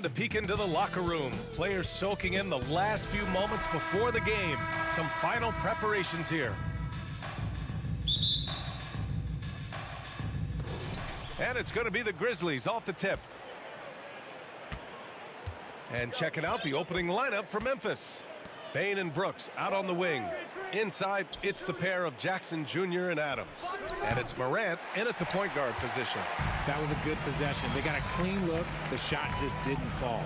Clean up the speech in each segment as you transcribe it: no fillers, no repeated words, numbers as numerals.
And a peek into the locker room. Players soaking in the last few moments before the game. Some final preparations here. And it's going to be the Grizzlies off the tip. And checking out the opening lineup for Memphis. Bane and Brooks out on the wing. Inside, it's the pair of Jackson Jr. and Adams. And it's Morant in at the point guard position. That was a good possession. They got a clean look. The shot just didn't fall.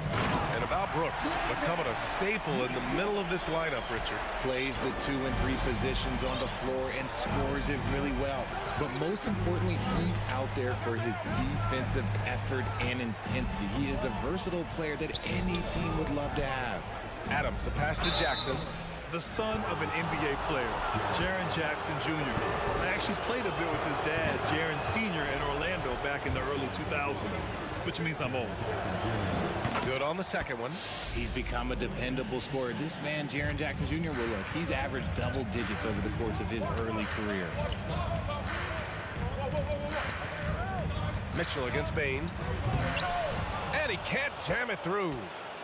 And about Brooks, becoming a staple in the middle of this lineup, Richard. Plays the 2 and 3 positions on the floor and scores it really well. But most importantly, he's out there for his defensive effort and intensity. He is a versatile player that any team would love to have. Adams, the pass to Jackson. The son of an NBA player, Jaren Jackson Jr. I actually played a bit with his dad, Jaren Sr. in Orlando back in the early 2000s, which means I'm old. Good on the second one. He's become a dependable scorer. This man, Jaren Jackson Jr., well, look, he's averaged double digits over the course of his early career. Mitchell against Bane. And he can't jam it through.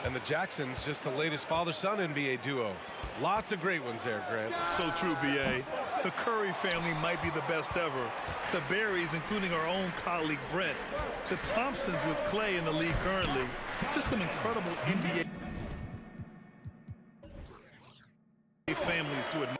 And the Jacksons, just the latest father-son NBA duo. Lots of great ones there, Grant. So true, B.A. The Curry family might be the best ever. The Berries, including our own colleague Brent. The Thompsons with Clay in the league currently. Just some incredible NBA families to admire.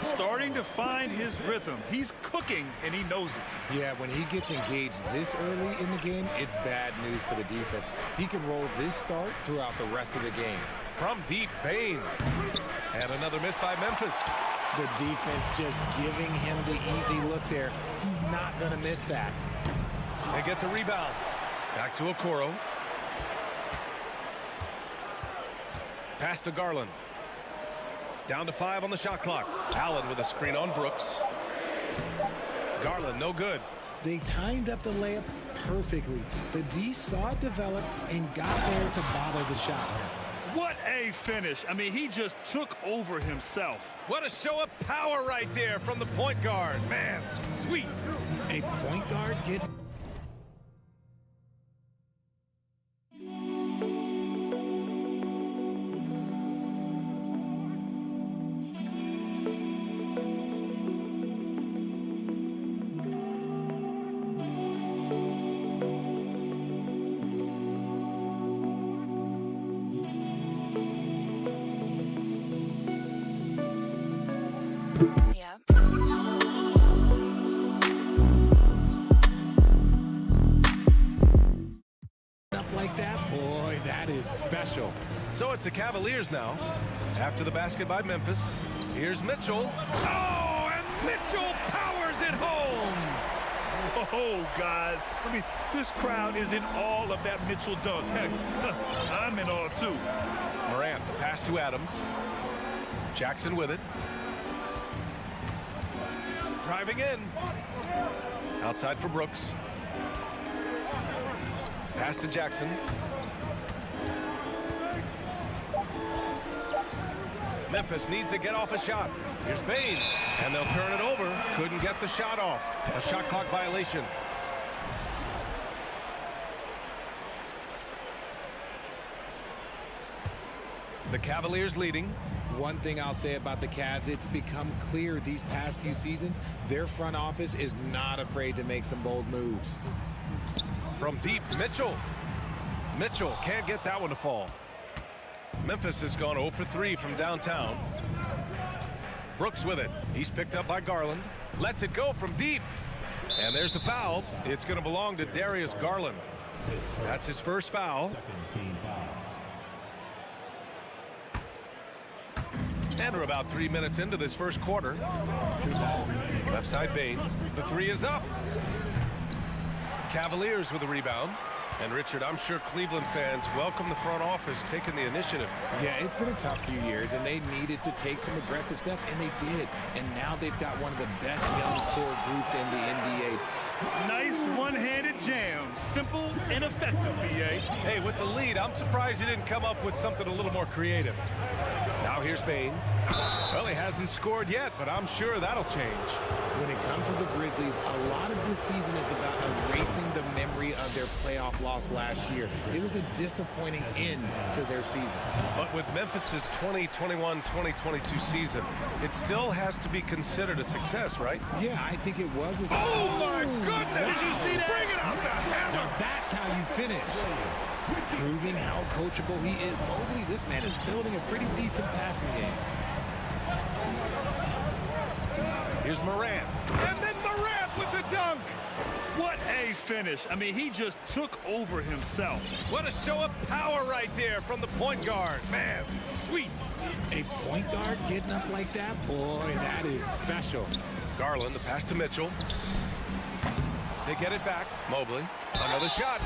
Starting to find his rhythm. He's cooking, and he knows it. Yeah, when he gets engaged this early in the game, it's bad news for the defense. He can roll this start throughout the rest of the game. From deep, Bane. And another miss by Memphis. The defense just giving him the easy look there. He's not going to miss that. They get the rebound. Back to Okoro. Pass to Garland. Down to 5 on the shot clock. Allen with a screen on Brooks. Garland, no good. They timed up the layup perfectly. The D saw it develop and got there to bother the shot. What a finish. I mean, he just took over himself. What a show of power right there from the point guard. Man, sweet. A point guard get... Special. So it's the Cavaliers now. After the basket by Memphis, here's Mitchell. Oh, and Mitchell powers it home. Oh, guys. I mean, this crowd is in awe of that Mitchell dunk. Heck, I'm in awe, too. Morant, the pass to Adams. Jackson with it. Driving in. Outside for Brooks. Pass to Jackson. Memphis needs to get off a shot. Here's Bane, and they'll turn it over. Couldn't get the shot off. A shot clock violation. The Cavaliers leading. One thing I'll say about the Cavs, it's become clear these past few seasons, their front office is not afraid to make some bold moves. From deep, Mitchell. Mitchell can't get that one to fall. Memphis has gone 0 for 3 from downtown. Brooks with it. He's picked up by Garland. Lets it go from deep. And there's the foul. It's going to belong to Darius Garland. That's his first foul. And we're about 3 minutes into this first quarter. Left side Bane. The three is up. Cavaliers with the rebound. And Richard, I'm sure Cleveland fans welcome the front office taking the initiative. Yeah, it's been a tough few years, and they needed to take some aggressive steps, and they did. And now they've got one of the best young core groups in the NBA. Nice one-handed jam. Simple and effective, B.A. Hey, with the lead, I'm surprised he didn't come up with something a little more creative. Now here's Bain. Well, he hasn't scored yet, but I'm sure that'll change. When it comes to the Grizzlies, a lot of this season is about erasing the memory of their playoff loss last year. It was a disappointing end to their season. But with Memphis's 2021-2022 season, it still has to be considered a success, right? Yeah, I think it was. Oh, my goodness! Did you see that? Bring it out the hammer! Now that's how you finish. Proving how coachable he is. Mobley, this man is building a pretty decent passing game. Here's Morant. And then Morant with the dunk! What a finish. I mean, he just took over himself. What a show of power right there from the point guard. Man, sweet. A point guard getting up like that? Boy, that is special. Garland, the pass to Mitchell. They get it back. Mobley, another shot.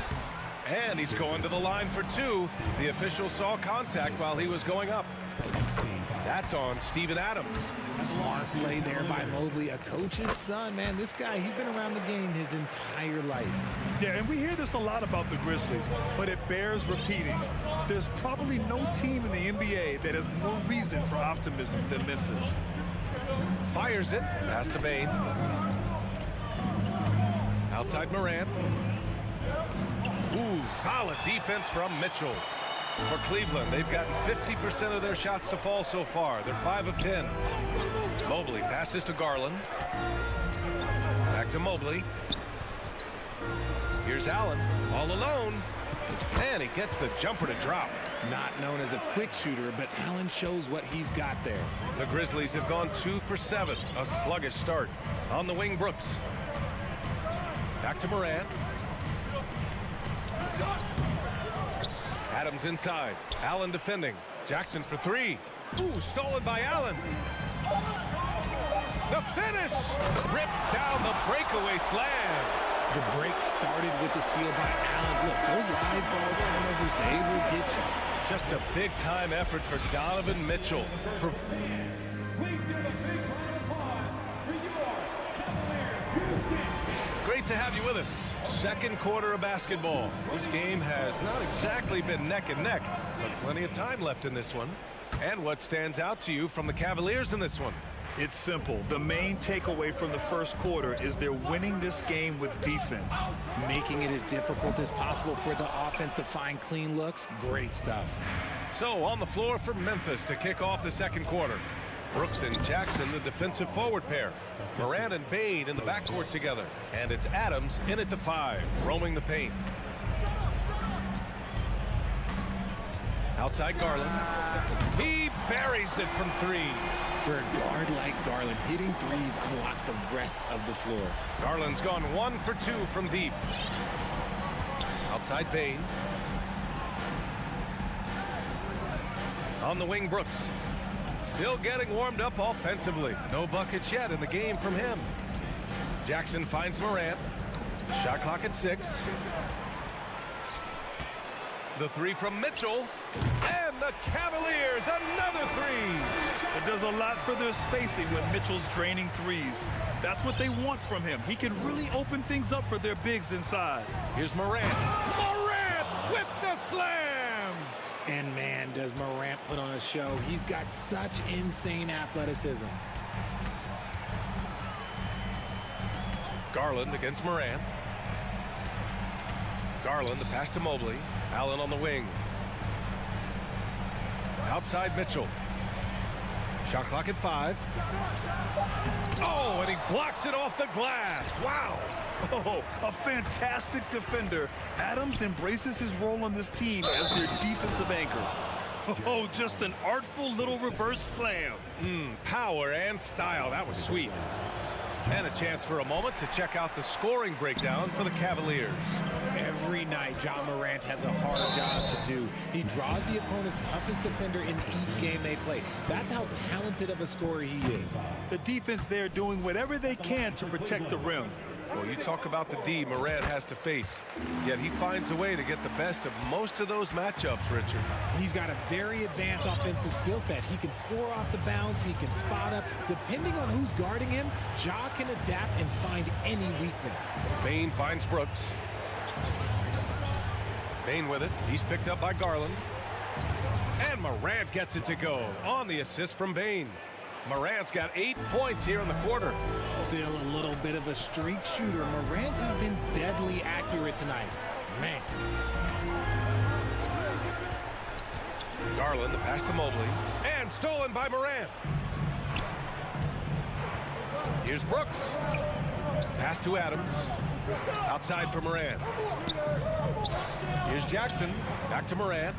And he's going to the line for two. The official saw contact while he was going up. That's on Steven Adams. Smart play there by Mobley, a coach's son. Man, this guy, he's been around the game his entire life. Yeah, and we hear this a lot about the Grizzlies, but it bears repeating. There's probably no team in the NBA that has more reason for optimism than Memphis. Fires it. Pass to Bain. Outside Morant. Ooh, solid defense from Mitchell. For Cleveland, they've gotten 50% of their shots to fall so far. They're 5 of 10. Mobley passes to Garland. Back to Mobley. Here's Allen, all alone. And he gets the jumper to drop. Not known as a quick shooter, but Allen shows what he's got there. The Grizzlies have gone 2 for 7. A sluggish start. On the wing, Brooks. Back to Morant. Adams inside. Allen defending. Jackson for three. Ooh, stolen by Allen. The finish! Rips down the breakaway slam. The break started with the steal by Allen. Look, those live ball turnovers, they will get you. Just a big-time effort for Donovan Mitchell. Great to have you with us. Second quarter of basketball. This game has not exactly been neck and neck, but plenty of time left in this one. And what stands out to you from the Cavaliers in this one? It's simple. The main takeaway from the first quarter is they're winning this game with defense. Making it as difficult as possible for the offense to find clean looks. Great stuff. So on the floor for Memphis to kick off the second quarter. Brooks and Jackson, the defensive forward pair. Morant and Bain in the backcourt together. And it's Adams in at the 5, roaming the paint. Outside Garland. He buries it from 3. For a guard like Garland, hitting threes unlocks the rest of the floor. Garland's gone 1 for 2 from deep. Outside Bain. On the wing, Brooks. Still getting warmed up offensively. No buckets yet in the game from him. Jackson finds Morant. Shot clock at 6. The 3 from Mitchell. And the Cavaliers, another 3. It does a lot for their spacing when Mitchell's draining threes. That's what they want from him. He can really open things up for their bigs inside. Here's Morant. Morant with the slam! And man, does Morant put on a show. He's got such insane athleticism. Garland against Morant. Garland, the pass to Mobley. Allen on the wing. Outside Mitchell. Shot clock at 5. Oh, and he blocks it off the glass. Wow. Oh, a fantastic defender. Adams embraces his role on this team as their defensive anchor. Oh, just an artful little reverse slam. Power and style. That was sweet. And a chance for a moment to check out the scoring breakdown for the Cavaliers. Every night, John Morant has a hard job to do. He draws the opponent's toughest defender in each game they play. That's how talented of a scorer he is. The defense there doing whatever they can to protect the rim. Well, you talk about the D Morant has to face, yet he finds a way to get the best of most of those matchups, Richard. He's got a very advanced offensive skill set. He can score off the bounce. He can spot up. Depending on who's guarding him, Ja can adapt and find any weakness. Bain finds Brooks. Bain with it. He's picked up by Garland. And Morant gets it to go on the assist from Bane. Morant's got 8 points here in the quarter. Still a little bit of a streak shooter. Morant has been deadly accurate tonight. Man. Garland, the pass to Mobley. And stolen by Morant. Here's Brooks. Pass to Adams. Outside for Morant. Here's Jackson. Back to Morant.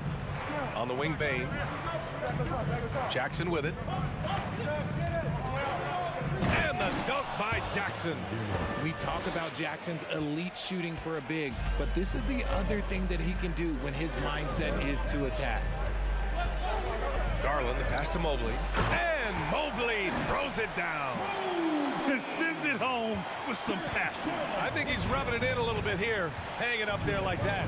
On the wing, Bane. Jackson with it. And the dunk by Jackson. We talk about Jackson's elite shooting for a big, but this is the other thing that he can do when his mindset is to attack. Garland, the pass to Mobley. And Mobley throws it down. And sends it home with some passion. I think he's rubbing it in a little bit here, hanging up there like that.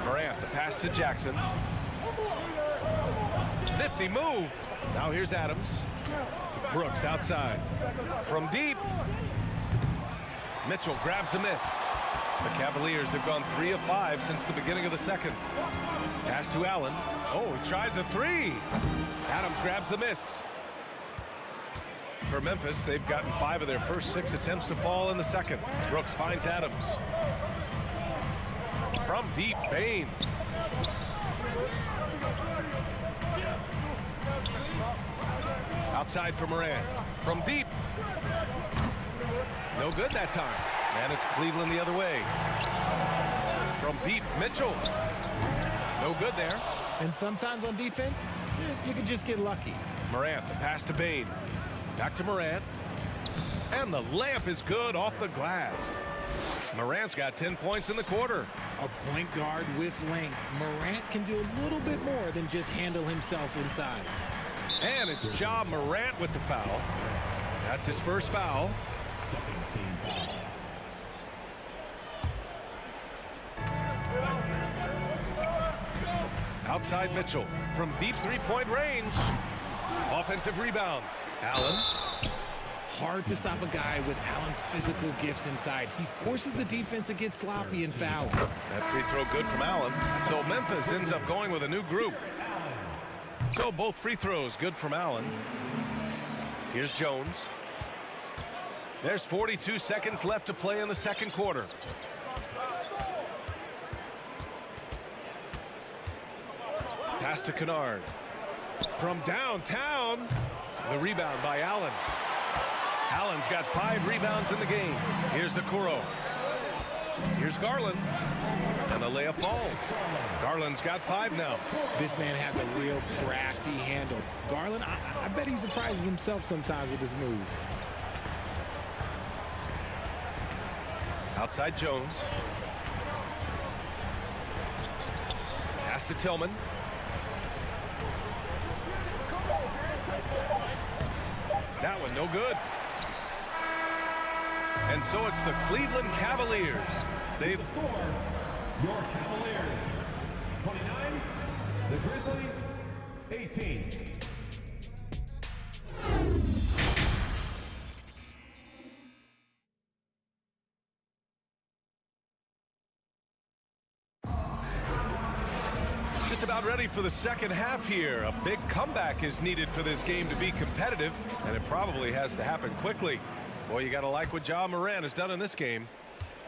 Morant, the pass to Jackson. Nifty move. Now here's Adams. Brooks outside. From deep. Mitchell grabs a miss. The Cavaliers have gone 3 of 5 since the beginning of the second. Pass to Allen. Oh, he tries a three. Adams grabs the miss. For Memphis, they've gotten 5 of their first 6 attempts to fall in the second. Brooks finds Adams. From deep, Bane. Outside for Morant. From deep. No good that time. And it's Cleveland the other way. From deep, Mitchell. No good there. And sometimes on defense, you can just get lucky. Morant, the pass to Bane. Back to Morant. And the layup is good off the glass. Morant's got 10 points in the quarter. A point guard with length. Morant can do a little bit more than just handle himself inside. And it's Ja Morant with the foul. That's his first foul. Outside Mitchell from deep three-point range. Offensive rebound. Allen. Hard to stop a guy with Allen's physical gifts inside. He forces the defense to get sloppy and foul. That free throw good from Allen. So Memphis ends up going with a new group. So both free throws good from Allen. Here's Jones. There's 42 seconds left to play in the second quarter. Pass to Kennard. From downtown. The rebound by Allen. Allen's got 5 rebounds in the game. Here's Okoro. Here's Garland. And the layup falls. Garland's got 5 now. This man has a real crafty handle. Garland, I bet he surprises himself sometimes with his moves. Outside Jones. Pass to Tillman. That one no good. And so it's the Cleveland Cavaliers. They've scored your Cavaliers 29, the Grizzlies 18. just about ready for the second half here. A big comeback is needed for this game to be competitive, and it probably has to happen quickly. Boy, you got to like what Ja Morant has done in this game.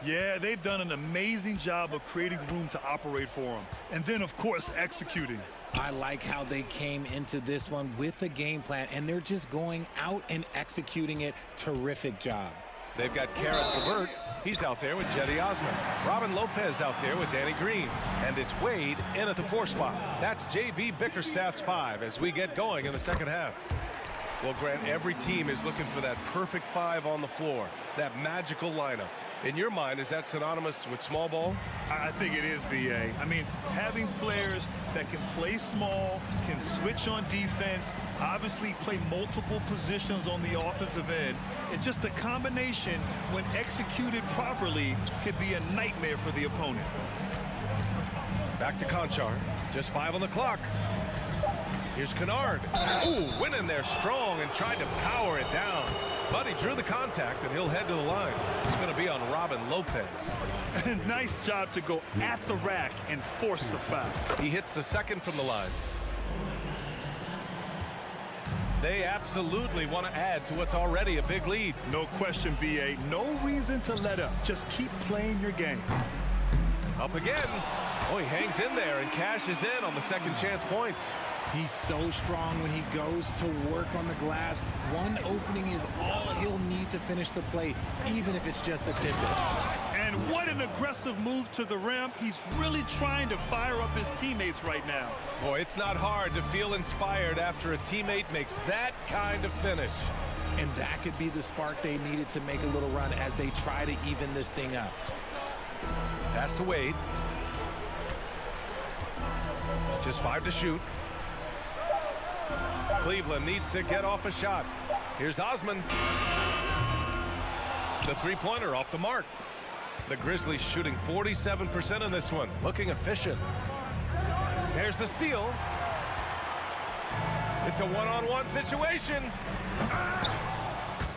Yeah, they've done an amazing job of creating room to operate for him. And then, of course, executing. I like how they came into this one with a game plan, and they're just going out and executing it. Terrific job. They've got Karis LeVert. He's out there with Cedi Osman. Robin Lopez out there with Danny Green. And it's Wade in at the 4 spot. That's J.B. Bickerstaff's 5 as we get going in the second half. Well, Grant, every team is looking for that perfect 5 on the floor, that magical lineup. In your mind, is that synonymous with small ball? I think it is, B.A. I mean, having players that can play small, can switch on defense, obviously play multiple positions on the offensive end. It's just a combination, when executed properly, could be a nightmare for the opponent. Back to Conchar. Just 5 on the clock. Here's Kennard. Ooh, went in there strong and tried to power it down. But he drew the contact, and he'll head to the line. It's going to be on Robin Lopez. Nice job to go at the rack and force the foul. He hits the second from the line. They absolutely want to add to what's already a big lead. No question, B.A. No reason to let up. Just keep playing your game. Up again. Oh, he hangs in there and cashes in on the second chance points. He's so strong when he goes to work on the glass. One opening is all he'll need to finish the play, even if it's just a tip-in. And what an aggressive move to the rim. He's really trying to fire up his teammates right now. Boy, it's not hard to feel inspired after a teammate makes that kind of finish. And that could be the spark they needed to make a little run as they try to even this thing up. Pass to Wade. Just 5 to shoot. Cleveland needs to get off a shot. Here's Osman. The three-pointer off the mark. The Grizzlies shooting 47% in this one. Looking efficient. Here's the steal. It's a one-on-one situation.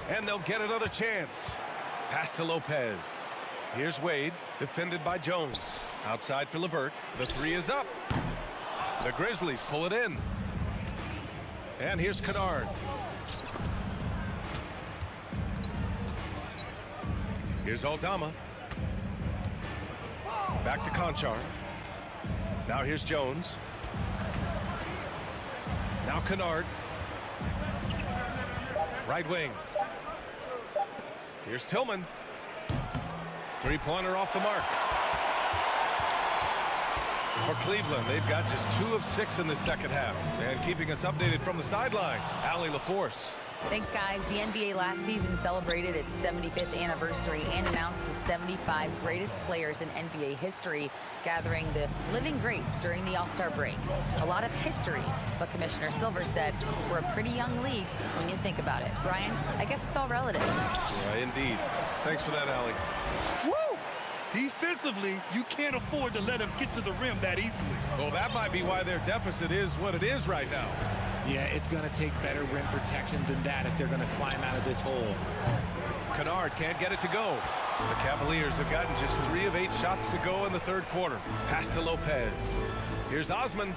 And they'll get another chance. Pass to Lopez. Here's Wade, defended by Jones. Outside for LeVert. The three is up. The Grizzlies pull it in. And here's Kennard. Here's Aldama. Back to Conchar. Now here's Jones. Now Kennard. Right wing. Here's Tillman. Three-pointer off the mark. For Cleveland, they've got just 2 of 6 in the second half. And keeping us updated from the sideline, Allie LaForce. Thanks, guys. The NBA last season celebrated its 75th anniversary and announced the 75 greatest players in NBA history, gathering the living greats during the All-Star break. A lot of history, but Commissioner Silver said we're a pretty young league when you think about it. Brian, I guess it's all relative. Yeah, indeed. Thanks for that, Allie. Woo! Defensively, you can't afford to let him get to the rim that easily. Well, that might be why their deficit is what it is right now. Yeah, it's going to take better rim protection than that if they're going to climb out of this hole. Kennard can't get it to go. The Cavaliers have gotten just 3 of 8 shots to go in the third quarter. Pass to Lopez. Here's Osman.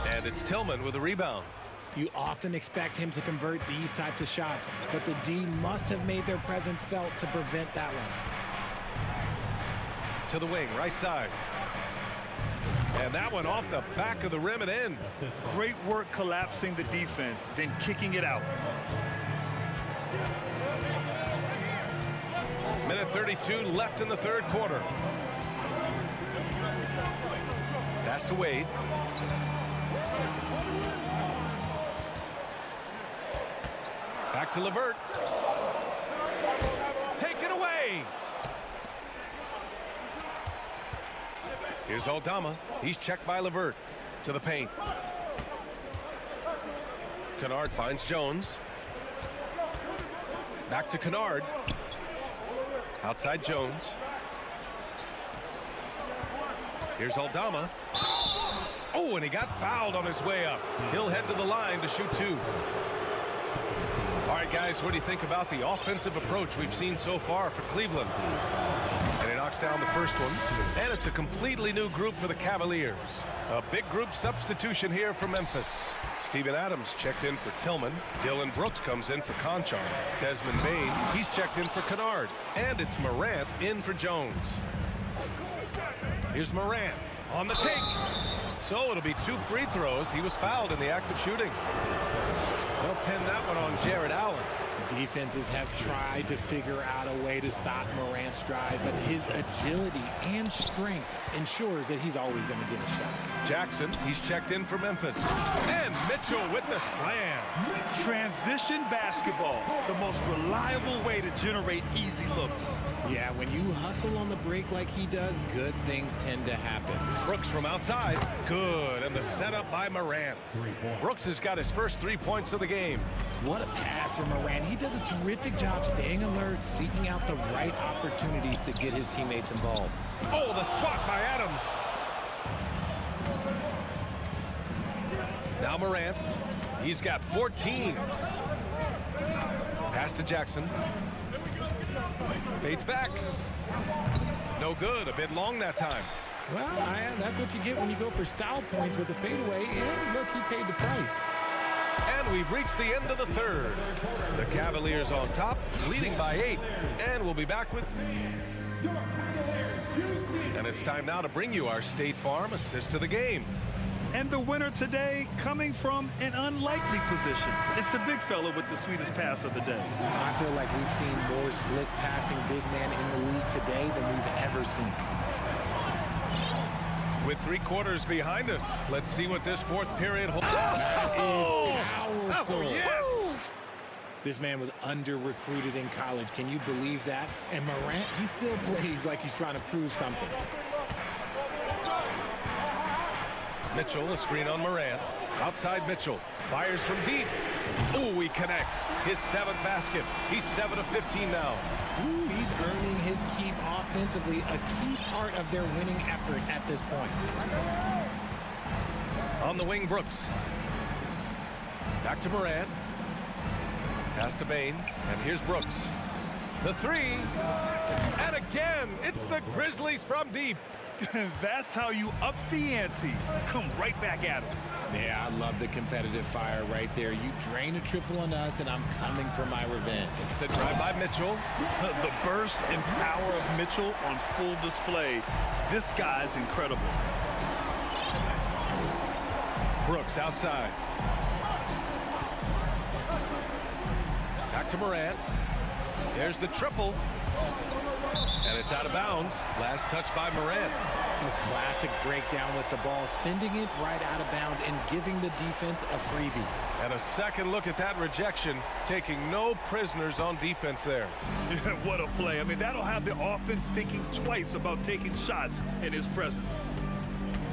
And it's Tillman with a rebound. You often expect him to convert these types of shots, but the D must have made their presence felt to prevent that one. To the wing, right side. And that one off the back of the rim and in. Great work collapsing the defense, then kicking it out. Minute 32 left in the third quarter. Pass to Wade. Back to LeVert. Taken away. Here's Aldama. He's checked by LeVert. To the paint. Kennard finds Jones. Back to Kennard. Outside Jones. Here's Aldama. Oh, and he got fouled on his way up. He'll head to the line to shoot 2. All right, guys, what do you think about the offensive approach we've seen so far for Cleveland? And he knocks down the first one. And it's a completely new group for the Cavaliers. A big group substitution here for Memphis. Steven Adams checked in for Tillman. Dylan Brooks comes in for Conchar. Desmond Bane, he's checked in for Kennard. And it's Morant in for Jones. Here's Morant on the take. So it'll be 2 free throws. He was fouled in the act of shooting. They'll pin that one on Jared Allen. Defenses have tried to figure out a way to stop Morant's drive, but his agility and strength ensures that he's always going to get a shot. Jackson, he's checked in for Memphis. And Mitchell with the slam. Transition basketball, the most reliable way to generate easy looks. Yeah, when you hustle on the break like he does, good things tend to happen. Brooks from outside. Good. And the setup by Morant. Brooks has got his first 3 points of the game. What a pass from Morant. He does a terrific job staying alert, seeking out the right opportunities to get his teammates involved. Oh, the swat by Adams. Now Morant. He's got 14. Pass to Jackson. Fades back. No good. A bit long that time. Well, that's what you get when you go for style points with the fadeaway. And look, he paid the price. And we've reached the end of the third. The Cavaliers on top, leading by 8. And we'll be back with... And it's time now to bring you our State Farm assist to the game. And the winner today coming from an unlikely position. It's the big fella with the sweetest pass of the day. I feel like we've seen more slick passing big men in the league today than we've ever seen. With 3 quarters behind us, let's see what this fourth period holds. That is powerful. Oh, yes. This man was under-recruited in college. Can you believe that? And Morant, he still plays like he's trying to prove something. Mitchell, a screen on Morant. Outside Mitchell. Fires from deep. Oh, he connects. His 7th basket. He's 7 of 15 now. Ooh, he's earning his keep offensively, a key part of their winning effort at this point. On the wing, Brooks. Back to Morant. Pass to Bain. And here's Brooks. The 3. And again, it's the Grizzlies from deep. That's how you up the ante. Come right back at him. Yeah, I love the competitive fire right there. You drain a triple on us, and I'm coming for my revenge. The drive by Mitchell. The burst and power of Mitchell on full display. This guy's incredible. Brooks outside. Back to Morant. There's the triple. And it's out of bounds. Last touch by Morant. A classic breakdown with the ball, sending it right out of bounds and giving the defense a freebie. And a second look at that rejection, taking no prisoners on defense there. What a play. I mean, that'll have the offense thinking twice about taking shots in his presence.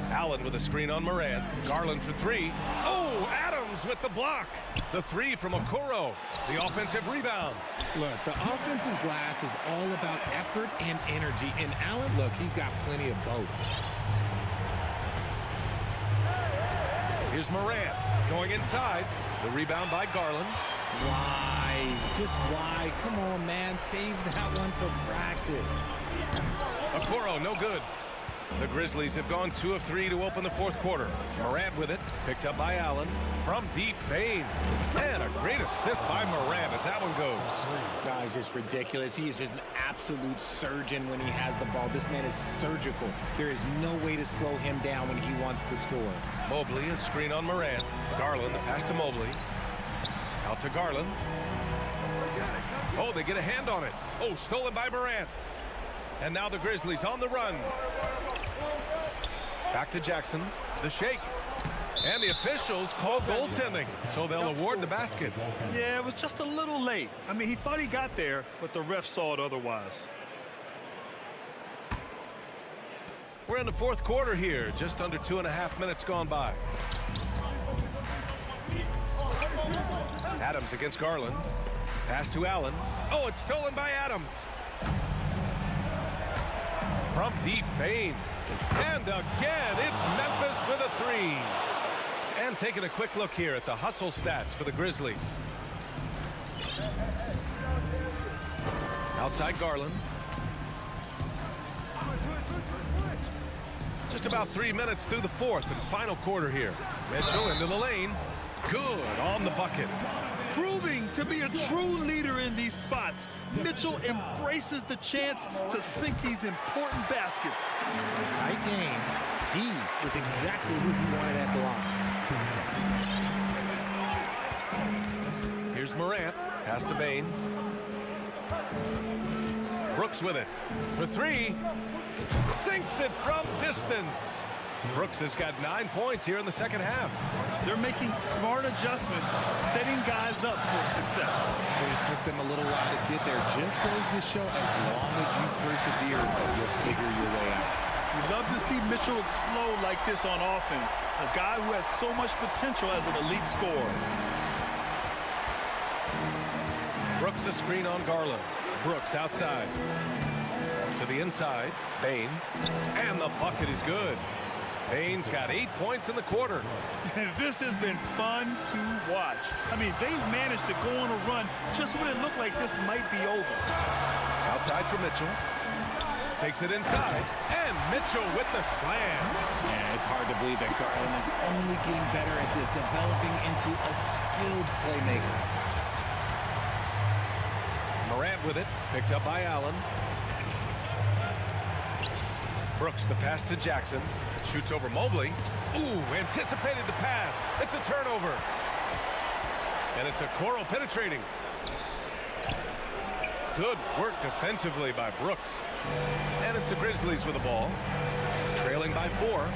Allen with a screen on Morant. Garland for 3. Oh, Adams with the block. The 3 from Okoro. The offensive rebound. Look, the offensive glass is all about effort and energy. And Allen, look, he's got plenty of both. Here's Morant going inside. The rebound by Garland. Why? Just why? Come on, man. Save that one for practice. Okoro, no good. The Grizzlies have gone 2 of 3 to open the fourth quarter. Morant with it, picked up by Allen. From deep, Bain. And a great assist by Morant as that one goes. Guy's just ridiculous. He is just an absolute surgeon when he has the ball. This man is surgical. There is no way to slow him down when he wants to score. Mobley, a screen on Morant. Garland, the pass to Mobley. Out to Garland. Oh, they get a hand on it. Oh, stolen by Morant. And now the Grizzlies on the run. Back to Jackson. The shake. And the officials call goaltending, so they'll award the basket. Yeah, it was just a little late. I mean, he thought he got there, but the ref saw it otherwise. We're in the fourth quarter here. Just under 2.5 minutes gone by. Adams against Garland. Pass to Allen. Oh, it's stolen by Adams. From deep, Bain. And again, it's Memphis with a 3. And taking a quick look here at the hustle stats for the Grizzlies. Outside Garland. Just about 3 minutes through the fourth and final quarter here. Mitchell into the lane. Good on the bucket. Proving to be a true leader in these spots, Mitchell embraces the chance to sink these important baskets. Tight game. He is exactly who he wanted at the line. Here's Morant. Pass to Bain. Brooks with it. For 3. Sinks it from distance. Brooks has got 9 points here in the second half. They're making smart adjustments, setting guys up for success. It took them a little while to get there. Just goes to show as long as you persevere, you'll figure your way out. We love to see Mitchell explode like this on offense. A guy who has so much potential as an elite scorer. Brooks a screen on Garland. Brooks outside. To the inside. Bain. And the bucket is good. Payne's got 8 points in the quarter. This has been fun to watch. I mean, they've managed to go on a run just when it looked like this might be over. Outside for Mitchell. Takes it inside. And Mitchell with the slam. Yeah, it's hard to believe that Garland is only getting better at this, developing into a skilled playmaker. Morant with it. Picked up by Allen. Brooks, the pass to Jackson. Shoots over Mobley. Ooh, anticipated the pass. It's a turnover. And it's a Okoro penetrating. Good work defensively by Brooks. And it's the Grizzlies with the ball. Trailing by 4.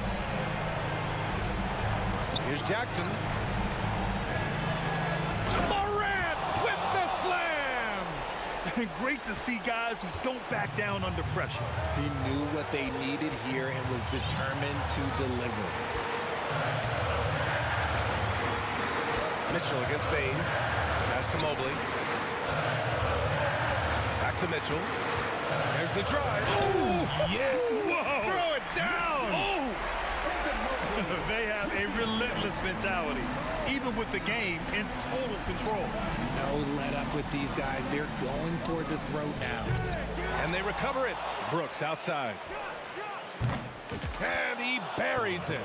Here's Jackson. Morant with the slam! Great to see guys who don't back down under pressure. He knew what they needed here and was determined to deliver. Mitchell against Bain. Pass to Mobley. Back to Mitchell. There's the drive. Oh, yes! Whoa. Throw it down! Oh! They have a relentless mentality, even with the game in total control. No let up with these guys. They're going for the throat now. And they recover it. Brooks outside. And he buries it.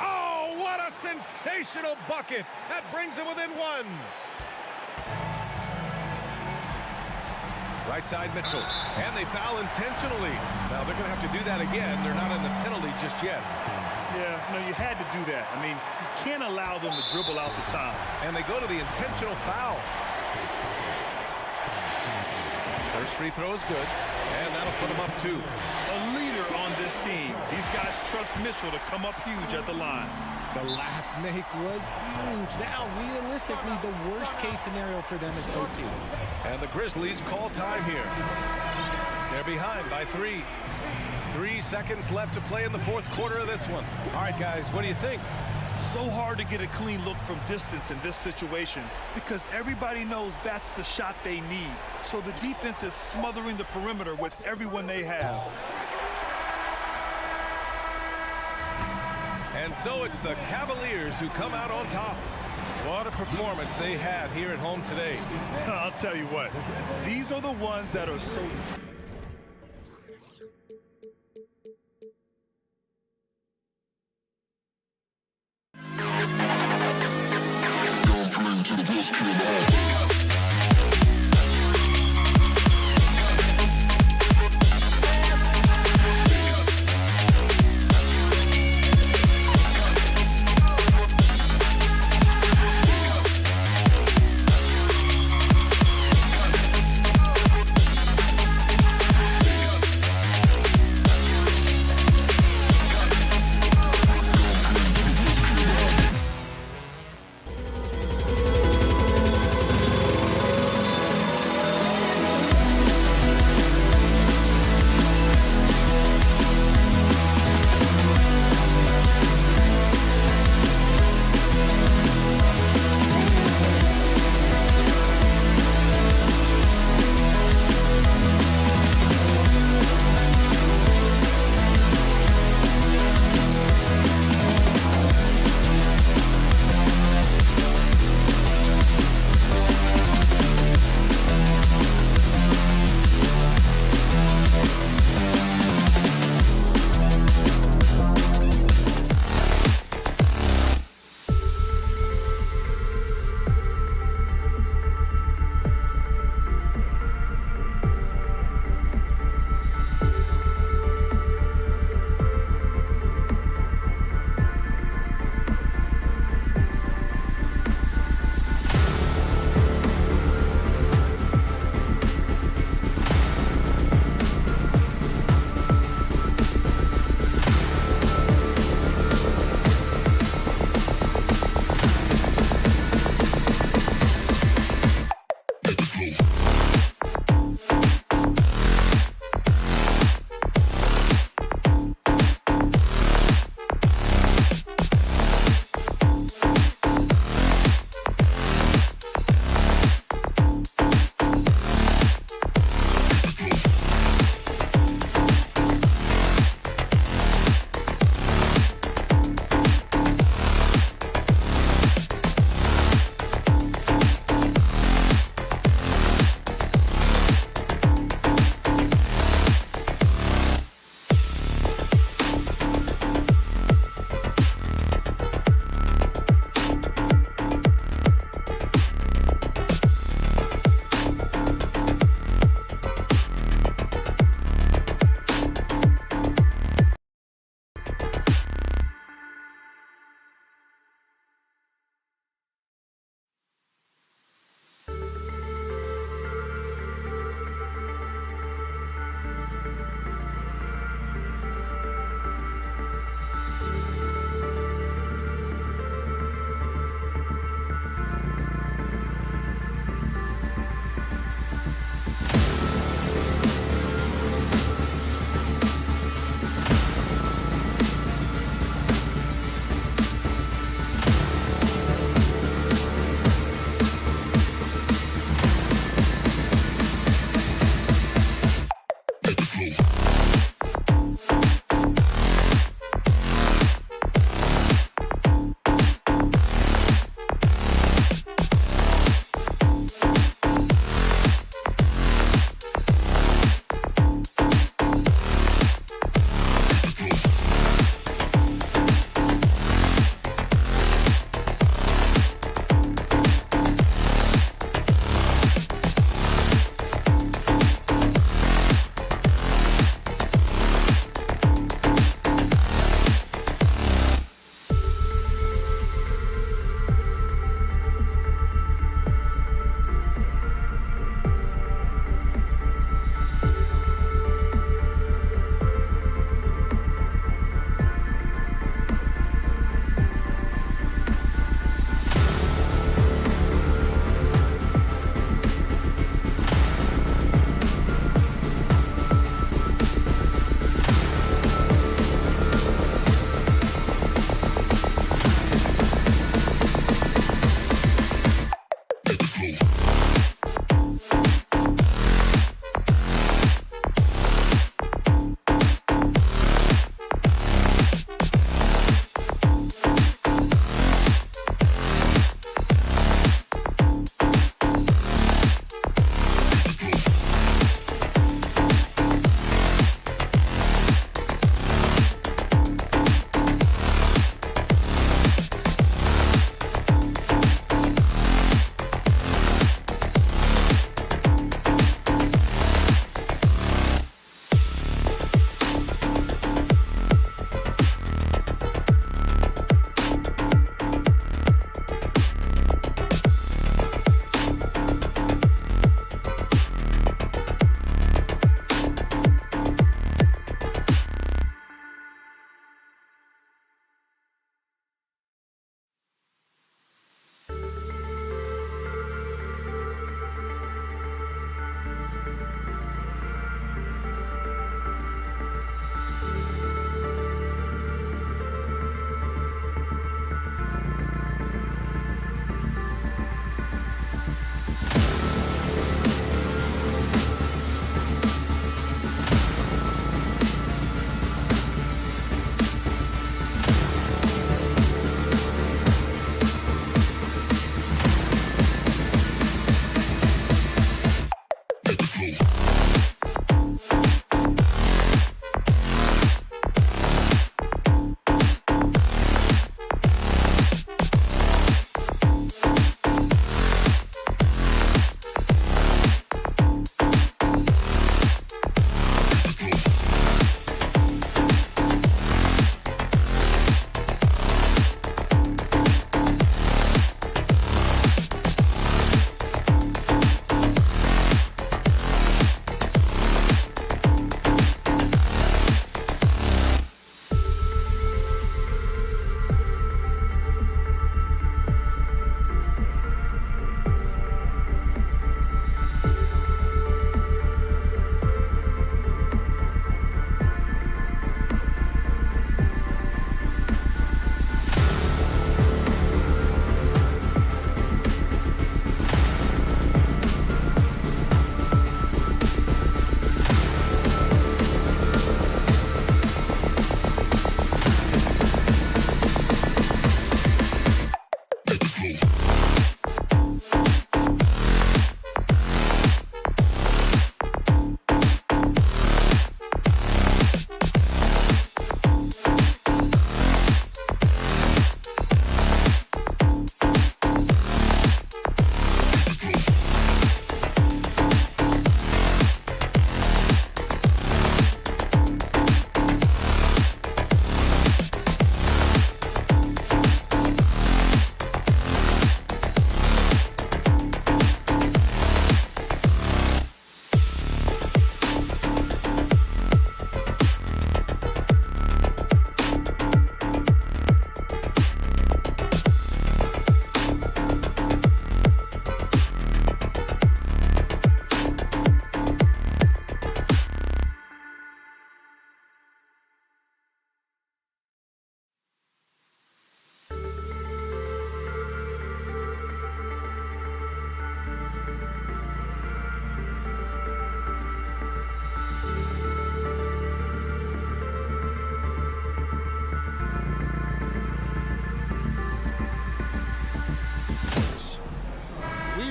Oh, what a sensational bucket. That brings him within 1. Right side Mitchell. And they foul intentionally. Now they're going to have to do that again. They're not in the penalty just yet. Yeah, no, you had to do that. I mean, you can't allow them to dribble out the time. And they go to the intentional foul. First free throw is good. And that'll put them up 2. A leader on this team. These guys trust Mitchell to come up huge at the line. The last make was huge. Now, realistically, the worst-case scenario for them is OT. And the Grizzlies call time here. They're behind by 3. 3 seconds left to play in the 4th quarter of this one. All right, guys, what do you think? So hard to get a clean look from distance in this situation because everybody knows that's the shot they need. So the defense is smothering the perimeter with everyone they have. And so it's the Cavaliers who come out on top. What a performance they had here at home today. I'll tell you what, these are the ones that are so... To the best kid in the hall.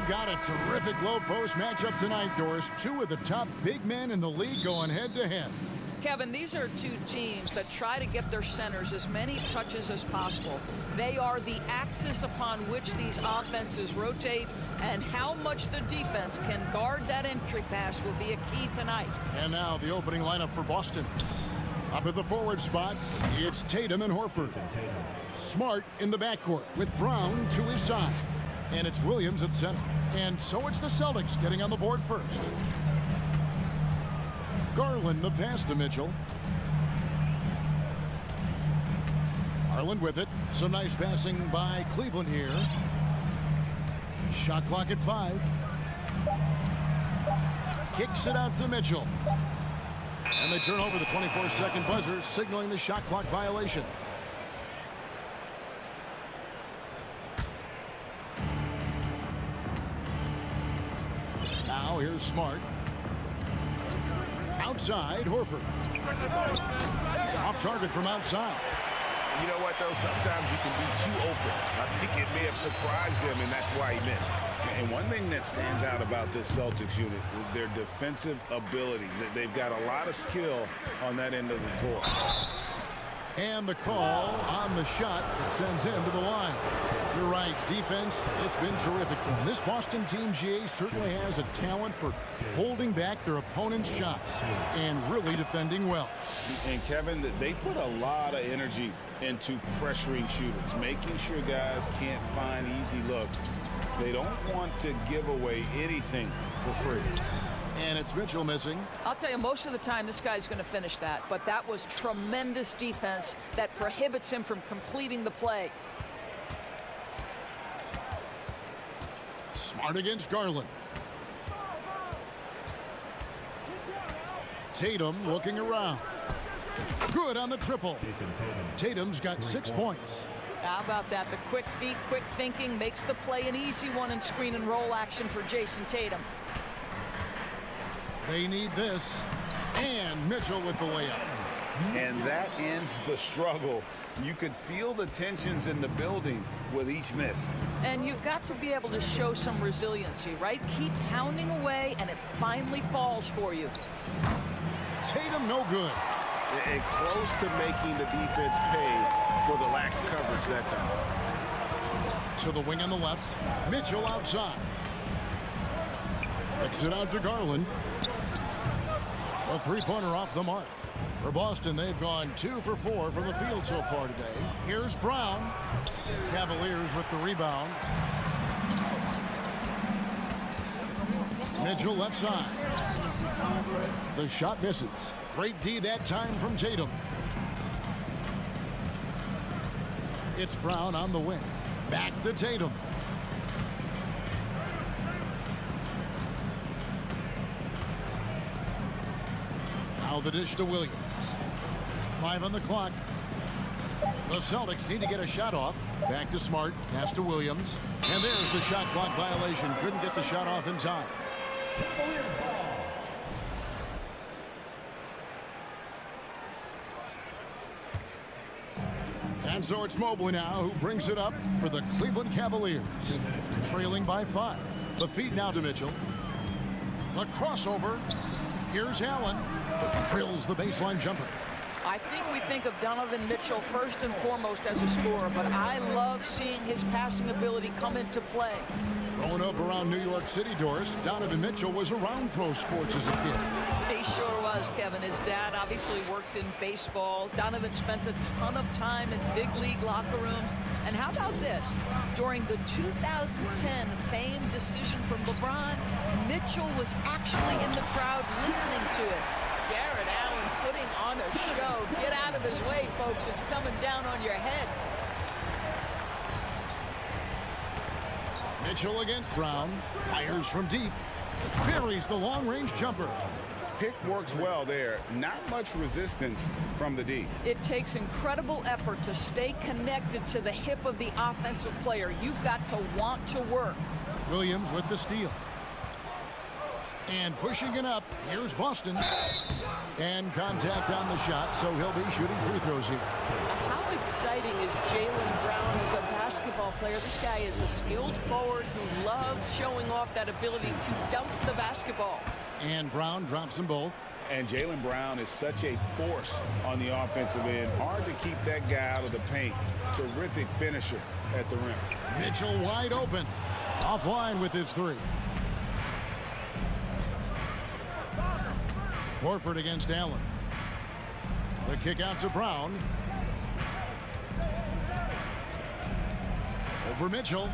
We've got a terrific low post matchup tonight, Doris. Two of the top big men in the league going head-to-head. Kevin, these are two teams that try to get their centers as many touches as possible. They are the axis upon which these offenses rotate, and how much the defense can guard that entry pass will be a key tonight. And now the opening lineup for Boston. Up at the forward spots, it's Tatum and Horford. Smart in the backcourt with Brown to his side. And it's Williams at center. And so it's the Celtics getting on the board first. Garland the pass to Mitchell. Garland with it. Some nice passing by Cleveland here. Shot clock at 5. Kicks it out to Mitchell. And they turn over the 24-second buzzer, signaling the shot clock violation. Now here's Smart. Outside, Horford. Off target from outside. You know what, though? Sometimes you can be too open. I think it may have surprised him, and that's why he missed. And one thing that stands out about this Celtics unit is their defensive abilities. They've got a lot of skill on that end of the floor. And the call on the shot that sends him to the line. You're right, defense, it's been terrific for them. This Boston team, GA, certainly has a talent for holding back their opponent's shots and really defending well. And Kevin, they put a lot of energy into pressuring shooters, making sure guys can't find easy looks. They don't want to give away anything for free. And it's Mitchell missing. I'll tell you, most of the time this guy's going to finish that, but that was tremendous defense that prohibits him from completing the play. Smart against Garland. Tatum looking around. Good on the triple. Tatum's got 6 points. How about that? The quick feet, quick thinking makes the play an easy one in screen and roll action for Jason Tatum. They need this. And Mitchell with the layup. And that ends the struggle. You could feel the tensions in the building with each miss. And you've got to be able to show some resiliency, right? Keep pounding away, and it finally falls for you. Tatum no good. And close to making the defense pay for the lax coverage that time. To the wing on the left. Mitchell outside. Kicks it out to Garland. A three-pointer off the mark. For Boston, they've gone 2 for 4 from the field so far today. Here's Brown. Cavaliers with the rebound. Mitchell left side. The shot misses. Great D that time from Tatum. It's Brown on the wing. Back to Tatum. Now the dish to Williams. 5 on the clock. The Celtics need to get a shot off. Back to Smart. Pass to Williams. And there's the shot clock violation. Couldn't get the shot off in time. And so it's Mobley now who brings it up for the Cleveland Cavaliers. Trailing by 5. The feed now to Mitchell. The crossover. Here's Allen. Drills the baseline jumper. I think we think of Donovan Mitchell first and foremost as a scorer, but I love seeing his passing ability come into play. Growing up around New York City, Doris, Donovan Mitchell was around pro sports as a kid. He sure was, Kevin. His dad obviously worked in baseball. Donovan spent a ton of time in big league locker rooms. And how about this? During the 2010 famed decision from LeBron, Mitchell was actually in the crowd listening to it. Jared Allen putting on a show. Get out of his way, folks. It's coming down on your head. Mitchell against Brown. Fires from deep. Buries the long-range jumper. Pick works well there. Not much resistance from the D. It takes incredible effort to stay connected to the hip of the offensive player. You've got to want to work. Williams with the steal. And pushing it up. Here's Boston. And contact on the shot, so he'll be shooting free throws here. How exciting is Jaylen Brown as a basketball basketball player. This guy is a skilled forward who loves showing off that ability to dunk the basketball. And Brown drops them both. And Jaylen Brown is such a force on the offensive end. Hard to keep that guy out of the paint. Terrific finisher at the rim. Mitchell wide open. Offline with his three. Horford against Allen. The kick out to Brown. Over Mitchell.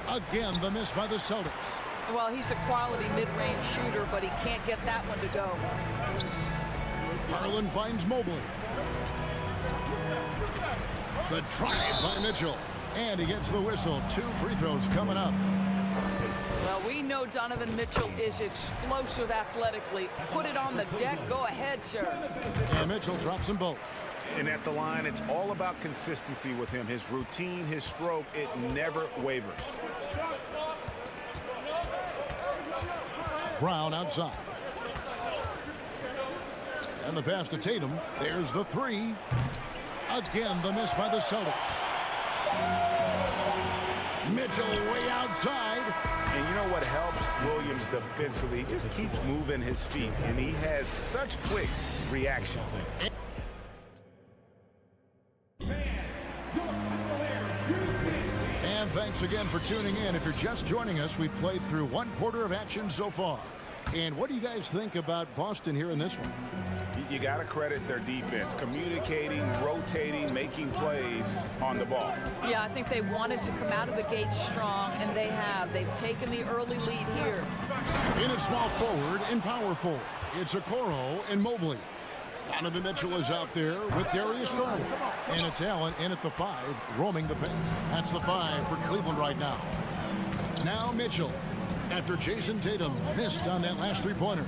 Again, the miss by the Celtics. Well, he's a quality mid-range shooter, but he can't get that one to go. Garland finds Mobley. The drive by Mitchell. And he gets the whistle. 2 free throws coming up. Well, we know Donovan Mitchell is explosive athletically. Put it on the deck. Go ahead, sir. And Mitchell drops them both. And at the line, it's all about consistency with him. His routine, his stroke, it never wavers. Brown outside. And the pass to Tatum. There's the three. Again, the miss by the Celtics. Mitchell way outside. And you know what helps Williams defensively? He just keeps moving his feet, and he has such quick reaction. And thanks again for tuning in. If you're just joining us, we've played through 1/4 of action so far. And what do you guys think about Boston here in this one? You got to credit their defense, communicating, rotating, making plays on the ball. Yeah, I think they wanted to come out of the gate strong, and they have. They've taken the early lead here. In at small forward and power forward, it's Okoro and Mobley. Donovan Mitchell is out there with Darius Garland. And it's Allen in at the 5, roaming the paint. That's the 5 for Cleveland right now. Now Mitchell, after Jason Tatum missed on that last three-pointer.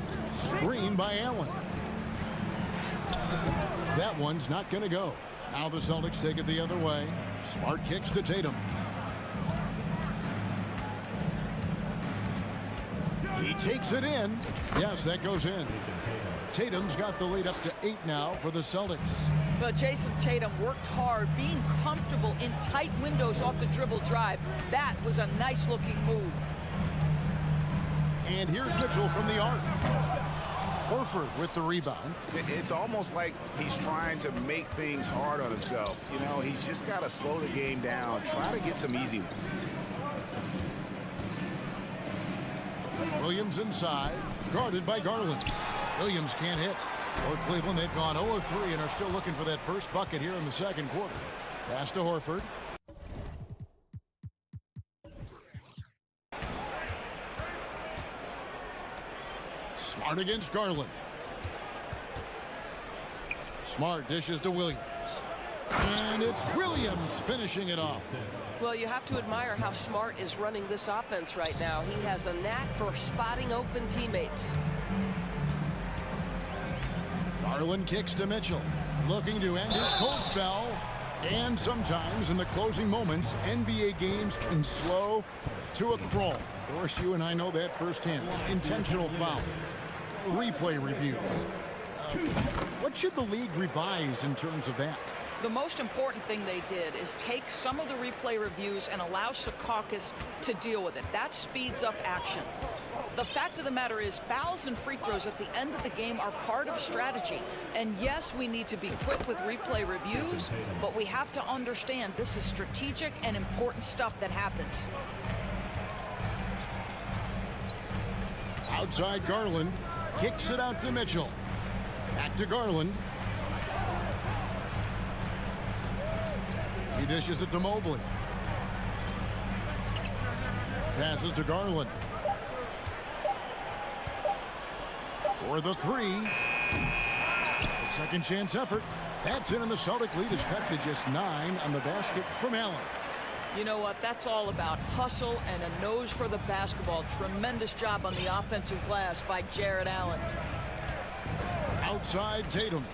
Screen by Allen. That one's not going to go. Now the Celtics take it the other way. Smart kicks to Tatum. He takes it in. Yes, that goes in. Tatum's got the lead up to 8 now for the Celtics. But Jason Tatum worked hard, being comfortable in tight windows off the dribble drive. That was a nice-looking move. And here's Mitchell from the arc. Horford with the rebound. It's almost like he's trying to make things hard on himself. You know, he's just got to slow the game down, try to get some easy ones. Williams inside, guarded by Garland. Williams can't hit. For Cleveland, they've gone 0-3 and are still looking for that first bucket here in the second quarter. Pass to Horford. Smart against Garland. Smart dishes to Williams. And it's Williams finishing it off. Well, you have to admire how Smart is running this offense right now. He has a knack for spotting open teammates. Garland kicks to Mitchell, looking to end his cold spell. And sometimes in the closing moments, NBA games can slow to a crawl. Of course, you and I know that firsthand. Intentional foul. Replay review. What should the league revise in terms of that? The most important thing they did is take some of the replay reviews and allow Secaucus to deal with it. That speeds up action. The fact of the matter is fouls and free throws at the end of the game are part of strategy. And yes, we need to be quick with replay reviews, but we have to understand this is strategic and important stuff that happens. Outside Garland, kicks it out to Mitchell. Back to Garland. He dishes it to Mobley. Passes to Garland. For the three. A second chance effort. That's in, and the Celtic lead is cut to just 9 on the basket from Allen. You know what? That's all about hustle and a nose for the basketball. Tremendous job on the offensive glass by Jared Allen. Outside Tatum.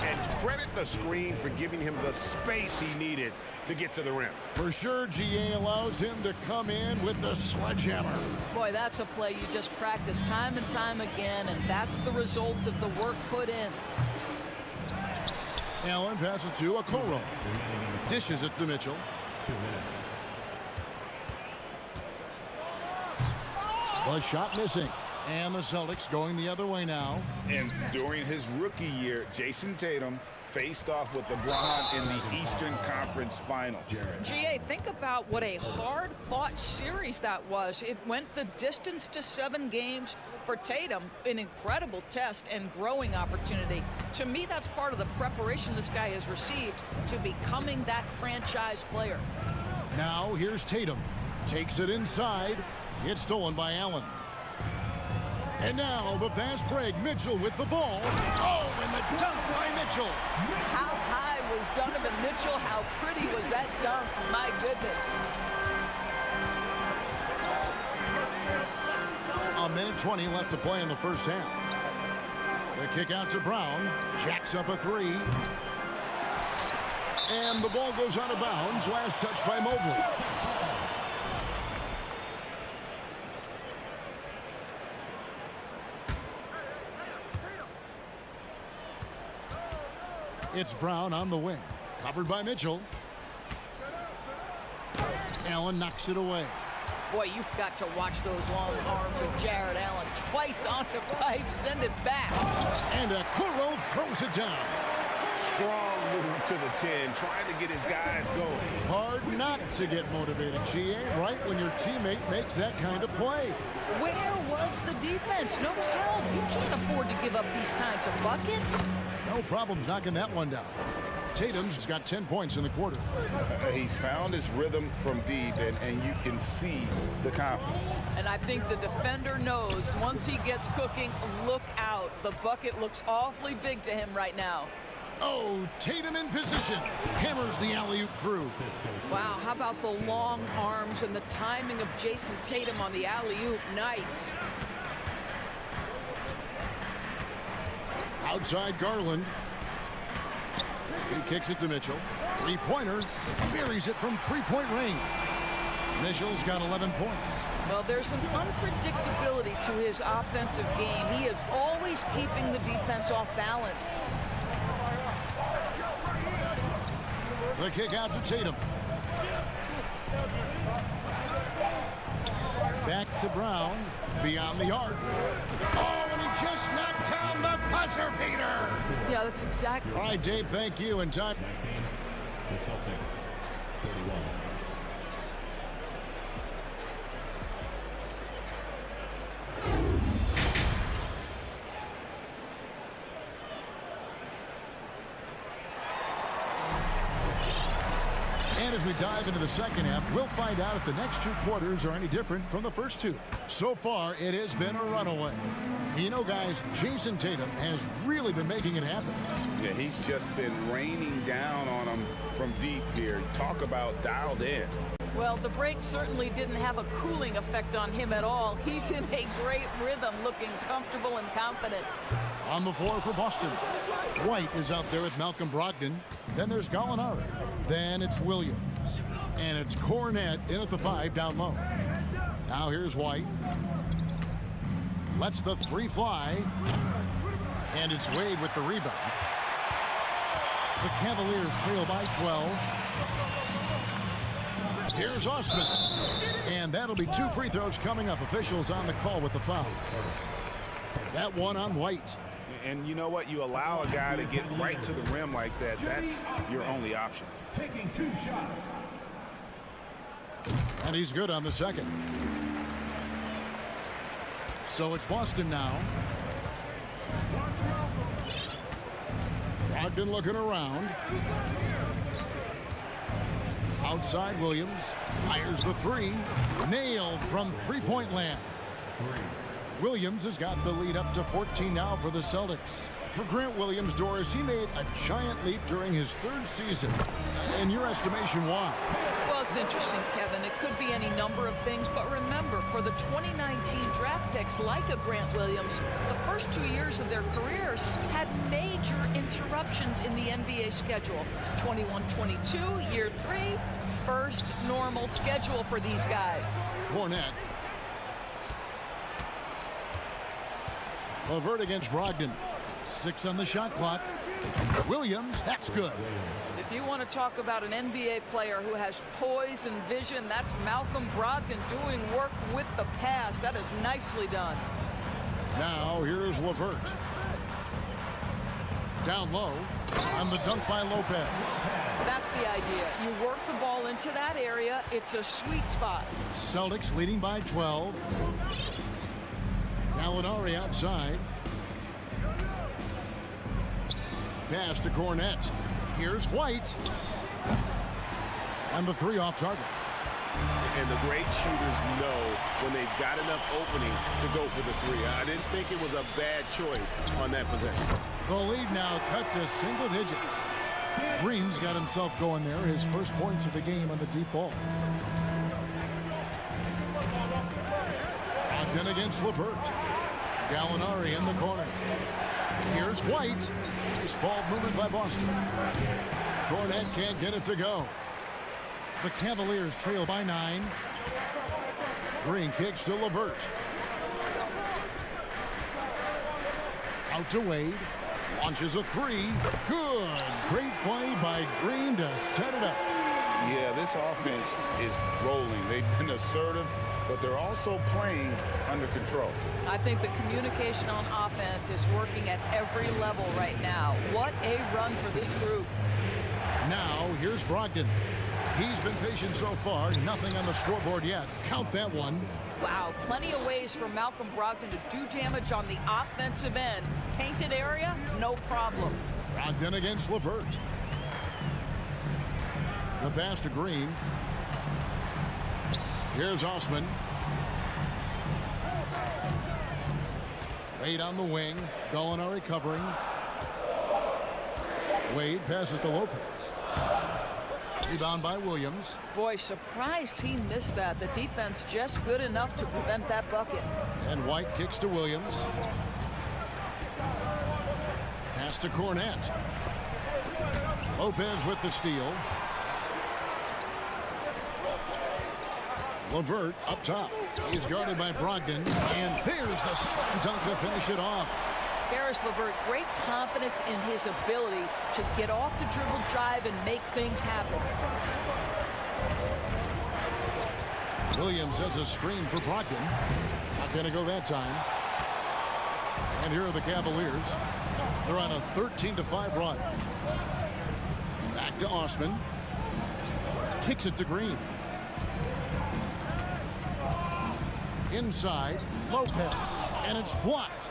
And credit the screen for giving him the space he needed to get to the rim. For sure, GA allows him to come in with the sledgehammer. Boy, that's a play you just practice time and time again, and that's the result of the work put in. Allen passes to Okoro. Dishes it to Mitchell. 2 minutes. The shot missing. And the Celtics going the other way now. And during his rookie year, Jason Tatum faced off with LeBron in the Eastern Conference Final. GA, think about what a hard-fought series that was. It went the distance to 7 games. For Tatum, an incredible test and growing opportunity. To me, that's part of the preparation this guy has received to becoming that franchise player. Now here's Tatum. Takes it inside. It's stolen by Allen. And now the fast break. Mitchell with the ball. Oh, and the dunk by Mitchell. How high was Donovan Mitchell? How pretty was that dunk? My goodness. A minute 20 left to play in the first half. The kick out to Brown. Jacks up a 3. And the ball goes out of bounds. Last touch by Mobley. It's Brown on the wing. Covered by Mitchell. Allen knocks it away. Boy, you've got to watch those long arms of Jared Allen. Twice on the pipe, send it back. And Okoro throws it down. Strong move to the 10, trying to get his guys going. Hard not to get motivated, GA, right when your teammate makes that kind of play. Where was the defense? No help. You can't afford to give up these kinds of buckets. No problems knocking that one down. Tatum's got 10 points in the quarter. He's found his rhythm from deep, and you can see the confidence. And I think the defender knows once he gets cooking, look out. The bucket looks awfully big to him right now. Oh, Tatum in position. Hammers the alley-oop through. Wow, how about the long arms and the timing of Jason Tatum on the alley-oop? Nice. Outside Garland. He kicks it to Mitchell. 3-pointer. Buries it from 3-point range. Mitchell's got 11 points. Well, there's an unpredictability to his offensive game. He is always keeping the defense off balance. The kick out to Tatum. Back to Brown. Beyond the arc. Oh, and he just knocked down the buzzer beater. Yeah, that's exactly. All right, Dave, thank you. And time. The Celtics, 31. And as we dive into the second half, we'll find out if the next 2 quarters are any different from the first 2. So far, it has been a runaway. You know, guys, Jason Tatum has really been making it happen. Yeah, he's just been raining down on him from deep here. Talk about dialed in. Well, the break certainly didn't have a cooling effect on him at all. He's in a great rhythm, looking comfortable and confident. On the floor for Boston. White is out there with Malcolm Brogdon. Then there's Gallinari. Then it's Williams. And it's Cornette in at the 5 down low. Now here's White. Lets the 3 fly. And it's Wade with the rebound. The Cavaliers trail by 12. Here's Osman. And that'll be 2 free throws coming up. Officials on the call with the foul. That one on White. And you know what? You allow a guy to get right to the rim like that. That's your only option. Taking 2 shots. And he's good on the second. So it's Boston now. Brogdon looking around. Outside Williams. Fires the 3. Nailed from 3-point land. Williams has got the lead up to 14 now for the Celtics. For Grant Williams, Doris, he made a giant leap during his 3rd season. In your estimation, why? Well, it's interesting, Kevin. It could be any number of things, but remember, for the 2019 draft picks like a Grant Williams, the first 2 years of their careers had major interruptions in the NBA schedule. 21-22, year 3, first normal schedule for these guys. Cornette. Levert against Brogdon. 6 on the shot clock. Williams, that's good. If you want to talk about an NBA player who has poise and vision, that's Malcolm Brogdon doing work with the pass. That is nicely done. Now here's LeVert. Down low, and the dunk by Lopez. That's the idea. You work the ball into that area. It's a sweet spot. Celtics leading by 12. Gallinari outside. Pass to Cornette. Here's White. And the three off target. And the great shooters know when they've got enough opening to go for the three. I didn't think it was a bad choice on that possession. The lead now cut to single digits. Green's got himself going there. His first points of the game on the deep ball. Ogden against LeVert. Gallinari in the corner. Here's White. Nice ball movement by Boston. Cornette can't get it to go. The Cavaliers trail by 9. Green kicks to LeVert. Out to Wade. Launches a three. Good. Great play by Green to set it up. Yeah, this offense is rolling. They've been assertive, but they're also playing under control. I think the communication on offense is working at every level right now. What a run for this group. Now, here's Brogdon. He's been patient so far. Nothing on the scoreboard yet. Count that one. Wow, plenty of ways for Malcolm Brogdon to do damage on the offensive end. Painted area, no problem. Brogdon against LeVert. The pass to Green. Here's Osman. Wade on the wing. Gallinari covering. Wade passes to Lopez. Rebound by Williams. Boy, surprised he missed that. The defense just good enough to prevent that bucket. And White kicks to Williams. Pass to Cornette. Lopez with the steal. LeVert up top. He's guarded by Brogdon. And there's the slam dunk to finish it off. Karis LeVert, great confidence in his ability to get off the dribble drive and make things happen. Williams has a screen for Brogdon. Not going to go that time. And here are the Cavaliers. They're on a 13-5 run. Back to Osman. Kicks it to Green. Inside, Lopez. And it's blocked.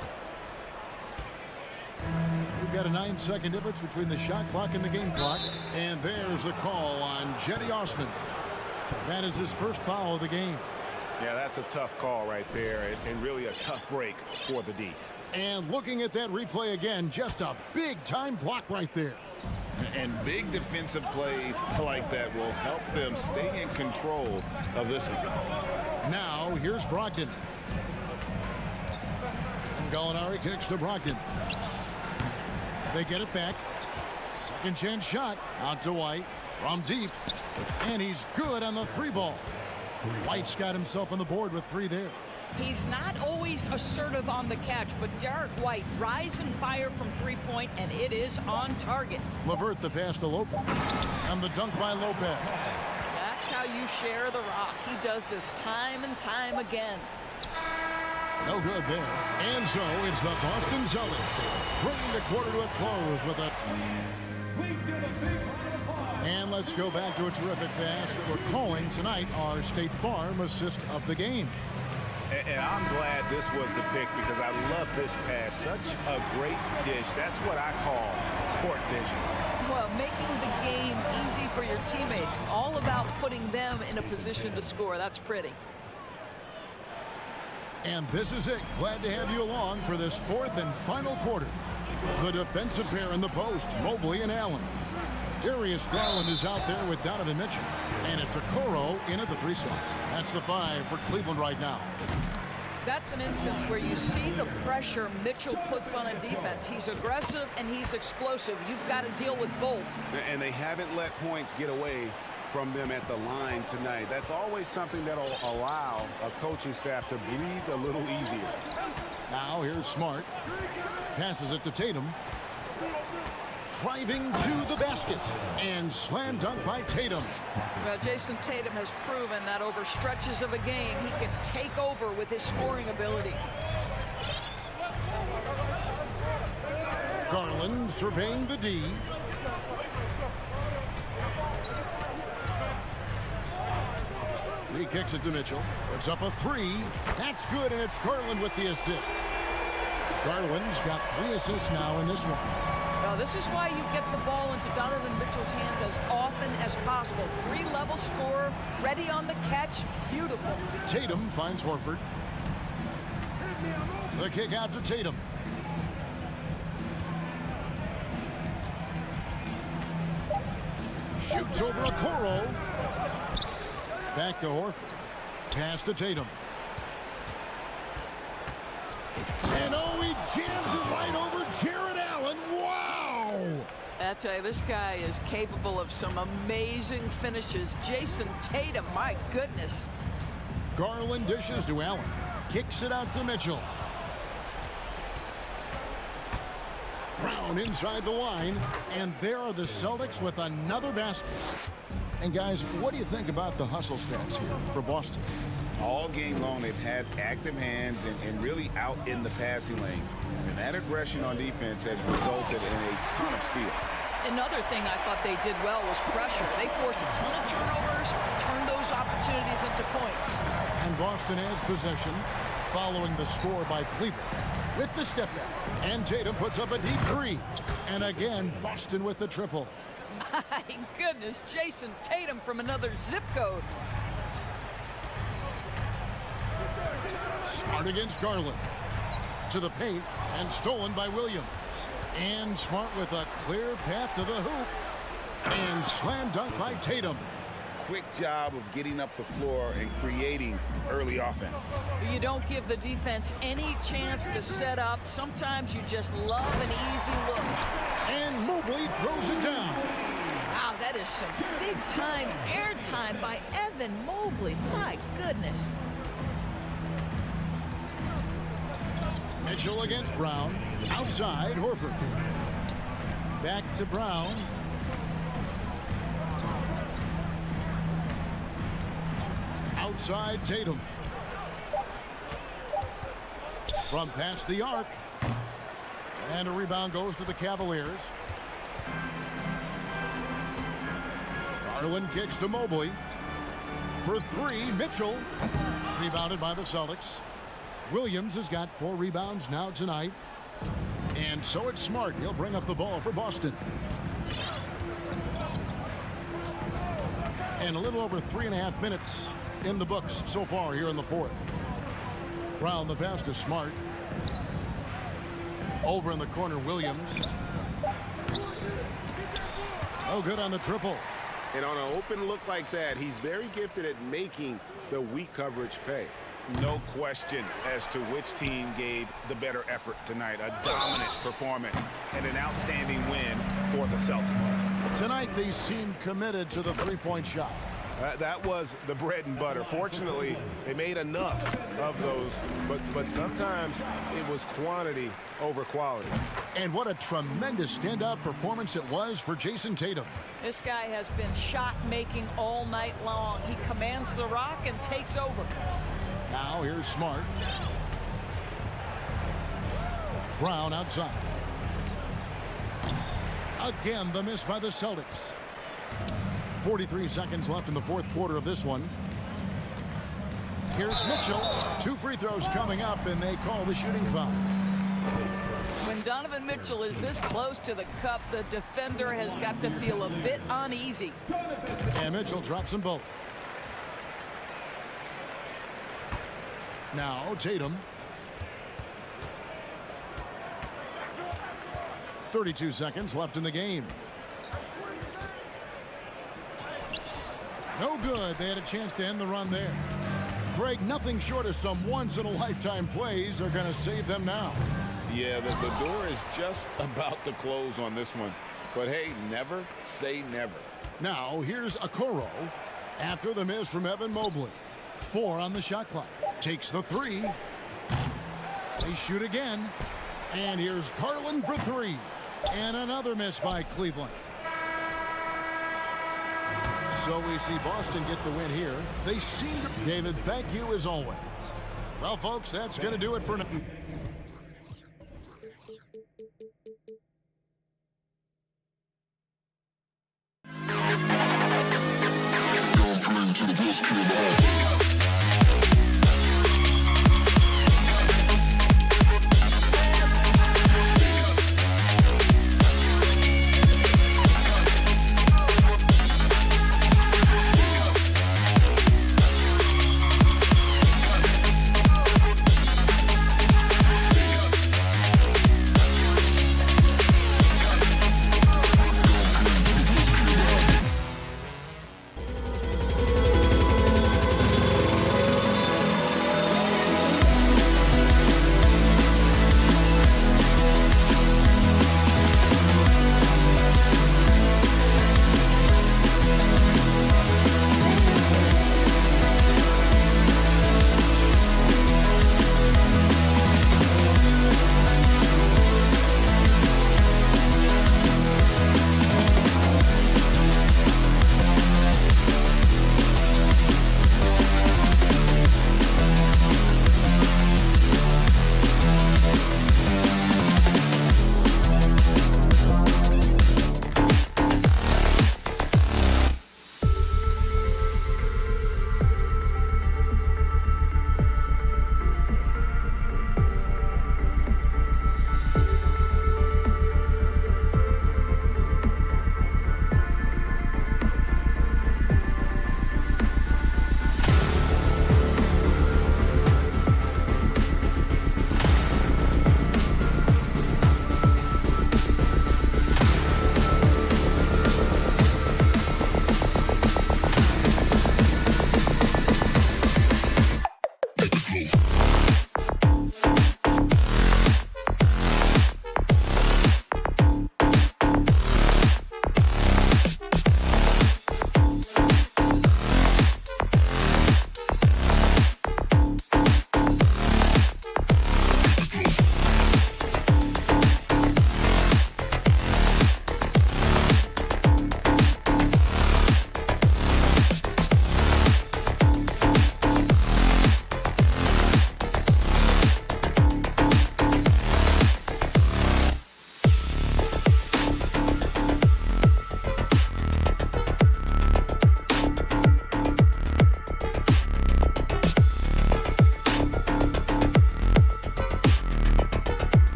We've got a 9-second difference between the shot clock and the game clock. And there's the call on Cedi Osman. That is his first foul of the game. Yeah, that's a tough call right there, and really a tough break for the D. And looking at that replay again, just a big-time block right there. And big defensive plays like that will help them stay in control of this one. Now, here's Brogdon. And Gallinari kicks to Brogdon. They get it back. Second chance shot out to White from deep. And he's good on the three ball. White's got himself on the board with 3 there. He's not always assertive on the catch, but Derek White rise and fire from three-point, and it is on target. LeVert the pass to Lopez. And the dunk by Lopez. That's how you share the rock. He does this time and time again. No good there. And so it's the Boston Celtics bringing the quarter to a close with a... And let's go back to a terrific pass that we're calling tonight our State Farm assist of the game. And I'm glad this was the pick because I love this pass. Such a great dish. That's what I call court vision. Well, making the game easy for your teammates. All about putting them in a position to score. That's pretty. And this is it. Glad to have you along for this fourth and final quarter. The defensive pair in the post, Mobley and Allen. Darius Garland is out there with Donovan Mitchell. And it's Okoro in at the 3 slot. That's the 5 for Cleveland right now. That's an instance where you see the pressure Mitchell puts on a defense. He's aggressive and he's explosive. You've got to deal with both. And they haven't let points get away from them at the line tonight. That's always something that'll allow a coaching staff to breathe a little easier. Now here's Smart. Passes it to Tatum. driving to the basket. And slam dunk by Tatum. Well, Jason Tatum has proven that over stretches of a game, he can take over with his scoring ability. Garland surveying the D. He kicks it to Mitchell. Puts up a three. That's good, and it's Garland with the assist. Garland's got 3 assists now in this one. Well, this is why you get the ball into Donovan Mitchell's hands as often as possible. 3-level scorer, ready on the catch. Beautiful. Tatum finds Horford. The kick out to Tatum. Shoots over a Okoro. Back to Horford. Pass to Tatum. And oh, he jams it right over Jared Allen. Wow! I tell you, this guy is capable of some amazing finishes. Jason Tatum, my goodness. Garland dishes to Allen. Kicks it out to Mitchell. Brown inside the line. And there are the Celtics with another basket. And guys, what do you think about the hustle stats here for Boston? All game long, they've had active hands and really out in the passing lanes. And that aggression on defense has resulted in a ton of steals. Another thing I thought they did well was pressure. They forced a ton of turnovers, turned those opportunities into points. And Boston has possession following the score by Cleveland with the step back. And Tatum puts up a deep three. And again, Boston with the triple. My goodness, Jason Tatum from another zip code. Smart against Garland. To the paint and stolen by Williams. And Smart with a clear path to the hoop. And slam dunk by Tatum. Quick job of getting up the floor and creating early offense. You don't give the defense any chance to set up. Sometimes you just love an easy look. And Mobley throws it down. Wow, that is some big-time airtime by Evan Mobley. My goodness. Mitchell against Brown. Outside, Horford. Back to Brown. Outside, Tatum. From past the arc. And a rebound goes to the Cavaliers. Garland kicks to Mobley. For three, Mitchell. Rebounded by the Celtics. Williams has got 4 rebounds now tonight. And so it's Smart. He'll bring up the ball for Boston. And a little over 3.5 minutes in the books so far here in the fourth. Brown the pass to Smart. Over in the corner, Williams. Oh, good on the triple. And on an open look like that, he's very gifted at making the weak coverage pay. No question as to which team gave the better effort tonight. A dominant performance and an outstanding win for the Celtics. Tonight, they seem committed to the three-point shot. That was the bread and butter. Fortunately, they made enough of those, but sometimes it was quantity over quality. And what a tremendous standout performance it was for Jason Tatum. This guy has been shot-making all night long. He commands the rock and takes over. Now here's Smart. Brown outside. Again, the miss by the Celtics. 43 seconds left in the fourth quarter of this one. Here's Mitchell. 2 free throws coming up, and they call the shooting foul. When Donovan Mitchell is this close to the cup, the defender has got to feel a bit uneasy. And Mitchell drops them both. Now Tatum. 32 seconds left in the game. No good. They had a chance to end the run there. Greg, nothing short of some once-in-a-lifetime plays are going to save them now. Yeah, the door is just about to close on this one. But hey, never say never. Now here's Okoro after the miss from Evan Mobley. 4 on the shot clock. Takes the 3. They shoot again. And here's Garland for 3. And another miss by Cleveland. So we see Boston get the win here. They seem to... David, thank you as always. Well, folks, that's going to do it for now. To the best kid.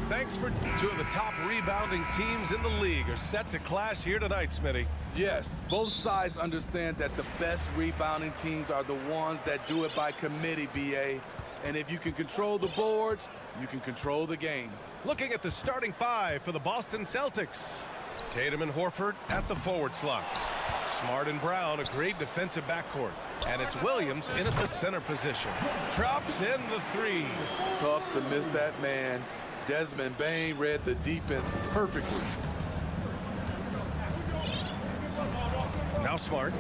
Thanks for two of the top rebounding teams in the league are set to clash here tonight, Smitty. Yes, both sides understand that the best rebounding teams are the ones that do it by committee, BA. And if you can control the boards, you can control the game. Looking at the starting five for the Boston Celtics. Tatum and Horford at the forward slots. Smart and Brown, a great defensive backcourt. And it's Williams in at the center position. Drops in the three. Tough to miss that man. Desmond Bane read the defense perfectly. Now Smart.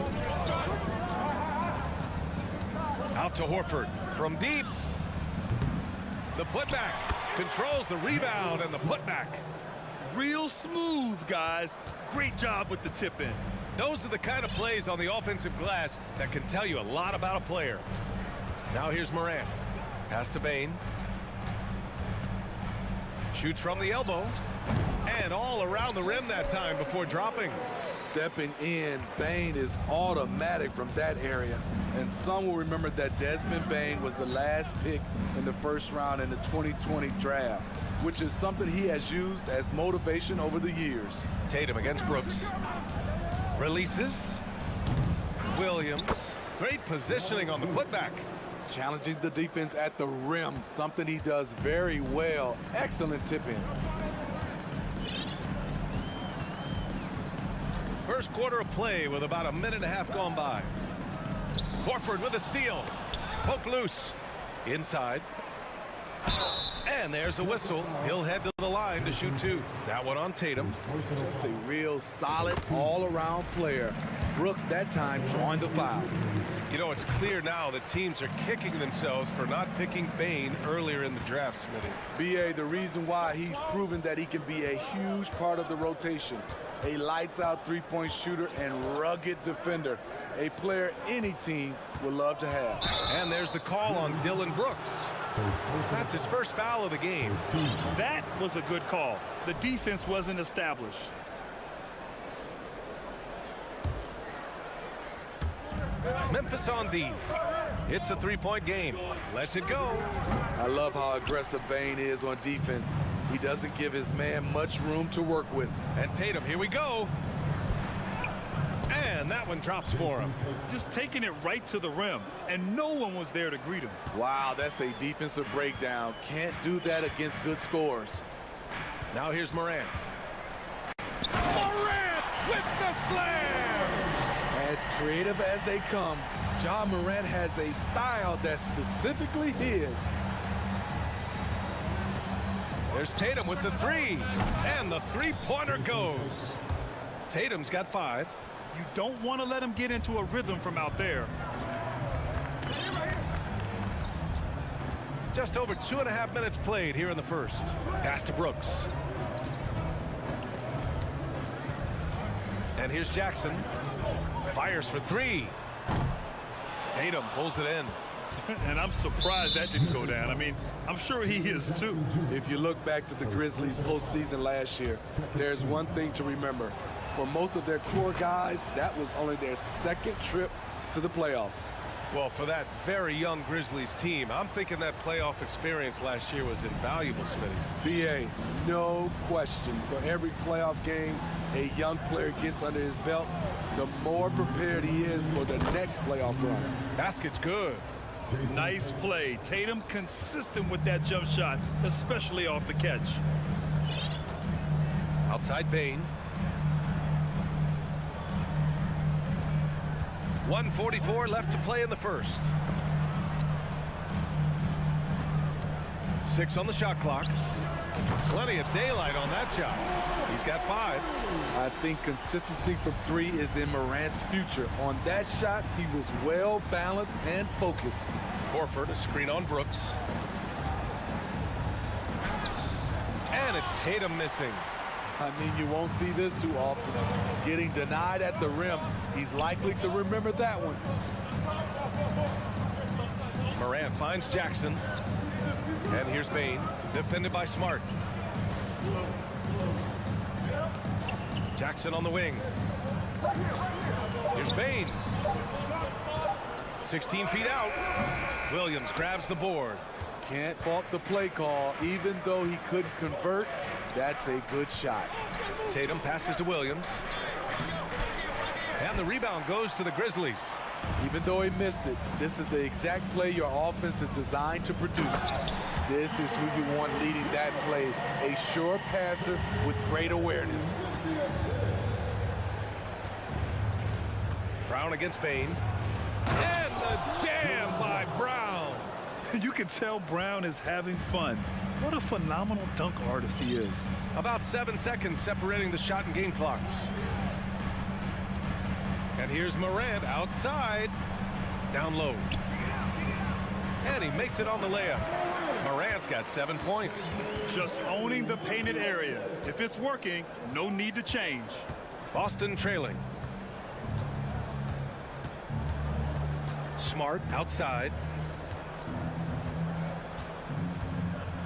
Out to Horford from deep. The putback controls the rebound and the putback. Real smooth, guys. Great job with the tip in. Those are the kind of plays on the offensive glass that can tell you a lot about a player. Now here's Morant. Pass to Bane. Shoots from the elbow. And all around the rim that time before dropping. Stepping in, Bane is automatic from that area. And some will remember that Desmond Bane was the last pick in the first round in the 2020 draft, which is something he has used as motivation over the years. Tatum against Brooks. Releases. Williams. Great positioning on the putback. challenging the defense at the rim, something he does very well. Excellent tip-in. First quarter of play with about a minute and a half gone by. Horford with a steal. Poke loose. Inside. And there's a whistle. He'll head to the line to shoot two. That one on Tatum. Just a real solid all-around player. Brooks that time drawing the foul. You know, it's clear now that teams are kicking themselves for not picking Bane earlier in the draft, Smitty. B.A., the reason why he's proven that he can be a huge part of the rotation. A lights-out three-point shooter and rugged defender. A player any team would love to have. And there's the call on Dillon Brooks. That's his first foul of the game. That was a good call. The defense wasn't established. Memphis on D. It's a three-point game. Let's it go. I love how aggressive Bane is on defense. He doesn't give his man much room to work with. And Tatum, here we go. And that one drops for him. Just taking it right to the rim, and no one was there to greet him. Wow, that's a defensive breakdown. Can't do that against good scores. Now here's Morant. Morant with the flare! As creative as they come, Ja Morant has a style that's specifically his. There's Tatum with the three, and the three-pointer goes. Tatum's got 5. You don't want to let him get into a rhythm from out there. Just over 2.5 minutes played here in the first. Pass to Brooks. And here's Jackson. Fires for 3. Tatum pulls it in. And I'm surprised that didn't go down. I mean, I'm sure he is too. If you look back to the Grizzlies postseason last year, there's one thing to remember. For most of their core guys, that was only their second trip to the playoffs. Well, for that very young Grizzlies team, I'm thinking that playoff experience last year was invaluable, Smitty. B.A., no question. For every playoff game a young player gets under his belt, the more prepared he is for the next playoff run. Basket's good. Nice play. Tatum consistent with that jump shot, especially off the catch. Outside Bane. 1:44 left to play in the first. 6 on the shot clock. Plenty of daylight on that shot. He's got 5. I think consistency from 3 is in Morant's future. On that shot, he was well balanced and focused. Horford, a screen on Brooks. And it's Tatum missing. I mean, you won't see this too often. Getting denied at the rim. He's likely to remember that one. Morant finds Jackson. And here's Bane, defended by Smart. Jackson on the wing. Here's Bane. 16 feet out. Williams grabs the board. Can't fault the play call. Even though he couldn't convert, that's a good shot. Tatum passes to Williams. And the rebound goes to the Grizzlies. Even though he missed it, this is the exact play your offense is designed to produce. This is who you want leading that play. A sure passer with great awareness. Brown against Bane. And the jam by Brown. You can tell Brown is having fun. What a phenomenal dunk artist he is. About 7 seconds separating the shot and game clocks. And here's Morant outside. Down low. And he makes it on the layup. Morant's got 7 points. Just owning the painted area. If it's working, no need to change. Boston trailing. Smart outside.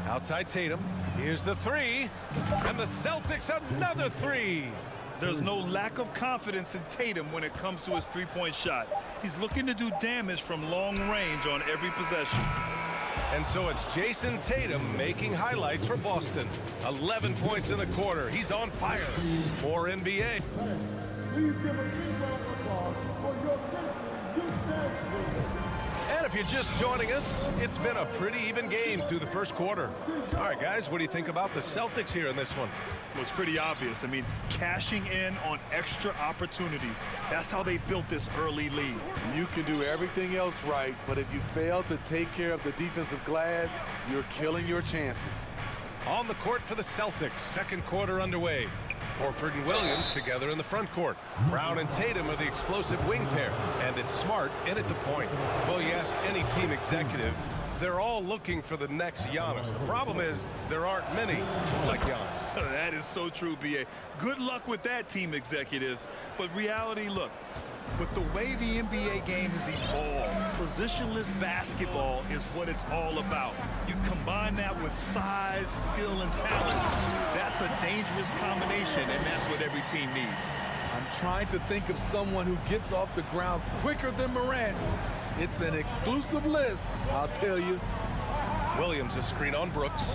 Outside Tatum. Here's the 3. And the Celtics another 3. There's no lack of confidence in Tatum when it comes to his three-point shot. He's looking to do damage from long range on every possession. And so it's Jason Tatum making highlights for Boston. 11 points in the quarter. He's on fire. More NBA. Please give a big round of applause for your Grizzlies. And if you're just joining us, it's been a pretty even game through the first quarter. All right, guys, what do you think about the Celtics here in this one? Well, it's pretty obvious. I mean, cashing in on extra opportunities. That's how they built this early lead. You can do everything else right, but if you fail to take care of the defensive glass, you're killing your chances. On the court for the Celtics, second quarter underway. Horford and Williams together in the front court. Brown and Tatum are the explosive wing pair, and it's Smart in at the point. Well, you ask any team executive, they're all looking for the next Giannis. The problem is there aren't many like Giannis. That is so true, B.A. Good luck with that, team executives. But reality, look, with the way the NBA game has evolved, positionless basketball is what it's all about. You combine that with size, skill, and talent. That's a dangerous combination, and that's what every team needs. I'm trying to think of someone who gets off the ground quicker than Morant. It's an exclusive list, I'll tell you. Williams a screen on Brooks.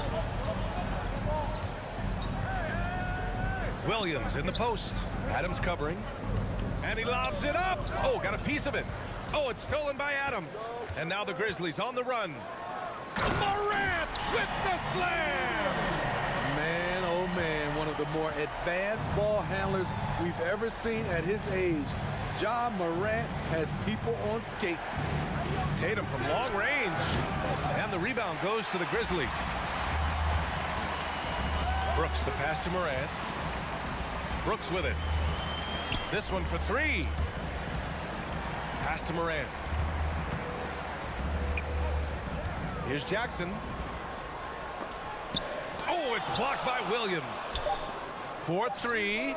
Williams in the post. Adams covering. And he lobs it up. Oh, got a piece of it. Oh, it's stolen by Adams. And now the Grizzlies on the run. Morant with the slam. Man, oh man, one of the more advanced ball handlers we've ever seen at his age. Ja Morant has people on skates. Tatum from long range. And the rebound goes to the Grizzlies. Brooks the pass to Morant. Brooks with it. This one for three. Pass to Morant. Here's Jackson. Oh, it's blocked by Williams. 4-3.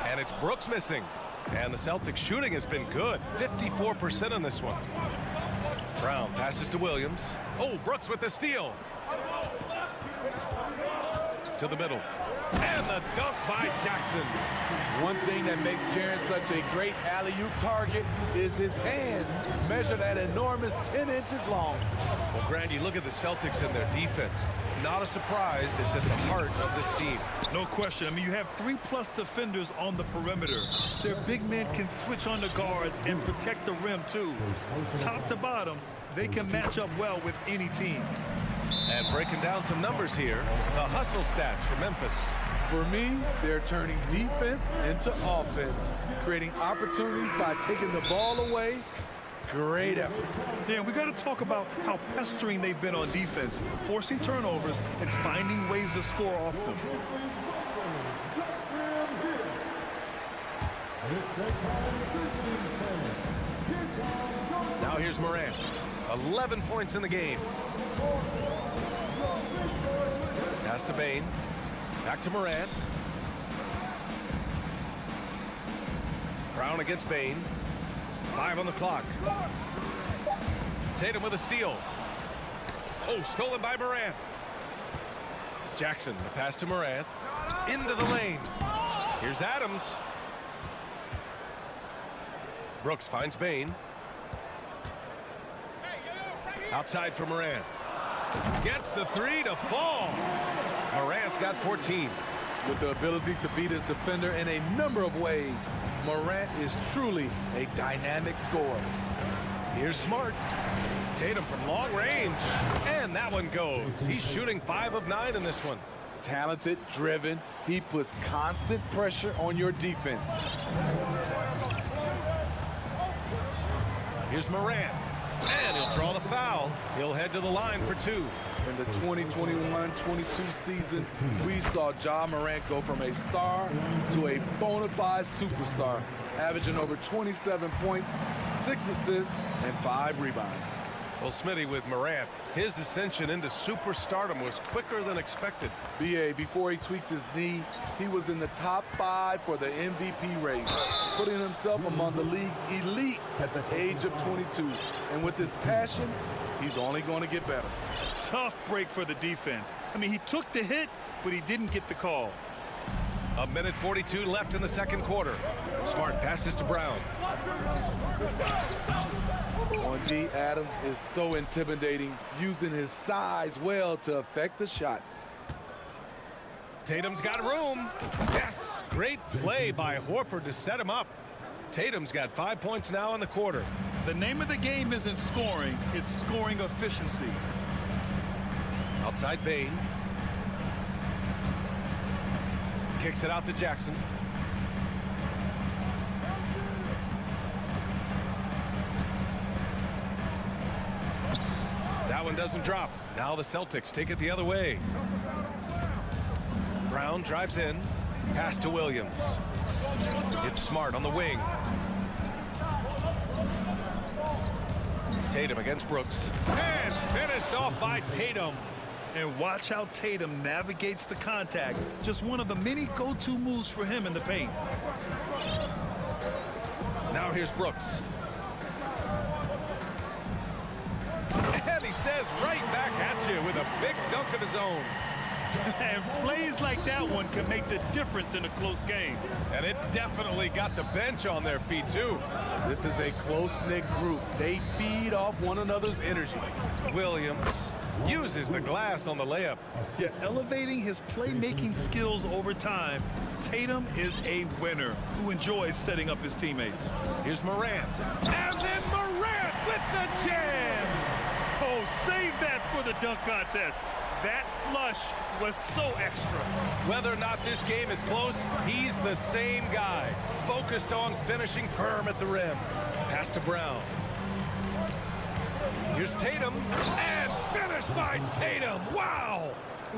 And it's Brooks missing. And the Celtics shooting has been good. 54% on this one. Brown passes to Williams. Oh, Brooks with the steal. To the middle. And the dunk by Jackson. One thing that makes Jaren such a great alley-oop target is his hands, measured at enormous 10 inches long. Well, Grant, you look at the Celtics and their defense. Not a surprise, it's at the heart of this team. No question. I mean, you have 3+ defenders on the perimeter. Their big men can switch on the guards and protect the rim, too. Top to bottom, they can match up well with any team. And breaking down some numbers here, the hustle stats for Memphis. For me, they're turning defense into offense, creating opportunities by taking the ball away. Great effort. Yeah, we got to talk about how pestering they've been on defense, forcing turnovers and finding ways to score off them. Now here's Morant. 11 points in the game. Pass to Bane. Back to Morant. Brown against Bane. 5 on the clock. Tatum with a steal. Oh, stolen by Morant. Jackson, the pass to Morant. Into the lane. Here's Adams. Brooks finds Bane. Outside for Morant. Gets the three to fall. Morant's got 14. With the ability to beat his defender in a number of ways, Morant is truly a dynamic scorer. Here's Smart. Tatum from long range. And that one goes. He's shooting 5 of 9 in this one. Talented, driven. He puts constant pressure on your defense. Here's Morant. And he'll draw the foul. He'll head to the line for 2. In the 2021-22 season, we saw Ja Morant go from a star to a bona fide superstar, averaging over 27 points, 6 assists, and 5 rebounds. Well, Smitty, with Morant, his ascension into superstardom was quicker than expected. B.A., before he tweaks his knee, he was in the top 5 for the MVP race, putting himself among the league's elite at the age of 22. And with his passion, he's only going to get better. Tough break for the defense. I mean, he took the hit, but he didn't get the call. 1:42 left in the second quarter. Smart passes to Brown. On D, Adams is so intimidating, using his size well to affect the shot. Tatum's got room. Yes, great play by Horford to set him up. Tatum's got 5 points now in the quarter. The name of the game isn't scoring, it's scoring efficiency. Outside Bain. Kicks it out to Jackson. That one doesn't drop. Now the Celtics take it the other way. Brown drives in. Pass to Williams. It's Smart on the wing. Tatum against Brooks. And finished off by Tatum. And watch how Tatum navigates the contact. Just one of the many go-to moves for him in the paint. Now here's Brooks. And he says right back at you with a big dunk of his own. And plays like that one can make the difference in a close game. And it definitely got the bench on their feet, too. This is a close-knit group. They feed off one another's energy. Williams uses the glass on the layup. Yeah, elevating his playmaking skills over time. Tatum is a winner who enjoys setting up his teammates. Here's Morant. And then Morant with the jam. Oh, save that for the dunk contest. That flush was so extra. Whether or not this game is close, he's the same guy. Focused on finishing firm at the rim. Pass to Brown. Here's Tatum. And finished by Tatum. Wow!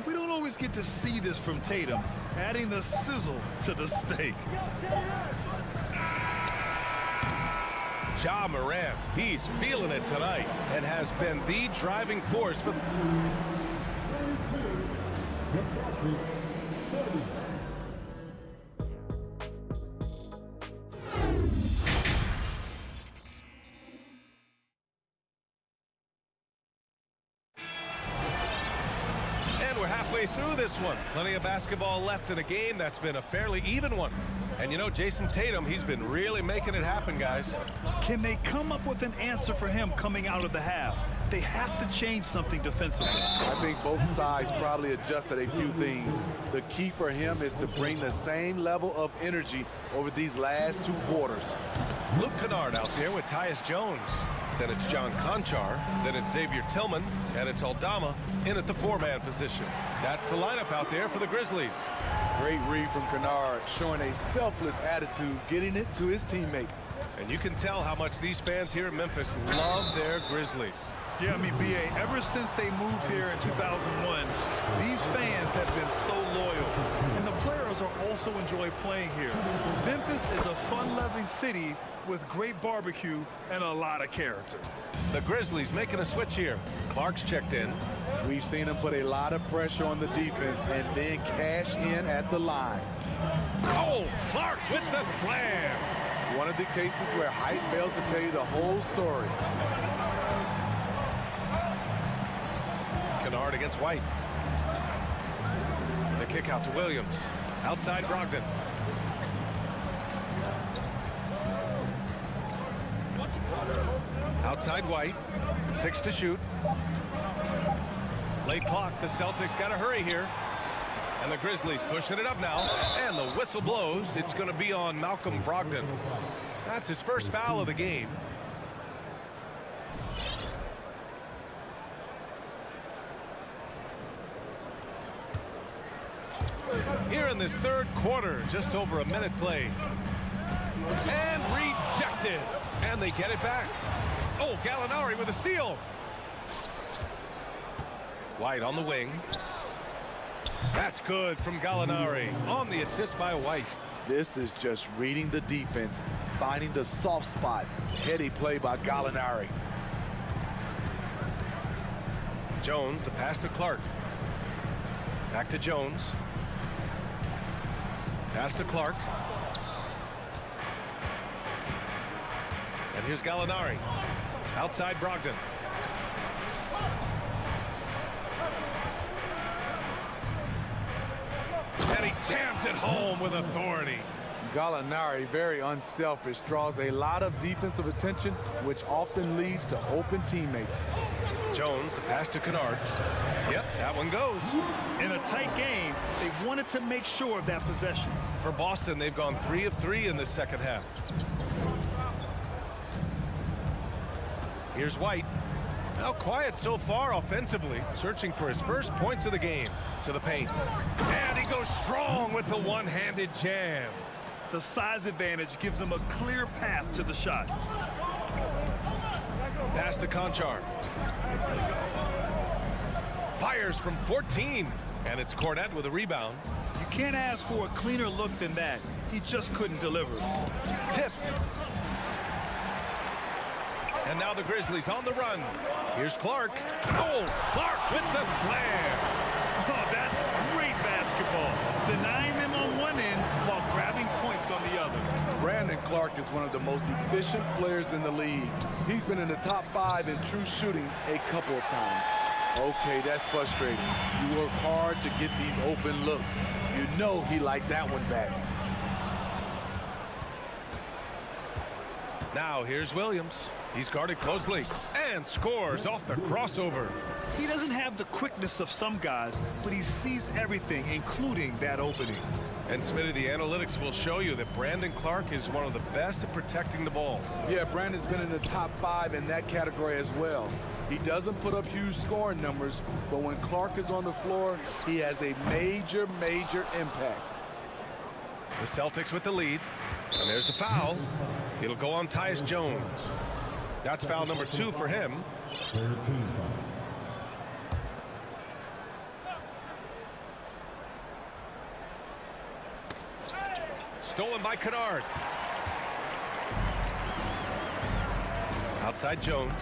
We don't always get to see this from Tatum, adding the sizzle to the steak. Ja Morant, he's feeling it tonight and has been the driving force for we're halfway through this one. Plenty of basketball left in a game that's been a fairly even one. And you know, Jason Tatum, he's been really making it happen, guys. Can they come up with an answer for him coming out of the half? They have to change something defensively. I think both sides probably adjusted a few things. The key for him is to bring the same level of energy over these last two quarters. Luke Kennard out there with Tyus Jones. Then it's John Conchar. Then it's Xavier Tillman. And it's Aldama in at the four-man position. That's the lineup out there for the Grizzlies. Great read from Kennard, showing a selfless attitude, getting it to his teammate. And you can tell how much these fans here in Memphis love their Grizzlies. Yeah, I mean, B.A., ever since they moved here in 2001, these fans have been so loyal. And the players are also enjoy playing here. Memphis is a fun-loving city with great barbecue and a lot of character. The Grizzlies making a switch here. Clark's checked in. We've seen him put a lot of pressure on the defense and then cash in at the line. Oh, Clark with the slam. One of the cases where height fails to tell you the whole story. Kennard against White. The kick out to Williams. Outside Brogdon. Outside White. 6 to shoot. Late clock. The Celtics got to hurry here. And the Grizzlies pushing it up now. And the whistle blows. It's going to be on Malcolm Brogdon. That's his first foul of the game. Here in this third quarter, just over a minute played. And rejected. And they get it back. Oh, Gallinari with a steal. White on the wing. That's good from Gallinari on the assist by White. This is just reading the defense, finding the soft spot. Heady play by Gallinari. Jones, the pass to Clark. Back to Jones. Pass to Clark. And here's Gallinari. Outside Brogdon. And he jams it home with authority. Gallinari, very unselfish, draws a lot of defensive attention, which often leads to open teammates. Jones, the pass to Kennard. Yep, that one goes. In a tight game, they wanted to make sure of that possession. For Boston, they've gone 3 of 3 in the second half. Here's White. Now quiet so far offensively, searching for his first points of the game. To the paint. And he goes strong with the one-handed jam. The size advantage gives him a clear path to the shot. Pass to Conchar. Fires from 14. And it's Cornette with a rebound. You can't ask for a cleaner look than that. He just couldn't deliver. Tipped. And now the Grizzlies on the run. Here's Clark. Oh, Clark with the slam. Oh, that's great basketball. Denying them on one end while grabbing points on the other. Brandon Clark is one of the most efficient players in the league. He's been in the top 5 in true shooting a couple of times. Okay, that's frustrating. You work hard to get these open looks. You know he liked that one back. Now here's Williams. He's guarded closely and scores off the crossover. He doesn't have the quickness of some guys, but he sees everything, including that opening. And Smitty, the analytics will show you that Brandon Clark is one of the best at protecting the ball. Yeah, Brandon's been in the top 5 in that category as well. He doesn't put up huge scoring numbers, but when Clark is on the floor, he has a major, major impact. The Celtics with the lead. And there's the foul. It'll go on Tyus Jones. That's foul number 2 for him. 13 foul. Stolen by Kennard. Outside Jones.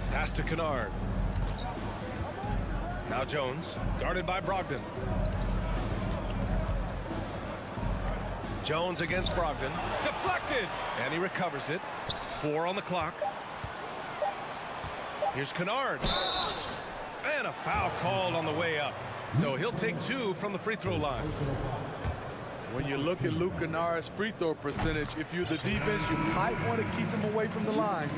Pass to Kennard. Now Jones, guarded by Brogdon. Jones against Brogdon. Deflected! And he recovers it. 4 on the clock. Here's Kennard. And a foul called on the way up. So he'll take 2 from the free throw line. When you look at Luke Kennard's free throw percentage, if you're the defense, you might want to keep him away from the line.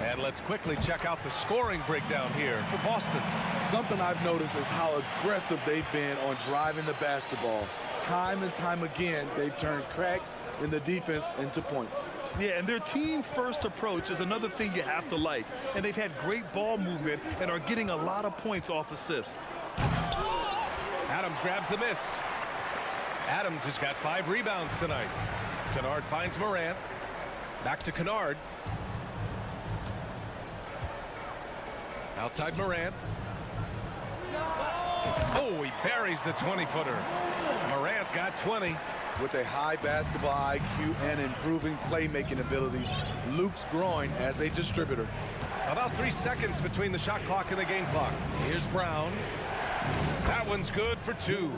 And let's quickly check out the scoring breakdown here for Boston. Something I've noticed is how aggressive they've been on driving the basketball. Time and time again, they've turned cracks in the defense into points. Yeah, and their team-first approach is another thing you have to like. And they've had great ball movement and are getting a lot of points off assists. Adams grabs the miss. Adams has got 5 rebounds tonight. Kennard finds Morant. Back to Kennard. Outside Morant. Oh, he buries the 20-footer. Morant's got 20. With a high basketball IQ and improving playmaking abilities, Luke's growing as a distributor. About 3 seconds between the shot clock and the game clock. Here's Brown. That one's good for 2.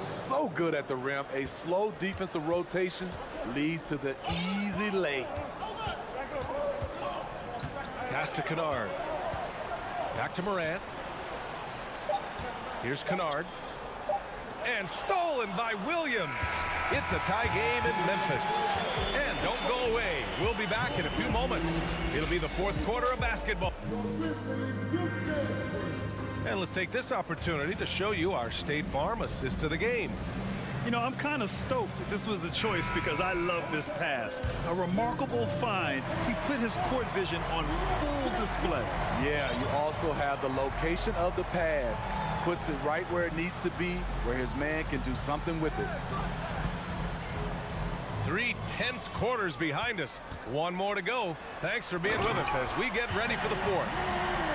So good at the rim. A slow defensive rotation leads to the easy lay. Pass to Kennard. Back to Morant. Here's Kennard. And stolen by Williams. It's a tie game in Memphis. And don't go away. We'll be back in a few moments. It'll be the 4th quarter of basketball. And let's take this opportunity to show you our State Farm assist to the game. You know, I'm kind of stoked that this was a choice because I love this pass. A remarkable find. He put his court vision on full display. Yeah, you also have the location of the pass. Puts it right where it needs to be, where his man can do something with it. 3 tense quarters behind us. 1 more to go. Thanks for being with us as we get ready for the 4th.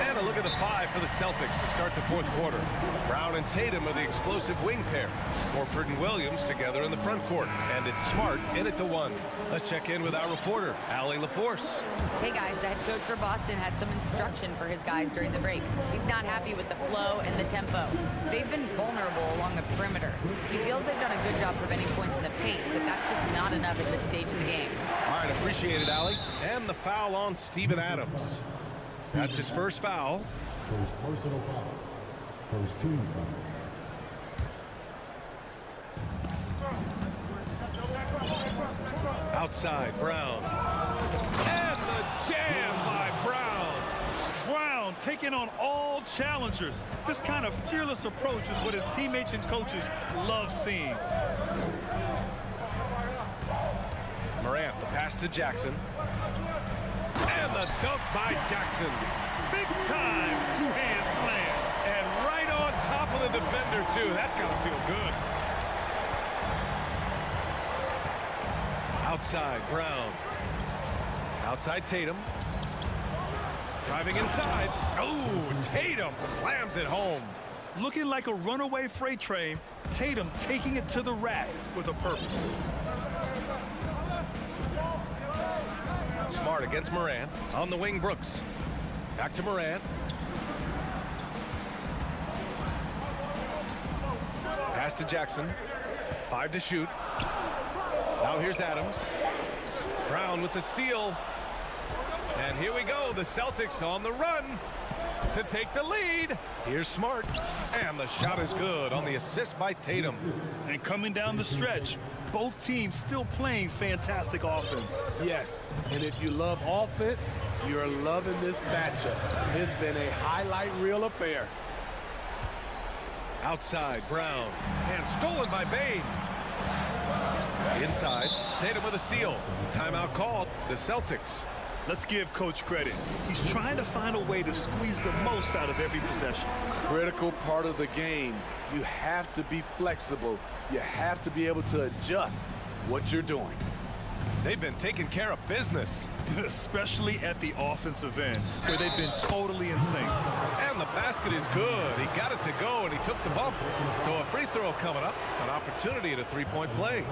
And a look at the 5 for the Celtics to start the 4th quarter. Brown and Tatum are the explosive wing pair. Horford and Williams together in the front court. And it's Smart in at the 1. Let's check in with our reporter, Allie LaForce. Hey guys, the head coach for Boston had some instruction for his guys during the break. He's not happy with the flow and the tempo. They've been vulnerable along the perimeter. He feels they've done a good job preventing points in the paint, but that's just not enough at this stage of the game. All right, appreciate it, Allie. And the foul on Steven Adams. That's his first foul. First personal foul. First team foul. Outside, Brown. And the jam by Brown. Brown taking on all challengers. This kind of fearless approach is what his teammates and coaches love seeing. Morant, the pass to Jackson. And the dunk by Jackson. Big time two-hand slam. And right on top of the defender, too. That's got to feel good. Outside, Brown. Outside, Tatum. Driving inside. Oh, Tatum slams it home. Looking like a runaway freight train, Tatum taking it to the rack with a purpose. Smart against Morant. On the wing, Brooks. Back to Morant. Pass to Jackson. 5 to shoot. Now here's Adams. Brown with the steal. And here we go. The Celtics on the run to take the lead. Here's Smart. And the shot is good on the assist by Tatum. And coming down the stretch, both teams still playing fantastic offense. Yes, and if you love offense, you're loving this matchup. It's been a highlight reel affair. Outside, Brown. And stolen by Bane. Inside, Tatum with a steal. Timeout called. The Celtics. Let's give Coach credit. He's trying to find a way to squeeze the most out of every possession. Critical part of the game. You have to be flexible. You have to be able to adjust what you're doing. They've been taking care of business. Especially at the offensive end, where they've been totally in sync. And the basket is good. He got it to go, and he took the bump. So a free throw coming up. An opportunity at a three-point play.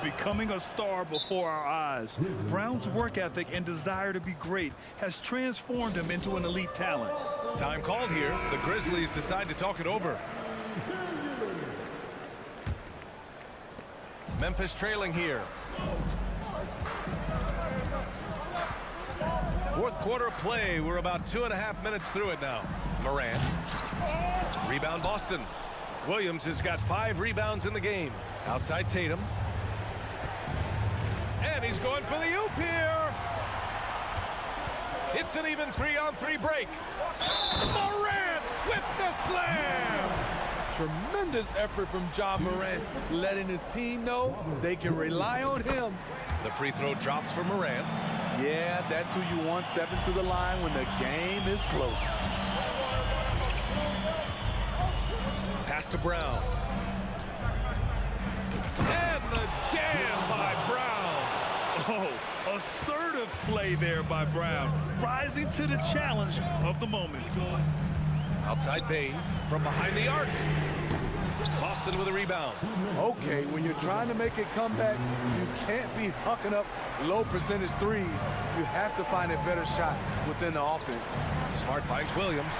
Becoming a star before our eyes. Brown's work ethic and desire to be great has transformed him into an elite talent. Time called here. The Grizzlies decide to talk it over. Memphis trailing here. Fourth quarter play. We're about 2.5 minutes through it now. Morant. Rebound Boston. Williams has got 5 rebounds in the game. Outside Tatum. And he's going for the oop here. It's an even 3-on-3 break. Morant with the slam. Tremendous effort from John Morant, letting his team know they can rely on him. The free throw drops for Morant. Yeah, that's who you want stepping to the line when the game is close. Pass to Brown. And the jam by Brown. Oh, assertive play there by Brown, rising to the challenge of the moment. Outside Bane from behind the arc. Boston with a rebound. Okay, when you're trying to make a comeback, you can't be hucking up low percentage threes. You have to find a better shot within the offense. Smart finds Williams.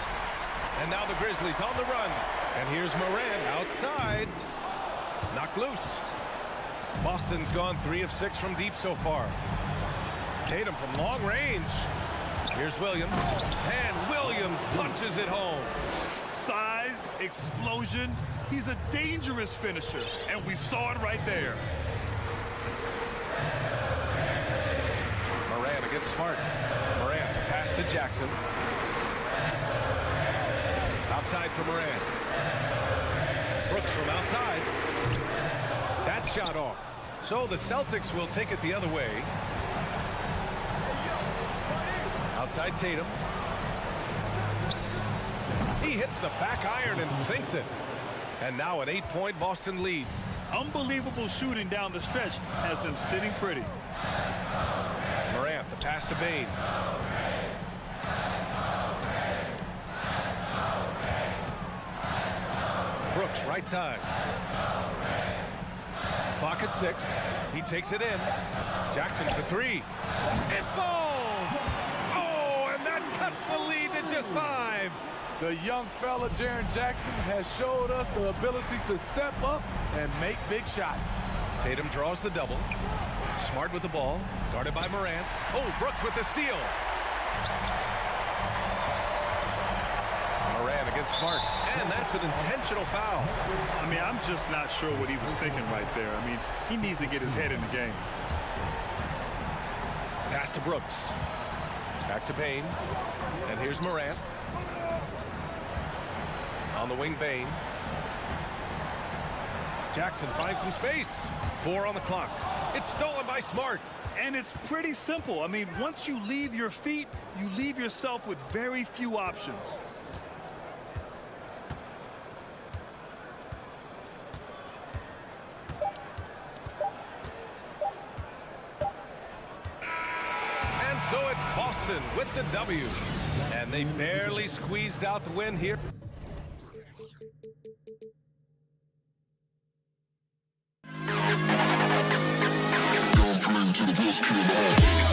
And now the Grizzlies on the run. And here's Morant outside. Knocked loose. Boston's gone 3 of 6 from deep so far. Tatum from long range. Here's Williams. And Williams punches it home. Size, explosion. He's a dangerous finisher, and we saw it right there. Morant against Smart. Morant, pass to Jackson. Outside for Morant. Brooks from outside. That shot off. So the Celtics will take it the other way. Outside Tatum. He hits the back iron and sinks it. And now an 8-point Boston lead. Unbelievable shooting down the stretch has them sitting pretty. Morant, the pass to Bane. Brooks, right side. Clock at 6. He takes it in. Jackson for 3. It falls! Oh, and that cuts the lead to just 5. The young fella, Jaren Jackson, has showed us the ability to step up and make big shots. Tatum draws the double. Smart with the ball. Guarded by Morant. Oh, Brooks with the steal. Morant against Smart. And that's an intentional foul. I mean, I'm just not sure what he was thinking right there. I mean, he needs to get his head in the game. Pass to Brooks. Back to Bane. And here's Morant. On the wing, Bane. Jackson finds some space. 4 on the clock. It's stolen by Smart. And it's pretty simple. I mean, once you leave your feet, you leave yourself with very few options. And so it's Boston with the W. And they barely squeezed out the win here. To the best kid.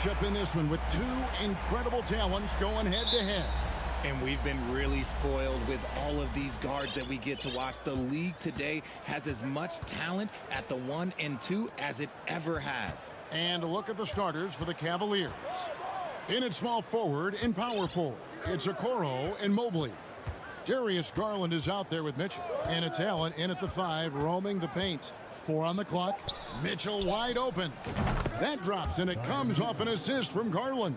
matchup in this one with two incredible talents going head-to-head. And we've been really spoiled with all of these guards that we get to watch. The league today has as much talent at the 1 and 2 as it ever has. And a look at the starters for the Cavaliers. In at small forward and power forward, it's Okoro and Mobley. Darius Garland is out there with Mitchell. And it's Allen in at the 5, roaming the paint. 4 on the clock. Mitchell wide open. That drops, and it comes off an assist from Garland.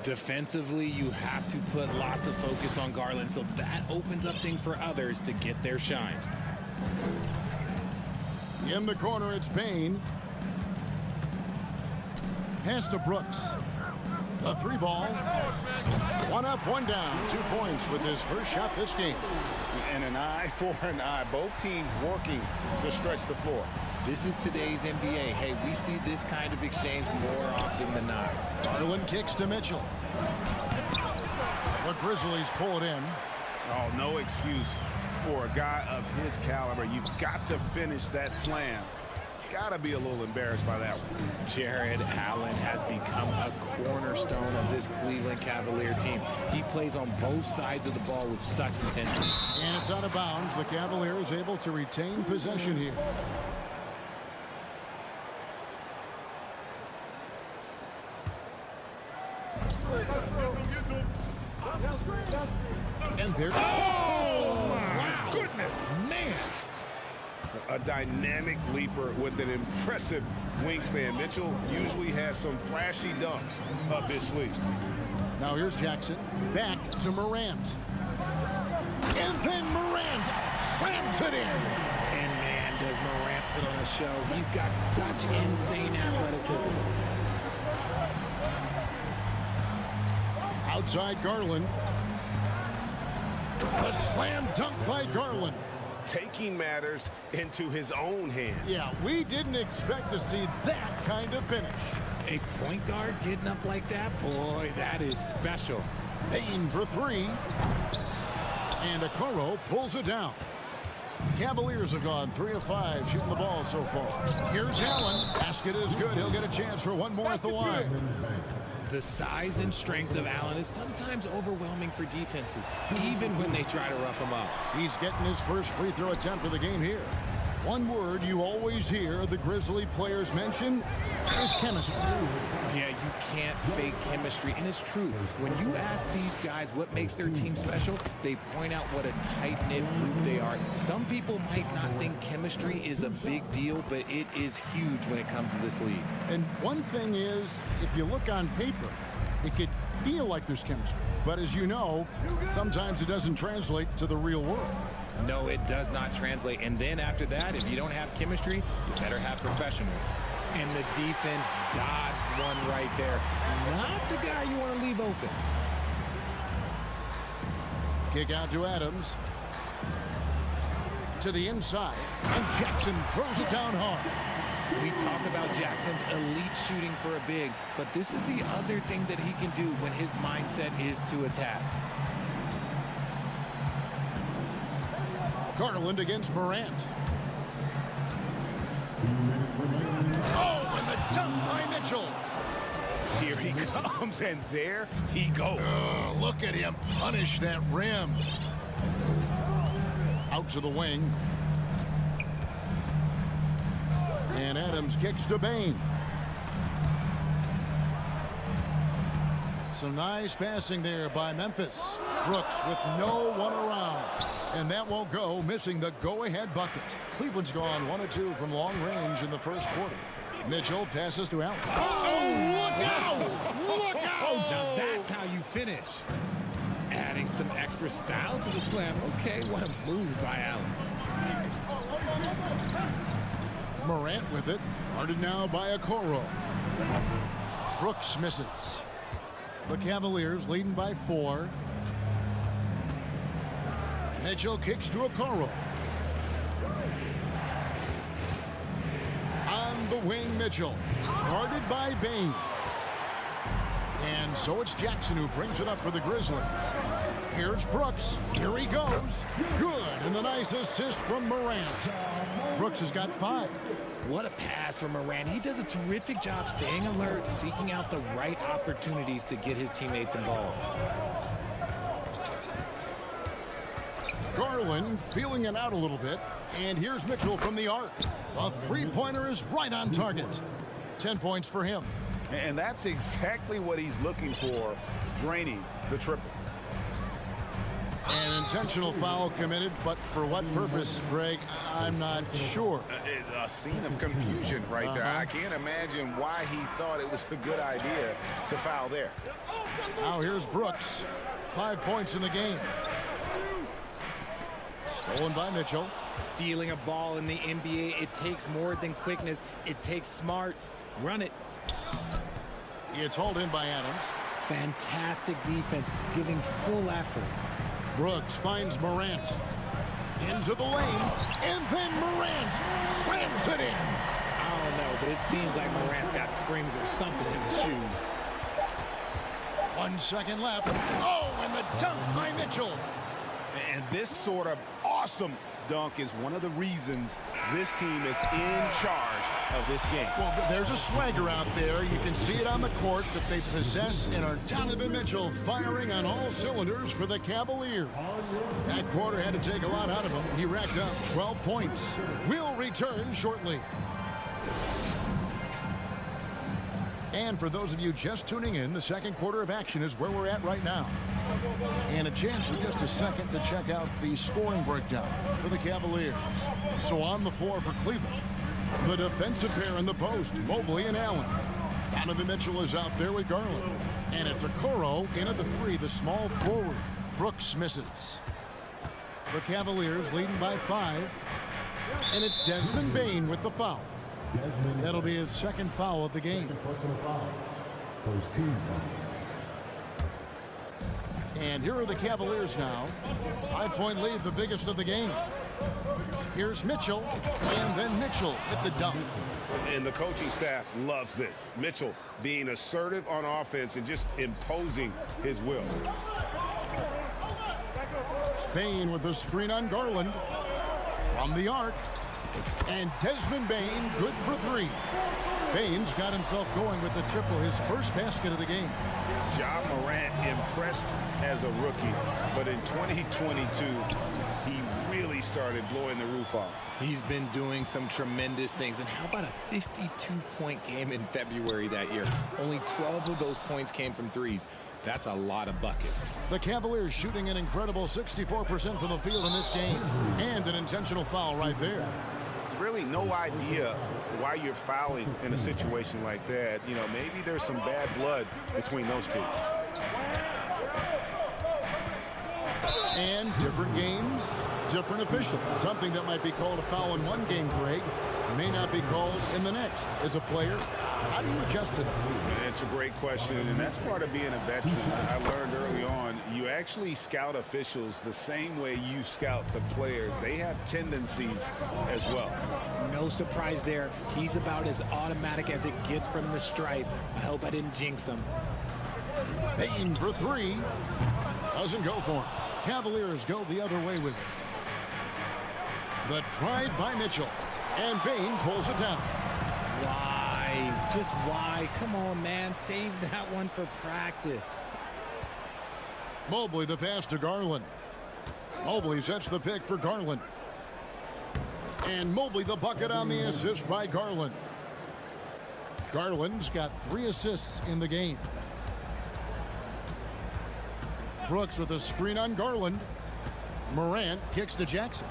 Defensively, you have to put lots of focus on Garland, so that opens up things for others to get their shine. In the corner, it's Bane. Pass to Brooks. A 3 ball. 1 up, 1 down. 2 points with his first shot this game. And an eye for an eye. Both teams working to stretch the floor. This is today's NBA. Hey, we see this kind of exchange more often than not. Garland kicks to Mitchell. The Grizzlies pull it in. Oh, no excuse for a guy of his caliber. You've got to finish that slam. Got to be a little embarrassed by that one. Jared Allen has become a cornerstone of this Cleveland Cavalier team. He plays on both sides of the ball with such intensity. And it's out of bounds. The Cavaliers able to retain possession here. And there. Oh, my goodness. Man. A dynamic leaper with an impressive wingspan. Mitchell usually has some flashy dunks up his sleeve. Now here's Jackson. Back to Morant. And then Morant slams it in. And man, does Morant put on a show. He's got such insane athleticism. Outside Garland. A slam dunk by Garland. Taking matters into his own hands. Yeah, we didn't expect to see that kind of finish. A point guard getting up like that? Boy, that is special. Payne for 3. And Okoro pulls it down. Cavaliers have gone 3 of 5 shooting the ball so far. Here's Allen. Basket is good. He'll get a chance for one more at the line. The size and strength of Allen is sometimes overwhelming for defenses, even when they try to rough him up. He's getting his first free throw attempt of the game here. One word you always hear the Grizzly players mention is chemistry. Yeah, you can't fake chemistry, and it's true. When you ask these guys what makes their team special, they point out what a tight-knit group they are. Some people might not think chemistry is a big deal, but it is huge when it comes to this league. And one thing is, if you look on paper, it could feel like there's chemistry. But as you know, sometimes it doesn't translate to the real world. No, it does not translate. And then after that, if you don't have chemistry, you better have professionals. And the defense dodged one right there. Not the guy you want to leave open. Kick out to Adams. To the inside. And Jackson throws it down hard. We talk about Jackson's elite shooting for a big, but this is the other thing that he can do when his mindset is to attack. Garland against Morant. Oh, and the dunk by Mitchell. Here he comes, and there he goes. Oh, look at him punish that rim. Out to the wing. And Adams kicks to Bane. Some nice passing there by Memphis. Brooks with no one around. And that won't go, missing the go-ahead bucket. Cleveland's gone 1 of 2 from long range in the first quarter. Mitchell passes to Allen. Oh, look out! Look out! Now that's how you finish. Adding some extra style to the slam. Okay, what a move by Allen. Morant with it. Guarded now by Okoro. Brooks misses. The Cavaliers leading by 4. Mitchell kicks to Okoro. On the wing, Mitchell. Guarded by Bane. And so it's Jackson who brings it up for the Grizzlies. Here's Brooks. Here he goes. Good. And the nice assist from Morant. Brooks has got 5. What a pass from Morant. He does a terrific job staying alert, seeking out the right opportunities to get his teammates involved. Garland feeling it out a little bit. And here's Mitchell from the arc. A three-pointer is right on target. 10 points for him. And that's exactly what he's looking for, draining the triple. An intentional foul committed, but for what purpose, Greg, I'm not sure. A scene of confusion right there. I can't imagine why he thought it was a good idea to foul there. Now here's Brooks. 5 points in the game. Stolen by Mitchell. Stealing a ball in the NBA, it takes more than quickness. It takes smarts. Run it. It's hauled in by Adams. Fantastic defense, giving full effort. Brooks finds Morant. Into the lane. And then Morant slams it in. I don't know, but it seems like Morant's got springs or something in his shoes. 1 second left. Oh, and the dunk by Mitchell. And this sort of awesome dunk is one of the reasons this team is in charge of this game. Well, there's a swagger out there. You can see it on the court that they possess, and are Donovan Mitchell firing on all cylinders for the Cavaliers. That quarter had to take a lot out of him. He racked up 12 points. We'll return shortly. And for those of you just tuning in, the second quarter of action is where we're at right now. And a chance for just a second to check out the scoring breakdown for the Cavaliers. So on the floor for Cleveland, the defensive pair in the post, Mobley and Allen. Donovan Mitchell is out there with Garland. And it's Okoro in at the 3, the small forward. Brooks misses. The Cavaliers leading by 5. And it's Desmond Bane with the foul. That'll be his second foul of the game. Personal foul. First team foul. And here are the Cavaliers now. 5-point lead, the biggest of the game. Here's Mitchell, and then Mitchell with the dunk. And the coaching staff loves this. Mitchell being assertive on offense and just imposing his will. Bane with the screen on Garland. From the arc. And Desmond Bane good for 3. Bane's got himself going with the triple, his first basket of the game. Ja Morant impressed as a rookie, but in 2022, he really started blowing the roof off. He's been doing some tremendous things. And how about a 52-point game in February that year? Only 12 of those points came from threes. That's a lot of buckets. The Cavaliers shooting an incredible 64% from the field in this game. And an intentional foul right there. Really no idea why you're fouling in a situation like that. You know, maybe there's some bad blood between those two. And different games, different officials. Something that might be called a foul in one game, Greg, may not be called in the next. As a player, how do you adjust to that? It's a great question, and that's part of being a veteran. I learned early on, you actually scout officials the same way you scout the players. They have tendencies as well. No surprise there. He's about as automatic as it gets from the stripe. I hope I didn't jinx him. Bane for 3. Doesn't go for him. Cavaliers go the other way with it. The drive by Mitchell. And Bane pulls it down. Why? Just why? Come on, man. Save that one for practice. Mobley the pass to Garland. Mobley sets the pick for Garland. And Mobley the bucket on the assist by Garland. Garland's got 3 assists in the game. Brooks with a screen on Garland. Morant kicks to Jackson.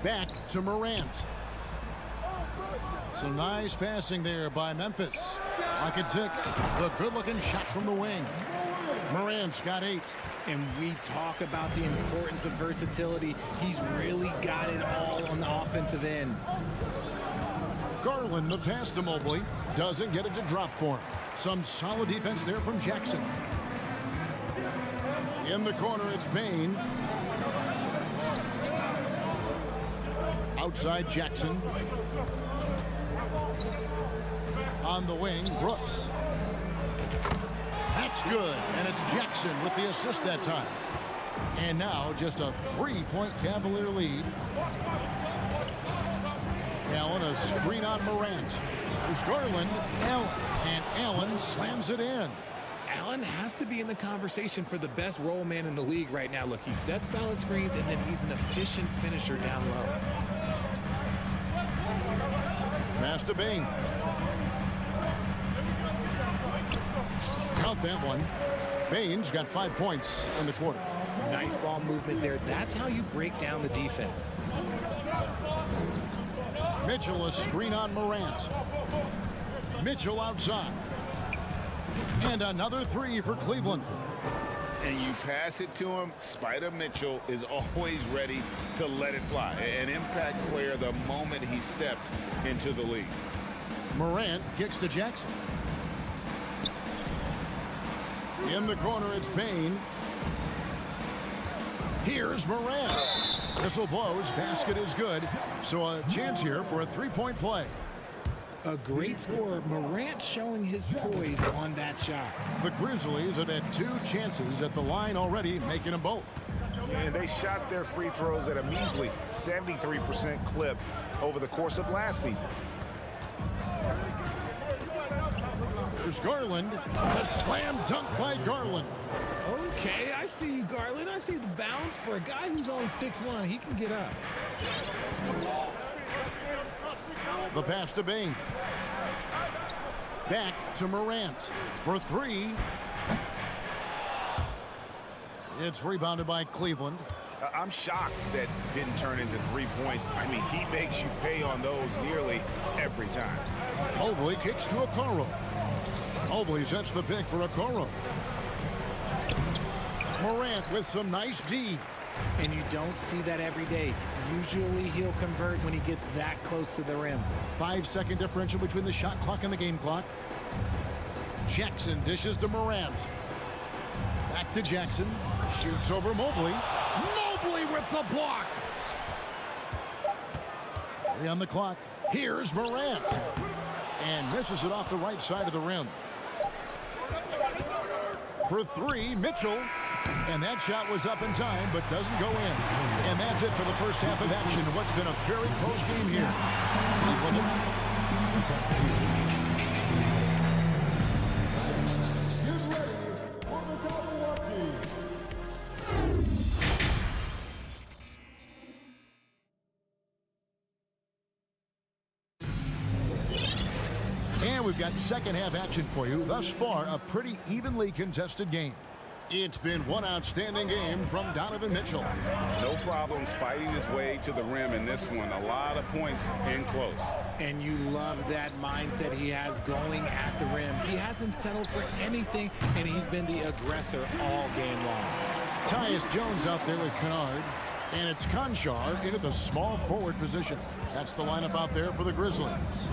Back to Morant. Some nice passing there by Memphis. Pocket 6. The good-looking shot from the wing. Morant's got 8. And we talk about the importance of versatility. He's really got it all on the offensive end. Garland, the pass to Mobley. Doesn't get it to drop for him. Some solid defense there from Jackson. In the corner, it's Bane. Outside Jackson. On the wing, Brooks. That's good, and it's Jackson with the assist that time. And now just a 3-point Cavalier lead. Allen, a screen on Morant. There's Garland, Allen, and Allen slams it in. Allen has to be in the conversation for the best roll man in the league right now. Look, he sets solid screens, and then he's an efficient finisher down low. Pass to Bane. Count that one. Bane's got 5 points in the quarter. Nice ball movement there. That's how you break down the defense. Mitchell, a screen on Morant. Mitchell outside. And another 3 for Cleveland. And you pass it to him. Spider Mitchell is always ready to let it fly. An impact player the moment he stepped into the league. Morant kicks to Jackson. In the corner, it's Payne. Here's Morant. Whistle blows. Basket is good. So a chance here for a 3-point play. A great scorer. Morant showing his poise on that shot. The Grizzlies have had 2 chances at the line already, making them both. And they shot their free throws at a measly 73% clip over the course of last season. There's Garland. A slam dunk by Garland. Okay, I see you, Garland. I see the bounce. For a guy who's only 6'1", he can get up. The pass to Bane. Back to Morant for 3. It's rebounded by Cleveland. I'm shocked that didn't turn into 3 points. I mean, he makes you pay on those nearly every time. Mobley kicks to Okoro. Mobley sets the pick for Okoro. Morant with some nice D. And you don't see that every day. Usually he'll convert when he gets that close to the rim. 5-second differential between the shot clock and the game clock. Jackson dishes to Morant. Back to Jackson. Shoots over Mobley. Mobley with the block. 3 on the clock. Here's Morant. And misses it off the right side of the rim. For 3, Mitchell. And that shot was up in time, but doesn't go in. And that's it for the first half of action. What's been a very close game here. And we've got second half action for you. Thus far, a pretty evenly contested game. It's been one outstanding game from Donovan Mitchell. No problems fighting his way to the rim in this one. A lot of points in close. And you love that mindset he has going at the rim. He hasn't settled for anything, and he's been the aggressor all game long. Tyus Jones out there with Kennard. And it's Conchar into the small forward position. That's the lineup out there for the Grizzlies.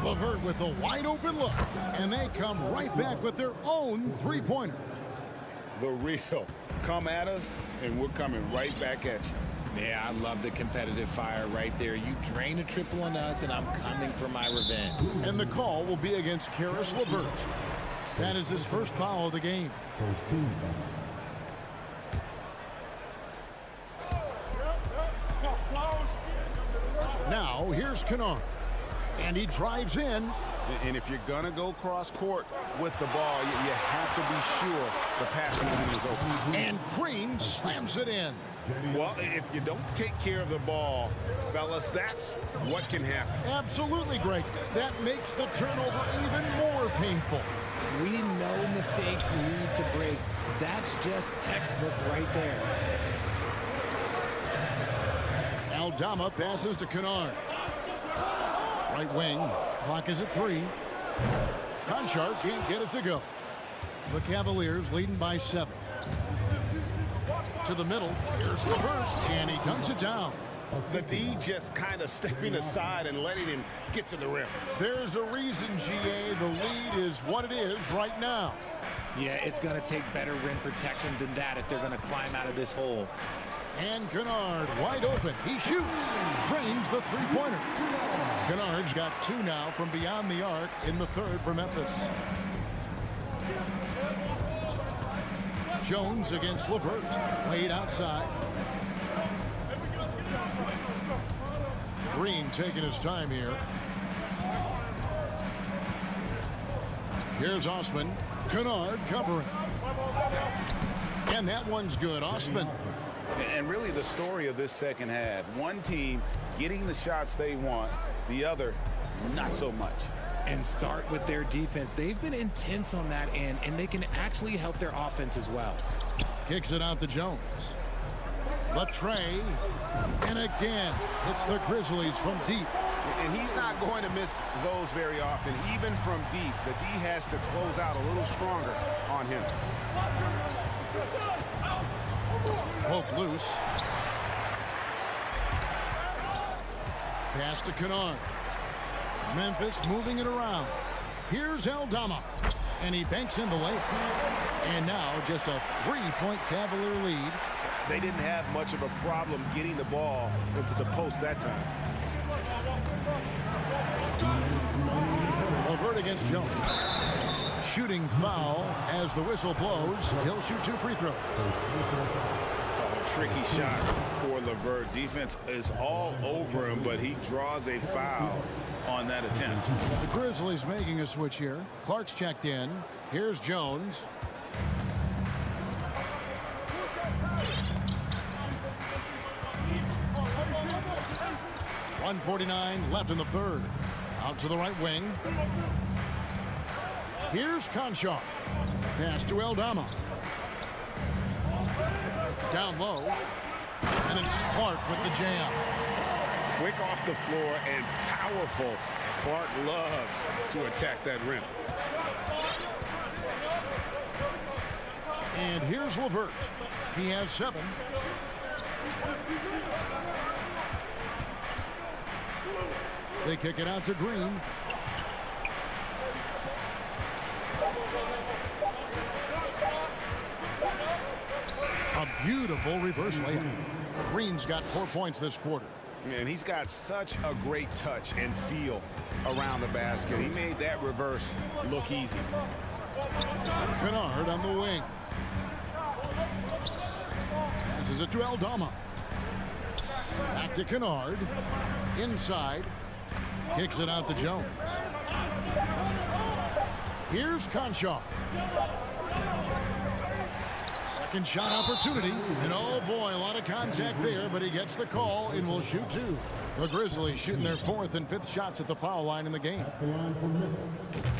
LeVert with a wide open look. And they come right back with their own 3-pointer. The real. Come at us, and we're coming right back at you. Yeah, I love the competitive fire right there. You drain a triple on us, and I'm coming for my revenge. And the call will be against Caris LeVert. That is his first foul of the game. First team foul. Now, here's Kennard. And he drives in. And if you're going to go cross court with the ball, you have to be sure the passing lane is open. And Green slams it in. Well, if you don't take care of the ball, fellas, that's what can happen. Absolutely, Greg. That makes the turnover even more painful. We know mistakes lead to breaks. That's just textbook right there. Aldama passes to Kennard. Right wing. Clock is at 3. Conchar can't get it to go. The Cavaliers leading by 7. To the middle. Here's LeVert. And he dunks it down. The D just kind of stepping aside and letting him get to the rim. There's a reason, GA. The lead is what it is right now. Yeah, it's going to take better rim protection than that if they're going to climb out of this hole. And Kennard wide open. He shoots. Drains the 3-pointer. Kennard's got 2 now from beyond the arc in the third for Memphis. Jones against Levert. Laid outside. Green taking his time here. Here's Osman. Kennard covering. And that one's good. Osman. And really the story of this second half. One team getting the shots they want, the other not so much. And start with their defense. They've been intense on that end, and they can actually help their offense as well. Kicks it out to Jones. Latrey. And again, it's the Grizzlies from deep. And he's not going to miss those very often. Even from deep, the D has to close out a little stronger on him. Poke loose. Pass to Kennard. Memphis moving it around. Here's Eldama. And he banks in the layup. And now just a 3-point Cavalier lead. They didn't have much of a problem getting the ball into the post that time. Levert against Jones. Shooting foul as the whistle blows. He'll shoot 2 free throws. Tricky shot for Levert. Defense is all over him, but he draws a foul on that attempt. The Grizzlies making a switch here. Clark's checked in. Here's Jones. .149 left in the third. Out to the right wing. Here's Conchar. Pass to Eldama. Down low. And it's Clark with the jam. Quick off the floor and powerful. Clark loves to attack that rim. And here's Levert. He has 7. They kick it out to Green. A beautiful reverse layup. Green's got 4 points this quarter. And he's got such a great touch and feel around the basket. He made that reverse look easy. Kennard on the wing. This is a to Eldama. Back to Kennard. Inside. Kicks it out to Jones. Here's Conchar. Second shot opportunity. And oh boy, a lot of contact there, but he gets the call and will shoot 2. The Grizzlies shooting their 4th and 5th shots at the foul line in the game.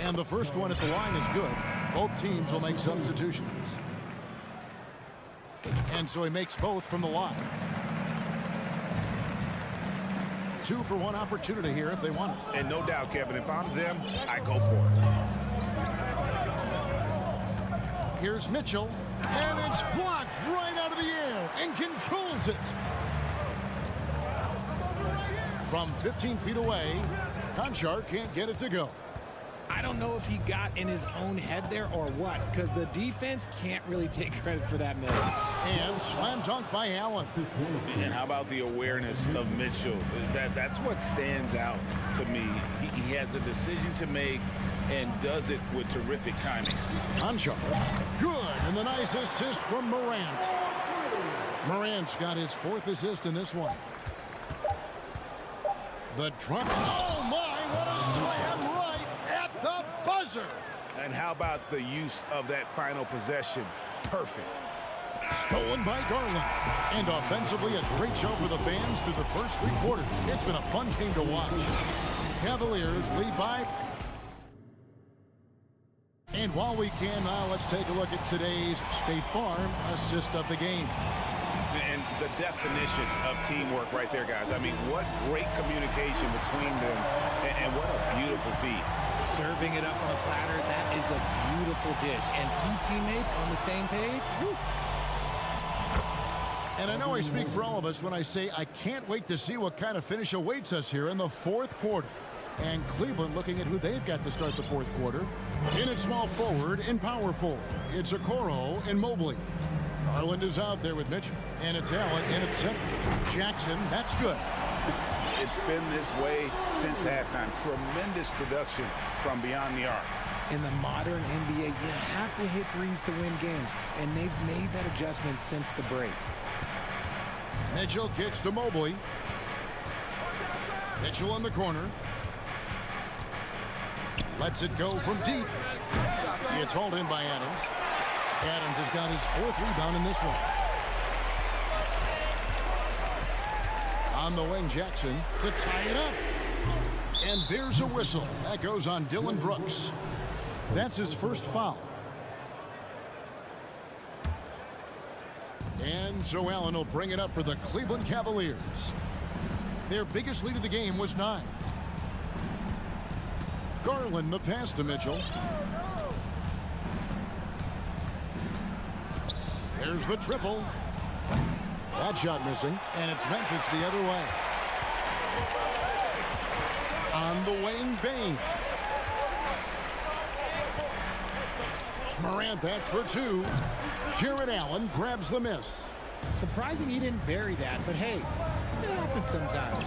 And the first one at the line is good. Both teams will make substitutions. And so he makes both from the line. 2 for 1 opportunity here if they want it. And no doubt, Kevin, if I'm them, I go for it. Here's Mitchell. And it's blocked right out of the air and controls it. From 15 feet away, Conchar can't get it to go. I don't know if he got in his own head there or what, because the defense can't really take credit for that miss. And slam dunk by Allen. And how about the awareness of Mitchell? That's what stands out to me. He has a decision to make and does it with terrific timing. Conchar. Good. And the nice assist from Morant. Morant's got his 4th assist in this one. The trump. Oh, my. What a slam right at the buzzer. And how about the use of that final possession? Perfect. Stolen by Garland. And offensively, a great show for the fans through the first 3 quarters. It's been a fun game to watch. Cavaliers lead by. And while we can, now let's take a look at today's State Farm assist of the game. And the definition of teamwork right there, guys. I mean, what great communication between them, and what a beautiful feat. Serving it up on a platter, that is a beautiful dish. And 2 teammates on the same page. Woo. And I know I speak for all of us when I say I can't wait to see what kind of finish awaits us here in the 4th quarter. And Cleveland looking at who they've got to start the 4th quarter. In at small forward and power forward, it's Okoro and Mobley. Garland is out there with Mitchell. And it's Allen in at center. Jackson, that's good. It's been this way since halftime. Tremendous production from beyond the arc. In the modern NBA, you have to hit threes to win games, and they've made that adjustment since the break. Mitchell kicks to Mobley. Mitchell in the corner. Lets it go from deep. It's hauled in by Adams. Adams has got his 4th rebound in this one. On the wing, Jackson to tie it up. And there's a whistle. That goes on Dylan Brooks. That's his first foul. And so Allen will bring it up for the Cleveland Cavaliers. Their biggest lead of the game was 9. Garland the pass to Mitchell. There's the triple. That shot missing, and it's Memphis the other way. On the wing, Bane. Morant, that's for 2. Jared Allen grabs the miss. Surprising he didn't bury that, but hey, it happens sometimes.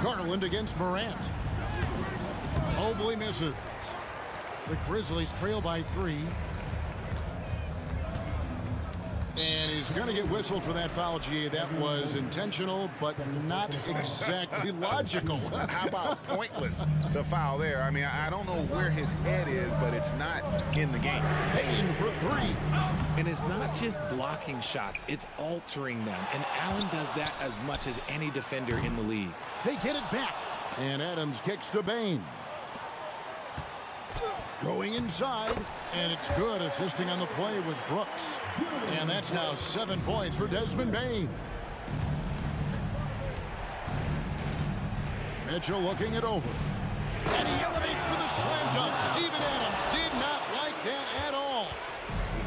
Garland against Morant. Mobley misses. The Grizzlies trail by 3. And he's going to get whistled for that foul, G. That was intentional, but not exactly logical. How about pointless to foul there? I mean, I don't know where his head is, but it's not in the game. Payne for 3. And it's not just blocking shots, it's altering them. And Allen does that as much as any defender in the league. They get it back. And Adams kicks to Bane. Going inside, and it's good. Assisting on the play was Brooks. And that's now 7 points for Desmond Bane. Mitchell looking it over. And he elevates for the slam dunk. Steven Adams did not like that at all.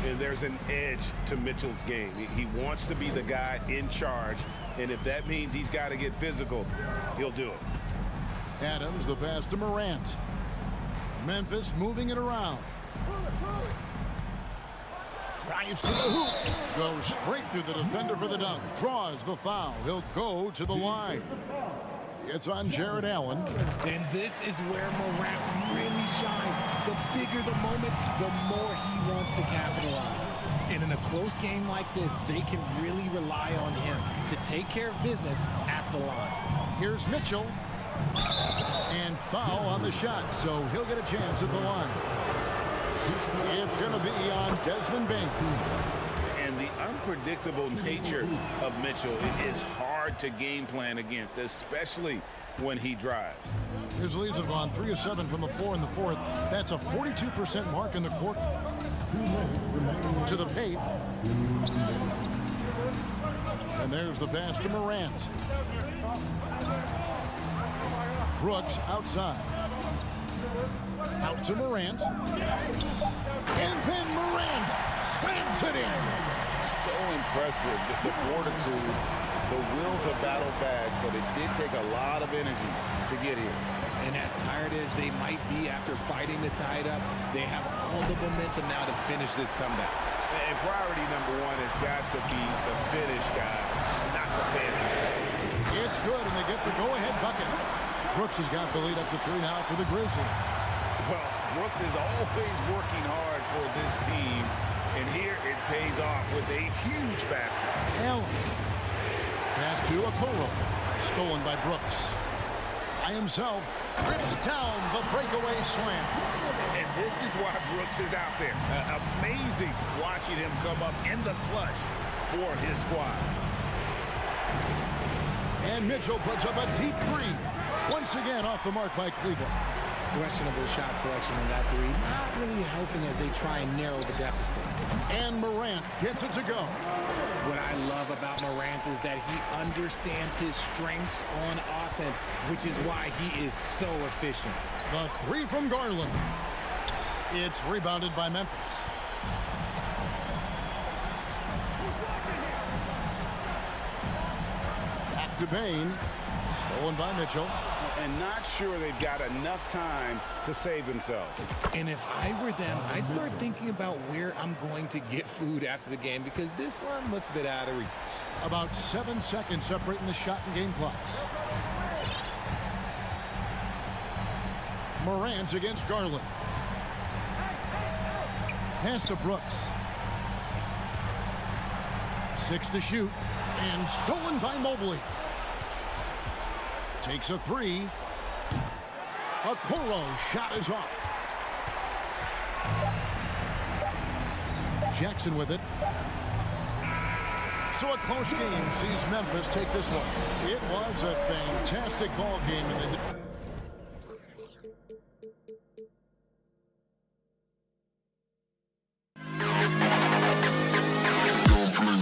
And there's an edge to Mitchell's game. He wants to be the guy in charge, and if that means he's got to get physical, he'll do it. Adams, the pass to Morant. Memphis moving it around. Drives to the hoop. Goes straight through the defender for the dunk. Draws the foul. He'll go to the line. It's on Jared Allen. And this is where Morant really shines. The bigger the moment, the more he wants to capitalize. And in a close game like this, they can really rely on him to take care of business at the line. Here's Mitchell. And foul on the shot, so he'll get a chance at the line. It's going to be on Desmond Bane. And the unpredictable nature of Mitchell is hard to game plan against, especially when he drives. His leads have gone 3 of 7 from the floor in the 4th. That's a 42% mark in the quarter. To the paint. And there's the pass to Morant. Brooks outside. Out to Morant. And then Morant slams it in. So impressive, the fortitude, the will to battle back, but it did take a lot of energy to get here. And as tired as they might be after fighting to tie it up, they have all the momentum now to finish this comeback. And priority number 1 has got to be the finish, guys, not the fancy stuff. It's good, and they get the go-ahead bucket. Brooks has got the lead up to 3 now for the Grizzlies. Well, Brooks is always working hard for this team, and here it pays off with a huge basket. Allen. Pass to Okoro. Stolen by Brooks. By himself. Rips down the breakaway slam. And this is why Brooks is out there. Amazing watching him come up in the clutch for his squad. And Mitchell puts up a deep 3. Once again off the mark by Cleveland. Questionable shot selection on that 3. Not really helping as they try and narrow the deficit. And Morant gets it to go. What I love about Morant is that he understands his strengths on offense, which is why he is so efficient. The 3 from Garland. It's rebounded by Memphis. Back to Bane. Stolen by Mitchell. And not sure they've got enough time to save themselves. And if I were them, I'd start thinking about where I'm going to get food after the game, because this one looks a bit out of reach. About 7 seconds separating the shot and game clocks. Morant against Garland. Pass to Brooks. 6 to shoot. And stolen by Mobley. Takes a 3. Okoro shot is off. Jackson with it. So a close game sees Memphis take this one. It was a fantastic ball game.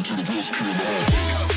To the best kid in the hall.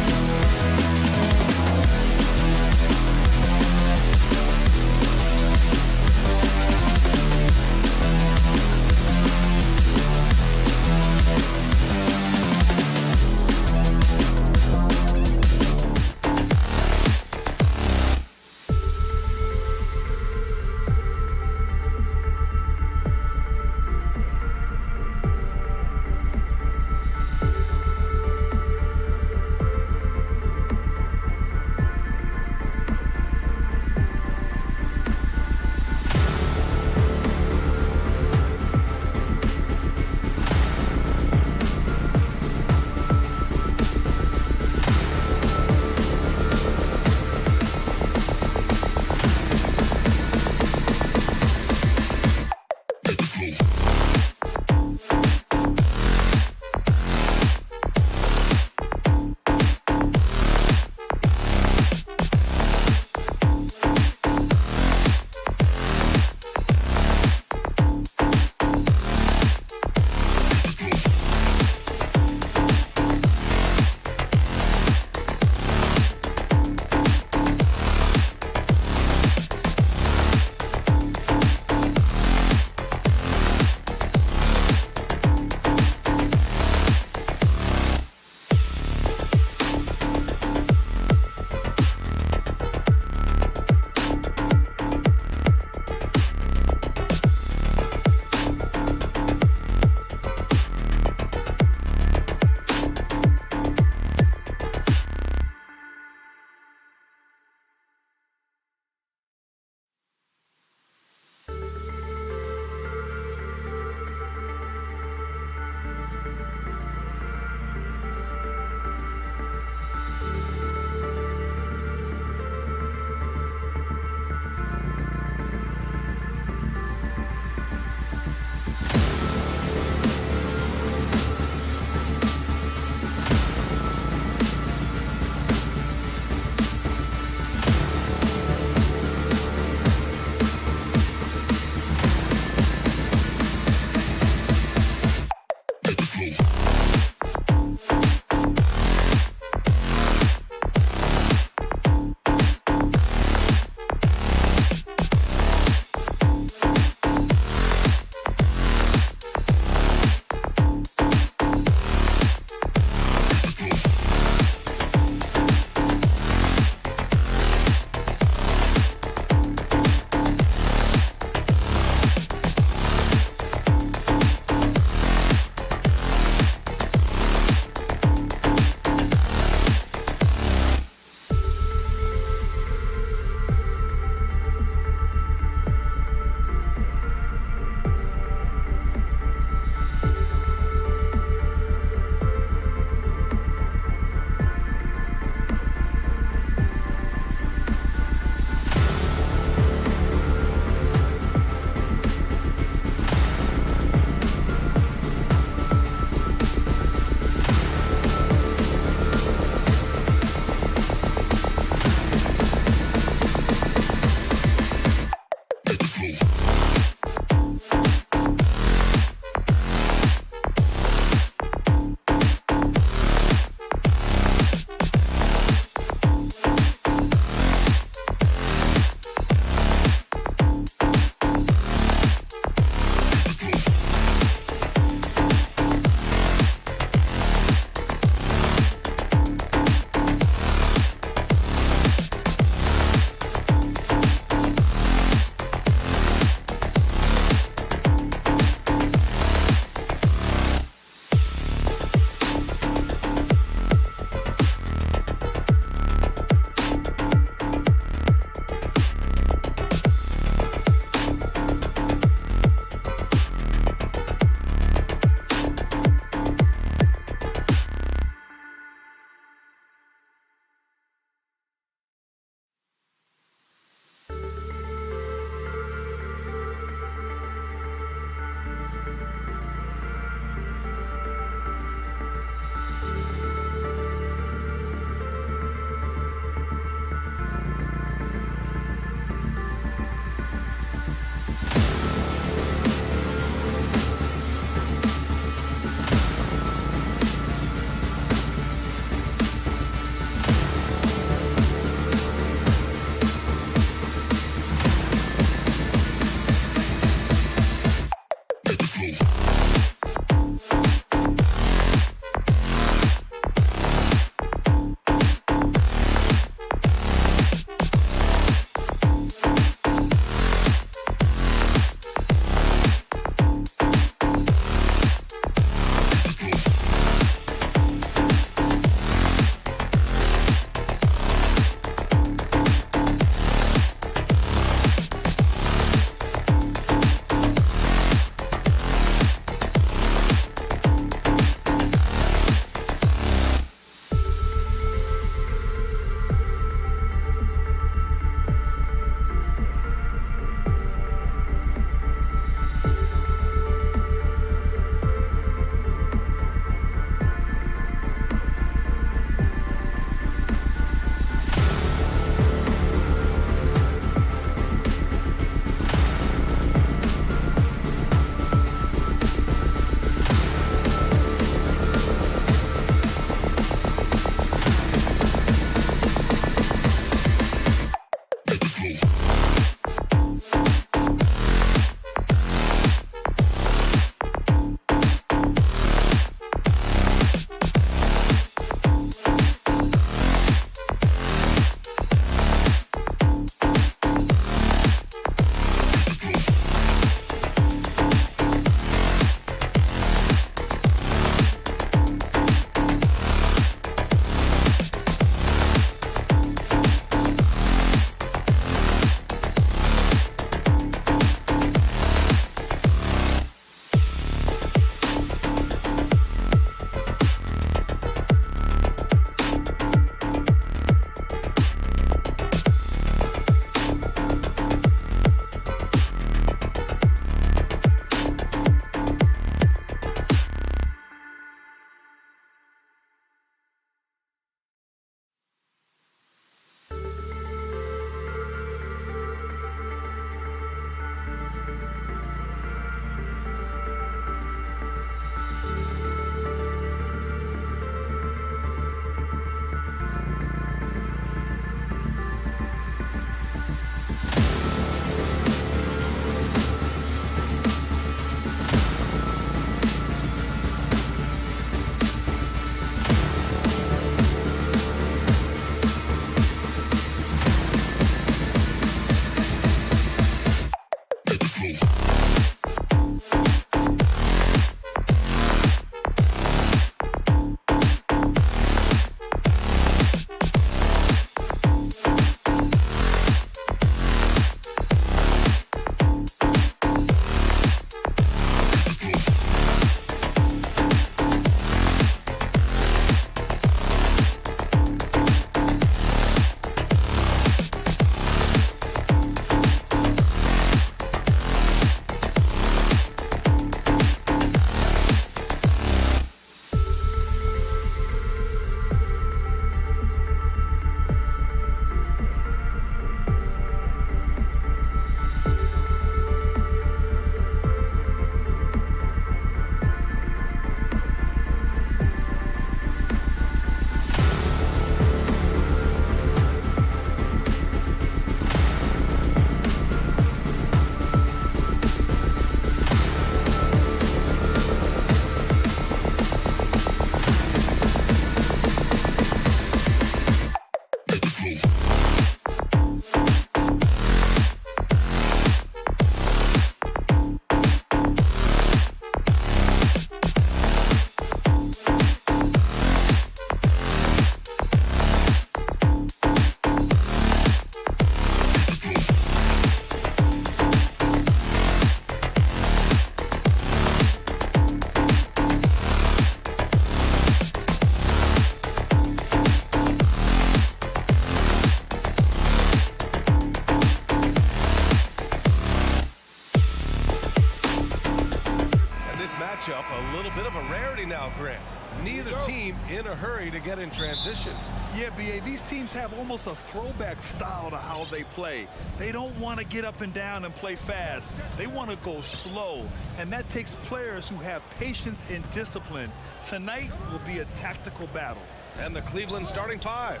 matchup a little bit of a rarity now, Grant. Neither team in a hurry to get in transition. Yeah, B.A., these teams have almost a throwback style to how they play. They don't want to get up and down and play fast. They want to go slow, and that takes players who have patience and discipline. Tonight will be a tactical battle. And the Cleveland starting five.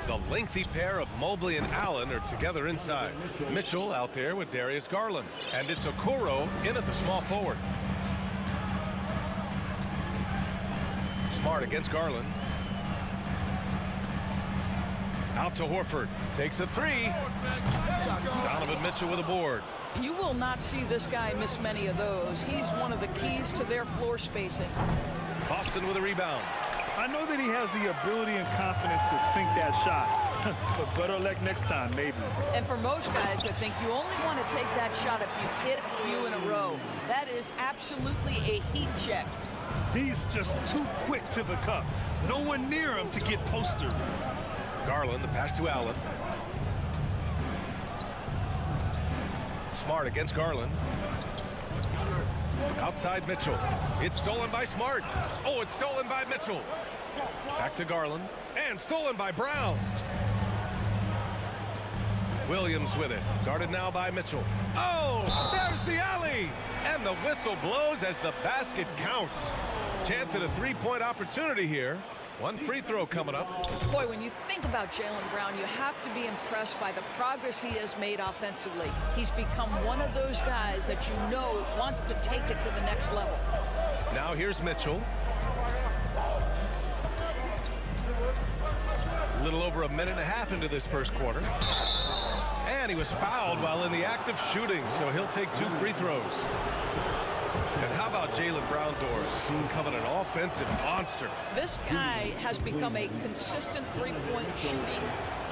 The lengthy pair of Mobley and Allen are together inside. Mitchell out there with Darius Garland. And it's Okoro in at the small forward. Smart against Garland. Out to Horford. Takes a three. Donovan Mitchell with a board. You will not see this guy miss many of those. He's one of the keys to their floor spacing. Boston with a rebound. I know that he has the ability and confidence to sink that shot, but better luck next time, maybe. And for most guys, I think you only want to take that shot if you hit a few in a row. That is absolutely a heat check. He's just too quick to the cup. No one near him to get postered. Garland, the pass to Allen. Smart against Garland. Outside Mitchell. It's stolen by Smart. Oh, it's stolen by Mitchell. Back to Garland. And stolen by Brown. Williams with it. Guarded now by Mitchell. Oh, there's the alley. And the whistle blows as the basket counts. Chance at a three-point opportunity here. One free throw coming up. Boy, when you think about Jaylen Brown, you have to be impressed by the progress he has made offensively. He's become one of those guys that you know wants to take it to the next level. Now here's Mitchell. A little over a minute and a half into this first quarter. And he was fouled while in the act of shooting, so he'll take 2 free throws. And how about Jaylen Brown, Doris, becoming an offensive monster? This guy has become a consistent three-point shooting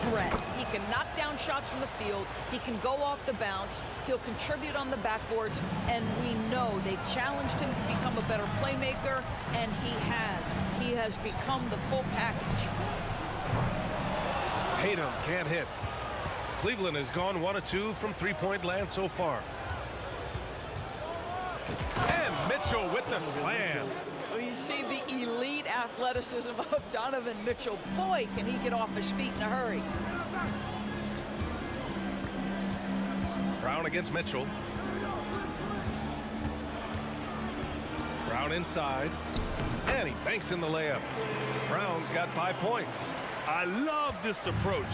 threat. He can knock down shots from the field. He can go off the bounce. He'll contribute on the backboards. And we know they challenged him to become a better playmaker, and he has. He has become the full package. Tatum can't hit. Cleveland has gone 1 of 2 from three-point land so far. And Mitchell with the slam. Well, you see the elite athleticism of Donovan Mitchell. Boy, can he get off his feet in a hurry. Brown against Mitchell. Brown inside. And he banks in the layup. Brown's got 5 points. I love this approach.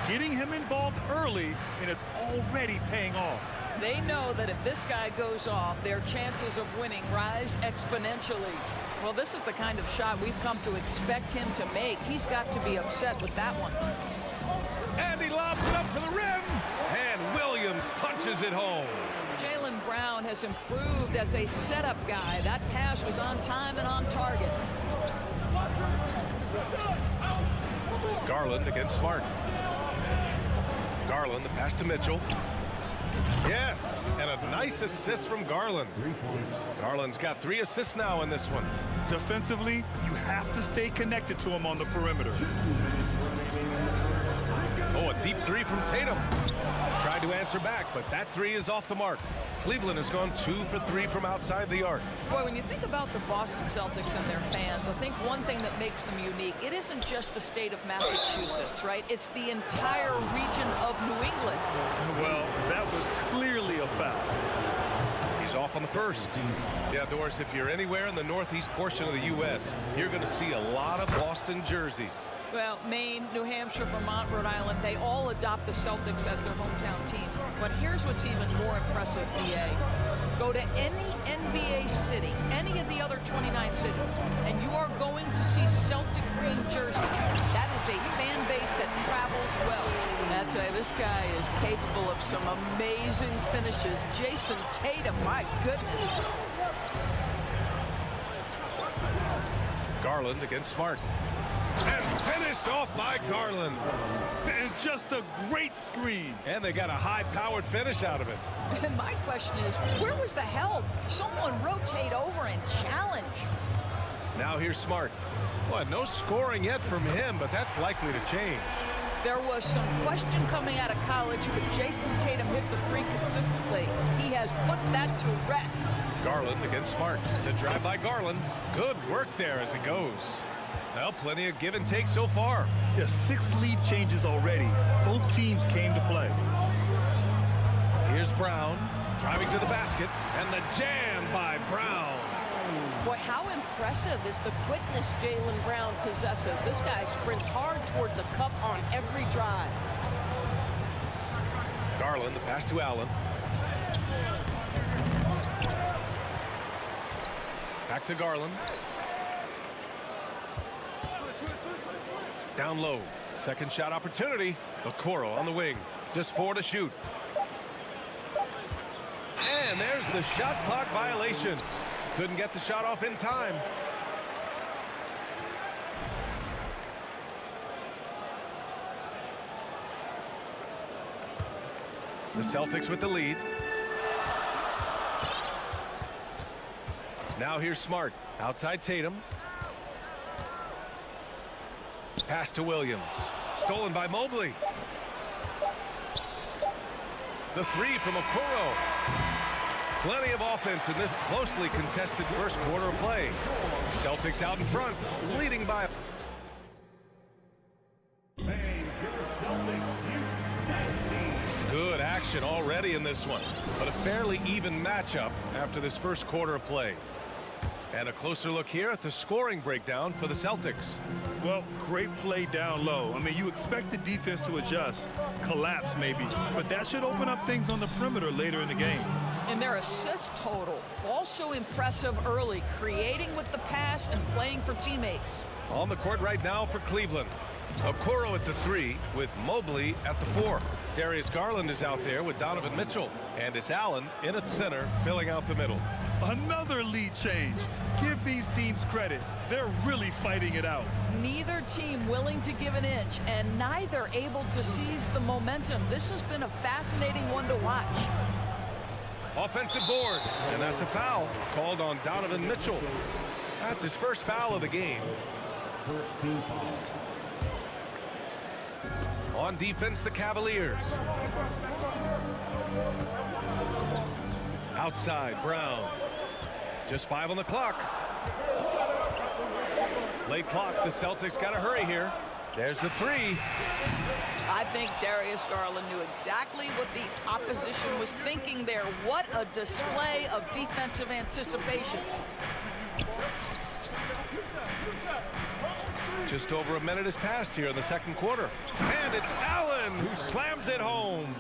Getting him involved early, and it's already paying off. They know that if this guy goes off, their chances of winning rise exponentially. Well, this is the kind of shot we've come to expect him to make. He's got to be upset with that one. And he lobs it up to the rim. And Williams punches it home. Jaylen Brown has improved as a setup guy. That pass was on time and on target. Garland against Smart. Garland, the pass to Mitchell. Yes, and a nice assist from Garland. Garland's got 3 assists now in this one. Defensively, you have to stay connected to him on the perimeter. Oh, a deep 3 from Tatum. Tried to answer back, but that 3 is off the mark. Cleveland has gone 2 for 3 from outside the arc. Boy, when you think about the Boston Celtics and their fans, I think one thing that makes them unique, it isn't just the state of Massachusetts, right? It's the entire region of New England. Well, that was clearly a foul. He's off on the first. Yeah, Doris, if you're anywhere in the northeast portion of the U.S., you're going to see a lot of Boston jerseys. Well, Maine, New Hampshire, Vermont, Rhode Island, they all adopt the Celtics as their hometown team. But here's what's even more impressive, BA. Go to any NBA city, any of the other 29 cities, and you are going to see Celtic green jerseys. That is a fan base that travels well. I tell you, this guy is capable of some amazing finishes. Jason Tatum, my goodness. Garland against Smart. And finished off by Garland. And just a great screen. And they got a high-powered finish out of it. And my question is, where was the help? Someone rotate over and challenge. Now here's Smart. Well, no scoring yet from him, but that's likely to change. There was some question coming out of college. Could Jason Tatum hit the three consistently? He has put that to rest. Garland against Smart. The drive by Garland. Good work there as it goes. Well, plenty of give and take so far. Yeah, 6 lead changes already. Both teams came to play. Here's Brown driving to the basket, and the jam by Brown. Boy, how impressive is the quickness Jaylen Brown possesses. This guy sprints hard toward the cup on every drive. Garland, the pass to Allen. Back to Garland. Down low. Second shot opportunity. Okoro on the wing. Just 4 to shoot. And there's the shot clock violation. Couldn't get the shot off in time. The Celtics with the lead. Now here's Smart. Outside Tatum. Pass to Williams. Stolen by Mobley. The three from Okoro. Plenty of offense in this closely contested first quarter of play. Celtics out in front, leading by. Good action already in this one, but a fairly even matchup after this first quarter of play. And a closer look here at the scoring breakdown for the Celtics. Well, great play down low. I mean, you expect the defense to adjust, collapse maybe, but that should open up things on the perimeter later in the game. And their assist total, also impressive early, creating with the pass and playing for teammates. On the court right now for Cleveland. Okoro at the 3 with Mobley at the 4. Darius Garland is out there with Donovan Mitchell. And it's Allen in at center, filling out the middle. Another lead change. Give these teams credit. They're really fighting it out. Neither team willing to give an inch, and neither able to seize the momentum. This has been a fascinating one to watch. Offensive board, and that's a foul called on Donovan Mitchell. That's his first foul of the game. First team foul. On defense, the Cavaliers. Outside, Brown. Just 5 on the clock. Late clock, the Celtics got to hurry here. There's the 3. I think Darius Garland knew exactly what the opposition was thinking there. What a display of defensive anticipation. Just over a minute has passed here in the second quarter. And it's Allen who slams it home.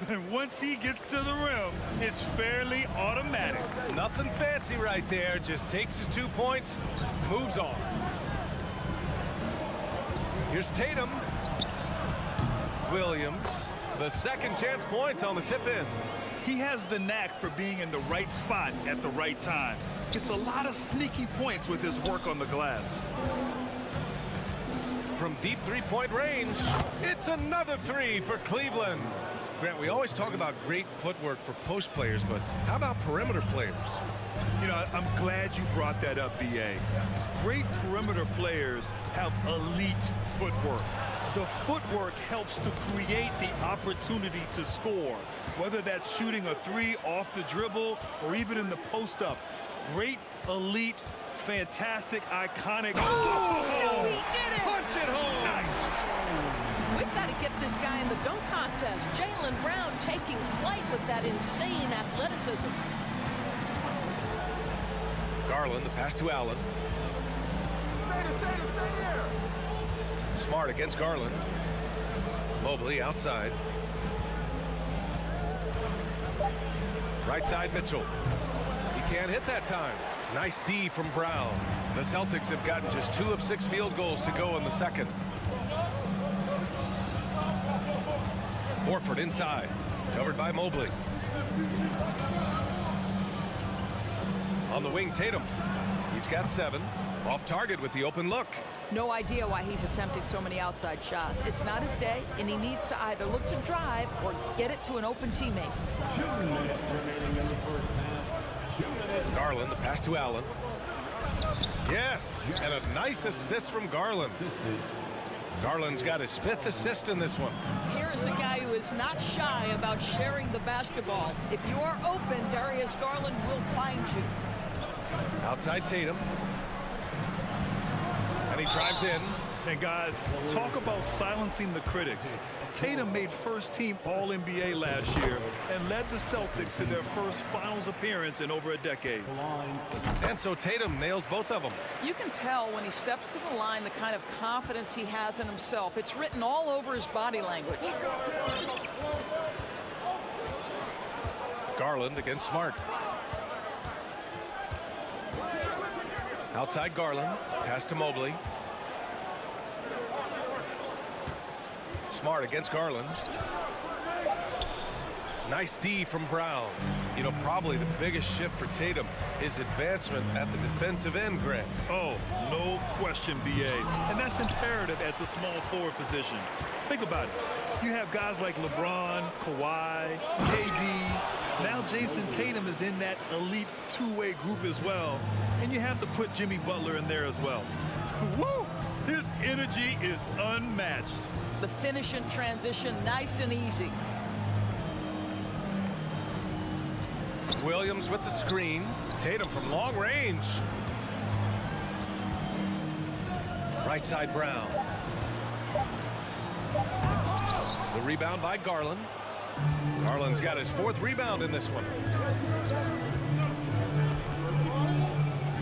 And once he gets to the rim, it's fairly automatic. Nothing fancy right there. Just takes his 2 points, moves on. Here's Tatum. Williams, the second chance points on the tip-in. He has the knack for being in the right spot at the right time. Gets a lot of sneaky points with his work on the glass. From deep three-point range, it's another 3 for Cleveland. Grant, we always talk about great footwork for post players, but how about perimeter players? You know, I'm glad you brought that up, B.A. Great perimeter players have elite footwork. The footwork helps to create the opportunity to score, whether that's shooting a 3 off the dribble or even in the post-up. Great, elite, fantastic, iconic. Oh, he did it! Punch it home! Nice. We've got to get this guy in the dunk contest. Jaylen Brown taking flight with that insane athleticism. Garland, the pass to Allen. Smart against Garland. Mobley outside. Right side Mitchell. He can't hit that time. Nice D from Brown. The Celtics have gotten just 2 of 6 field goals to go in the second. Horford inside. Covered by Mobley. On the wing, Tatum. He's got 7. Off target with the open look. No idea why he's attempting so many outside shots. It's not his day, and he needs to either look to drive or get it to an open teammate. Garland, the pass to Allen. Yes, and a nice assist from Garland. Garland's got his 5th assist in this one. Here is a guy who is not shy about sharing the basketball. If you are open, Darius Garland will find you. Outside Tatum. And he drives in. And guys, talk about silencing the critics. Tatum made first-team All-NBA last year and led the Celtics to their first finals appearance in over a decade. And so Tatum nails both of them. You can tell when he steps to the line the kind of confidence he has in himself. It's written all over his body language. Garland against Smart. Outside Garland. Pass to Mobley. Smart against Garland. Nice D from Brown. You know, probably the biggest shift for Tatum is advancement at the defensive end, Grant. Oh, no question, B.A. And that's imperative at the small forward position. Think about it. You have guys like LeBron, Kawhi, KD. Now Jason Tatum is in that elite two-way group as well. And you have to put Jimmy Butler in there as well. Woo! His energy is unmatched. The finish in transition, nice and easy. Williams with the screen. Tatum from long range. Right side Brown. The rebound by Garland. Garland's got his 4th rebound in this one.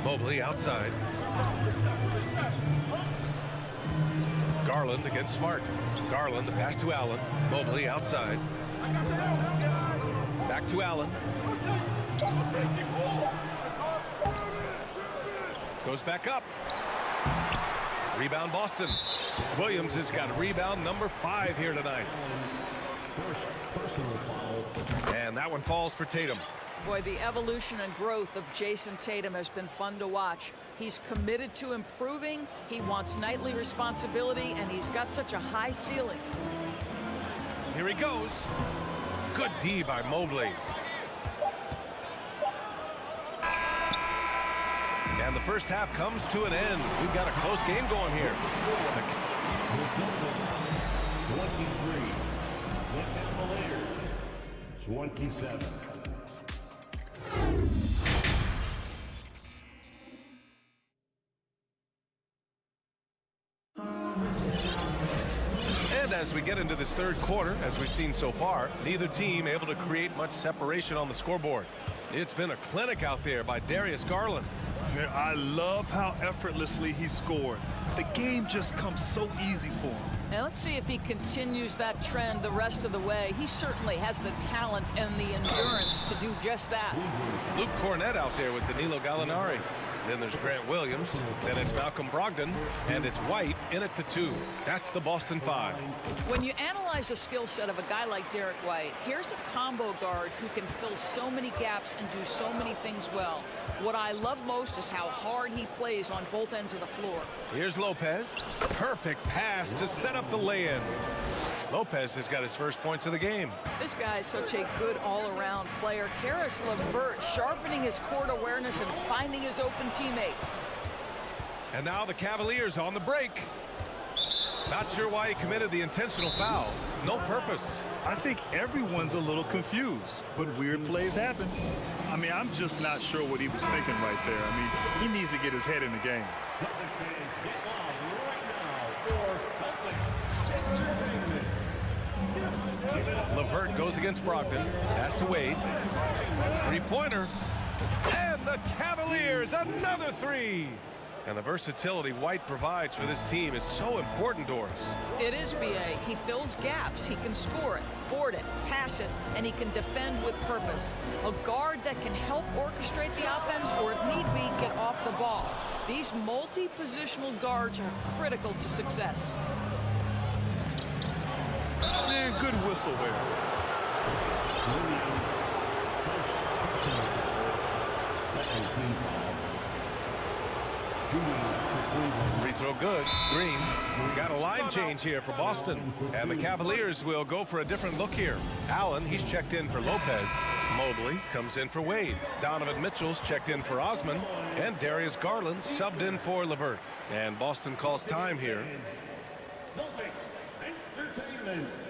Mobley outside. Garland against Smart. Garland, the pass to Allen. Mobley outside. Back to Allen. Goes back up. Rebound Boston. Williams has got rebound number 5 here tonight. And that one falls for Tatum. Boy, the evolution and growth of Jason Tatum has been fun to watch. He's committed to improving. He wants nightly responsibility, and he's got such a high ceiling. Here he goes. Good D by Mobley. And the first half comes to an end. We've got a close game going here. 27. And as we get into this 3rd quarter, as we've seen so far, neither team able to create much separation on the scoreboard. It's been a clinic out there by Darius Garland. I love how effortlessly he scored. The game just comes so easy for him. Now let's see if he continues that trend the rest of the way. He certainly has the talent and the endurance to do just that. Luke Cornett out there with Danilo Gallinari. Then there's Grant Williams. Then it's Malcolm Brogdon. And it's White in at the 2. That's the Boston 5. When you analyze the skill set of a guy like Derek White, here's a combo guard who can fill so many gaps and do so many things well. What I love most is how hard he plays on both ends of the floor. Here's Lopez. Perfect pass to set up the lay-in. Lopez has got his first points of the game. This guy is such a good all-around player. Karis LeVert sharpening his court awareness and finding his open teammates. And now the Cavaliers on the break. Not sure why he committed the intentional foul. No purpose. I think everyone's a little confused, but weird plays happen. I mean, I'm just not sure what he was thinking right there. I mean, he needs to get his head in the game. LeVert goes against Brogdon. Pass to Wade. 3-pointer. And the Cavaliers, another 3. And the versatility White provides for this team is so important, Doris. It is, B.A. He fills gaps. He can score it, board it, pass it, and he can defend with purpose. A guard that can help orchestrate the offense or, if need be, get off the ball. These multi-positional guards are critical to success. Man, good whistle there. Free throw good. Green. Got a line change here for Boston. And the Cavaliers will go for a different look here. Allen, he's checked in for Lopez. Mobley comes in for Wade. Donovan Mitchell's checked in for Osman. And Darius Garland subbed in for LeVert. And Boston calls time here. defense.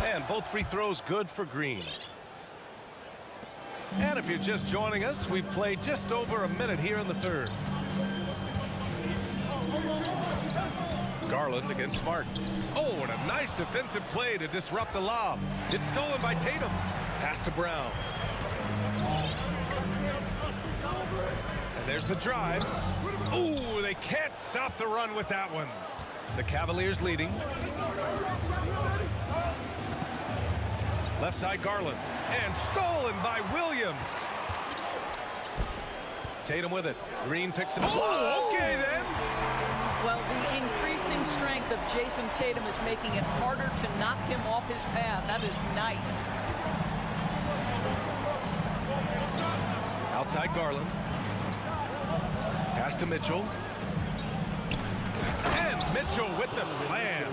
And both free throws good for Green. And if you're just joining us, we've played just over a minute here in the third. Garland against Smart. Oh, and a nice defensive play to disrupt the lob. It's stolen by Tatum. Pass to Brown. And there's the drive. Ooh, they can't stop the run with that one. The Cavaliers leading. Left side Garland. And stolen by Williams. Tatum with it. Green picks it up. Oh, okay then. Well, the increasing strength of Jason Tatum is making it harder to knock him off his path. That is nice. Outside Garland. Pass to Mitchell. And Mitchell with the slam.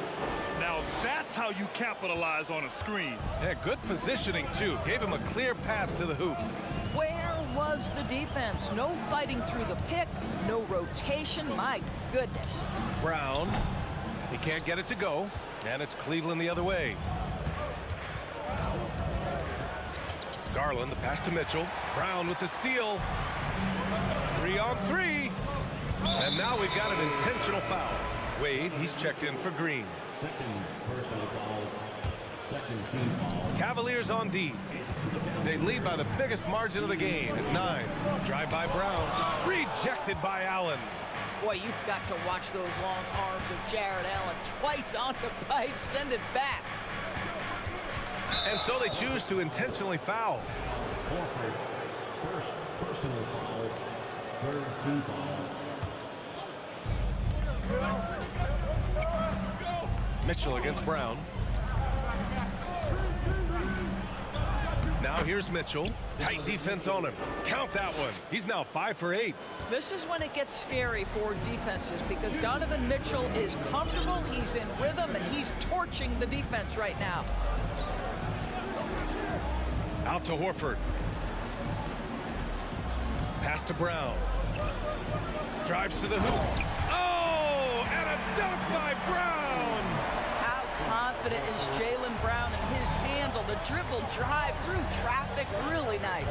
Now that's how you capitalize on a screen. Yeah, good positioning too. Gave him a clear path to the hoop. Where was the defense? No fighting through the pick, no rotation. My goodness. Brown. He can't get it to go. And it's Cleveland the other way. Garland, the pass to Mitchell. Brown with the steal. 3 on 3. And now we've got an intentional foul. Wade, he's checked in for Green. Second personal foul. Second team foul. Cavaliers on D. They lead by the biggest margin of the game at 9. Drive by Brown. Rejected by Allen. Boy, you've got to watch those long arms of Jared Allen. Twice on the pipe, send it back. And so they choose to intentionally foul. Horford, first personal foul. Third team foul. Mitchell against Brown. Now here's Mitchell. Tight defense on him. Count that one. He's now 5 for 8. This is when it gets scary for defenses because Donovan Mitchell is comfortable, he's in rhythm, and he's torching the defense right now. Out to Horford. Pass to Brown. Drives to the hoop. Oh, and a dunk by Brown. How confident is Jaylen Brown in his handle? The dribble drive through traffic, really nice.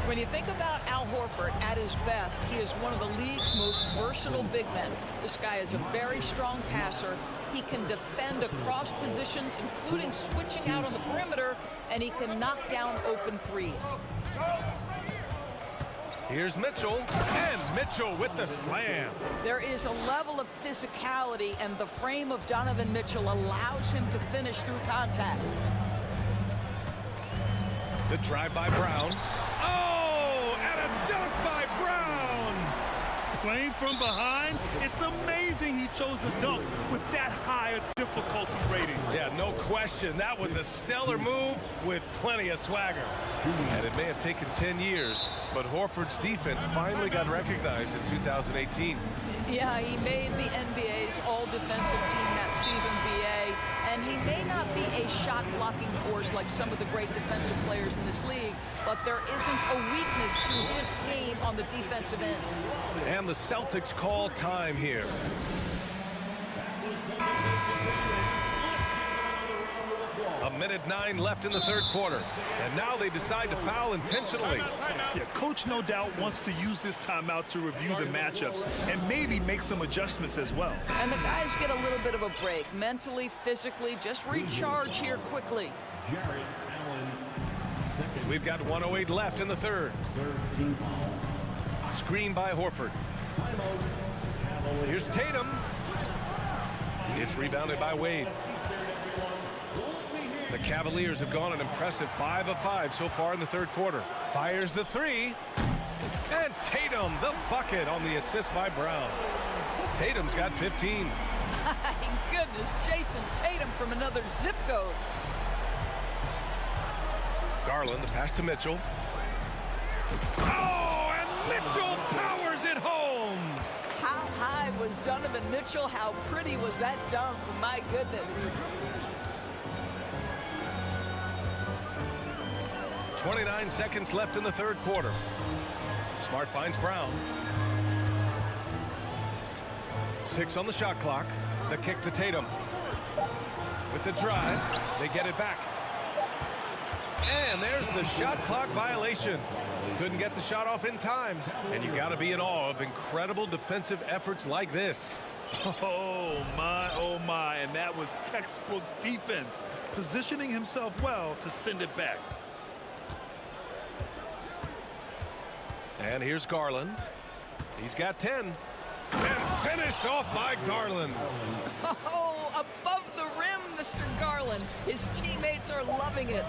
When you think about Al Horford at his best, he is one of the league's most versatile big men. This guy is a very strong passer. He can defend across positions, including switching out on the perimeter, and he can knock down open threes. Here's Mitchell, and Mitchell with the slam. There is a level of physicality, and the frame of Donovan Mitchell allows him to finish through contact. The drive by Brown. Oh, and a dunk by Brown. Playing from behind, it's amazing he chose to dunk with that high a difficulty rating. Yeah, no question. That was a stellar move with plenty of swagger. And it may have taken 10 years, but Horford's defense finally got recognized in 2018. Yeah, he made the NBA's all-defensive team that season, BA, and he may not be a shot-blocking force like some of the great defensive players in this league, but there isn't a weakness to his game on the defensive end. And the Celtics call time here. A minute 9 left in the third quarter. And now they decide to foul intentionally. Yeah, coach no doubt wants to use this timeout to review the matchups and maybe make some adjustments as well. And the guys get a little bit of a break. Mentally, physically, just recharge here quickly. Jared Allen, second. We've got 1:08 left in the third. Third team foul. Screen by Horford. Here's Tatum. It's rebounded by Wade. The Cavaliers have gone an impressive 5 of 5 so far in the third quarter. Fires the 3. And Tatum, the bucket on the assist by Brown. Tatum's got 15. My goodness, Jason Tatum from another zip code. Garland, the pass to Mitchell. Oh, and Mitchell powers it home. How high was Donovan Mitchell? How pretty was that dunk? My goodness. 29 seconds left in the third quarter. Smart finds Brown. 6 on the shot clock. The kick to Tatum. With the drive, they get it back. And there's the shot clock violation. Couldn't get the shot off in time. And you got to be in awe of incredible defensive efforts like this. Oh my, and that was textbook defense, positioning himself well to send it back. And here's Garland. He's got 10. And finished off by Garland. Oh, above the rim, Mr. Garland. His teammates are loving it.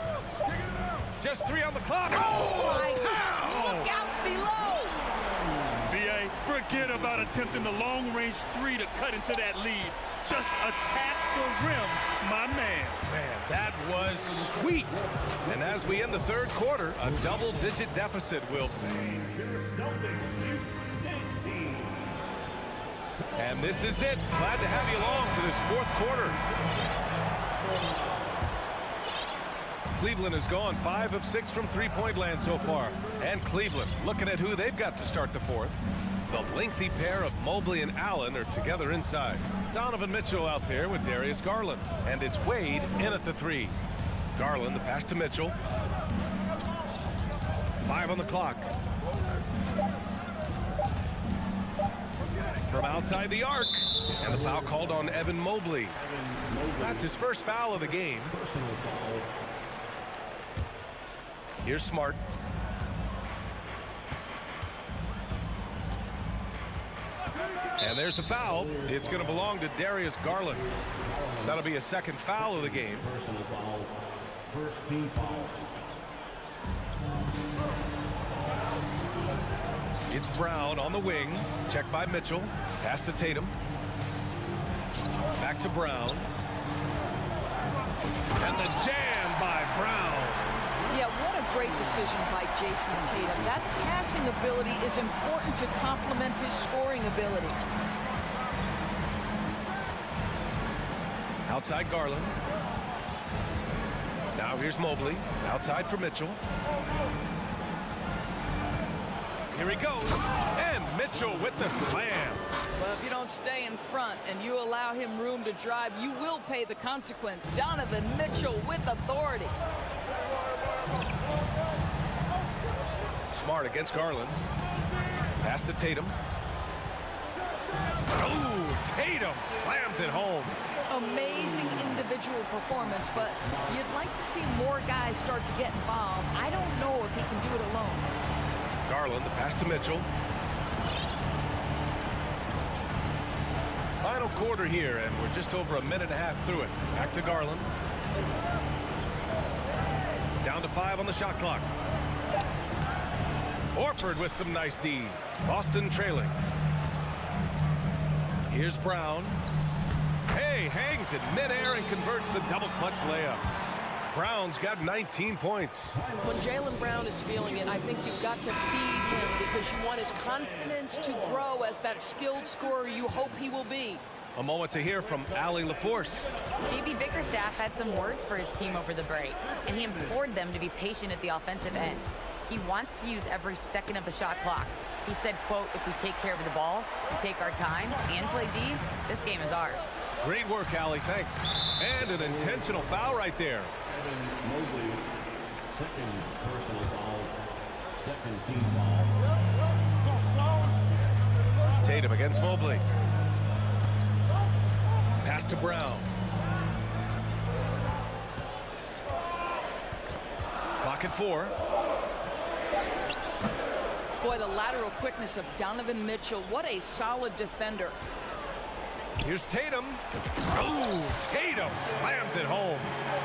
Just 3 on the clock. Oh, look out below. B.A., forget about attempting the long-range 3 to cut into that lead. Just attack the rim, my man. Man, that was sweet. And as we end the third quarter, a double-digit deficit will be. And this is it. Glad to have you along for this fourth quarter. Cleveland has gone 5 of 6 from three-point land so far. And Cleveland, looking at who they've got to start the fourth. The lengthy pair of Mobley and Allen are together inside. Donovan Mitchell out there with Darius Garland. And it's Wade in at the 3. Garland, the pass to Mitchell. 5 on the clock. From outside the arc. And the foul called on Evan Mobley. That's his first foul of the game. Here's Smart. And there's the foul. It's going to belong to Darius Garland. That'll be a second foul of the game. Personal foul. First team foul. It's Brown on the wing. Checked by Mitchell. Pass to Tatum. Back to Brown. And the jam by Brown. Yeah, what a great decision by Jason Tatum. That passing ability is important to complement his scoring ability. Outside Garland. Now here's Mobley. Outside for Mitchell. Here he goes. And Mitchell with the slam. Well, if you don't stay in front and you allow him room to drive, you will pay the consequence. Donovan Mitchell with authority. Smart against Garland. Pass to Tatum. Oh, Tatum slams it home. Amazing individual performance, but you'd like to see more guys start to get involved. I don't know if he can do it alone. Garland, the pass to Mitchell. Final quarter here, and we're just over a minute and a half through it. Back to Garland. Down to 5 on the shot clock. Horford with some nice D. Boston trailing. Here's Brown. Hey, hangs it midair and converts the double clutch layup. Brown's got 19 points. When Jaylen Brown is feeling it, I think you've got to feed him because you want his confidence to grow as that skilled scorer you hope he will be. A moment to hear from Allie LaForce. JB Bickerstaff had some words for his team over the break, and he implored them to be patient at the offensive end. He wants to use every second of the shot clock. He said, quote, if we take care of the ball, we take our time, and play D, this game is ours. Great work, Allie, thanks. And an intentional foul right there. Evan Mobley, second personal foul, second team foul. Tatum against Mobley. Pass to Brown. Clock at 4. Boy, the lateral quickness of Donovan Mitchell. What a solid defender. Here's Tatum. Oh, Tatum slams it home.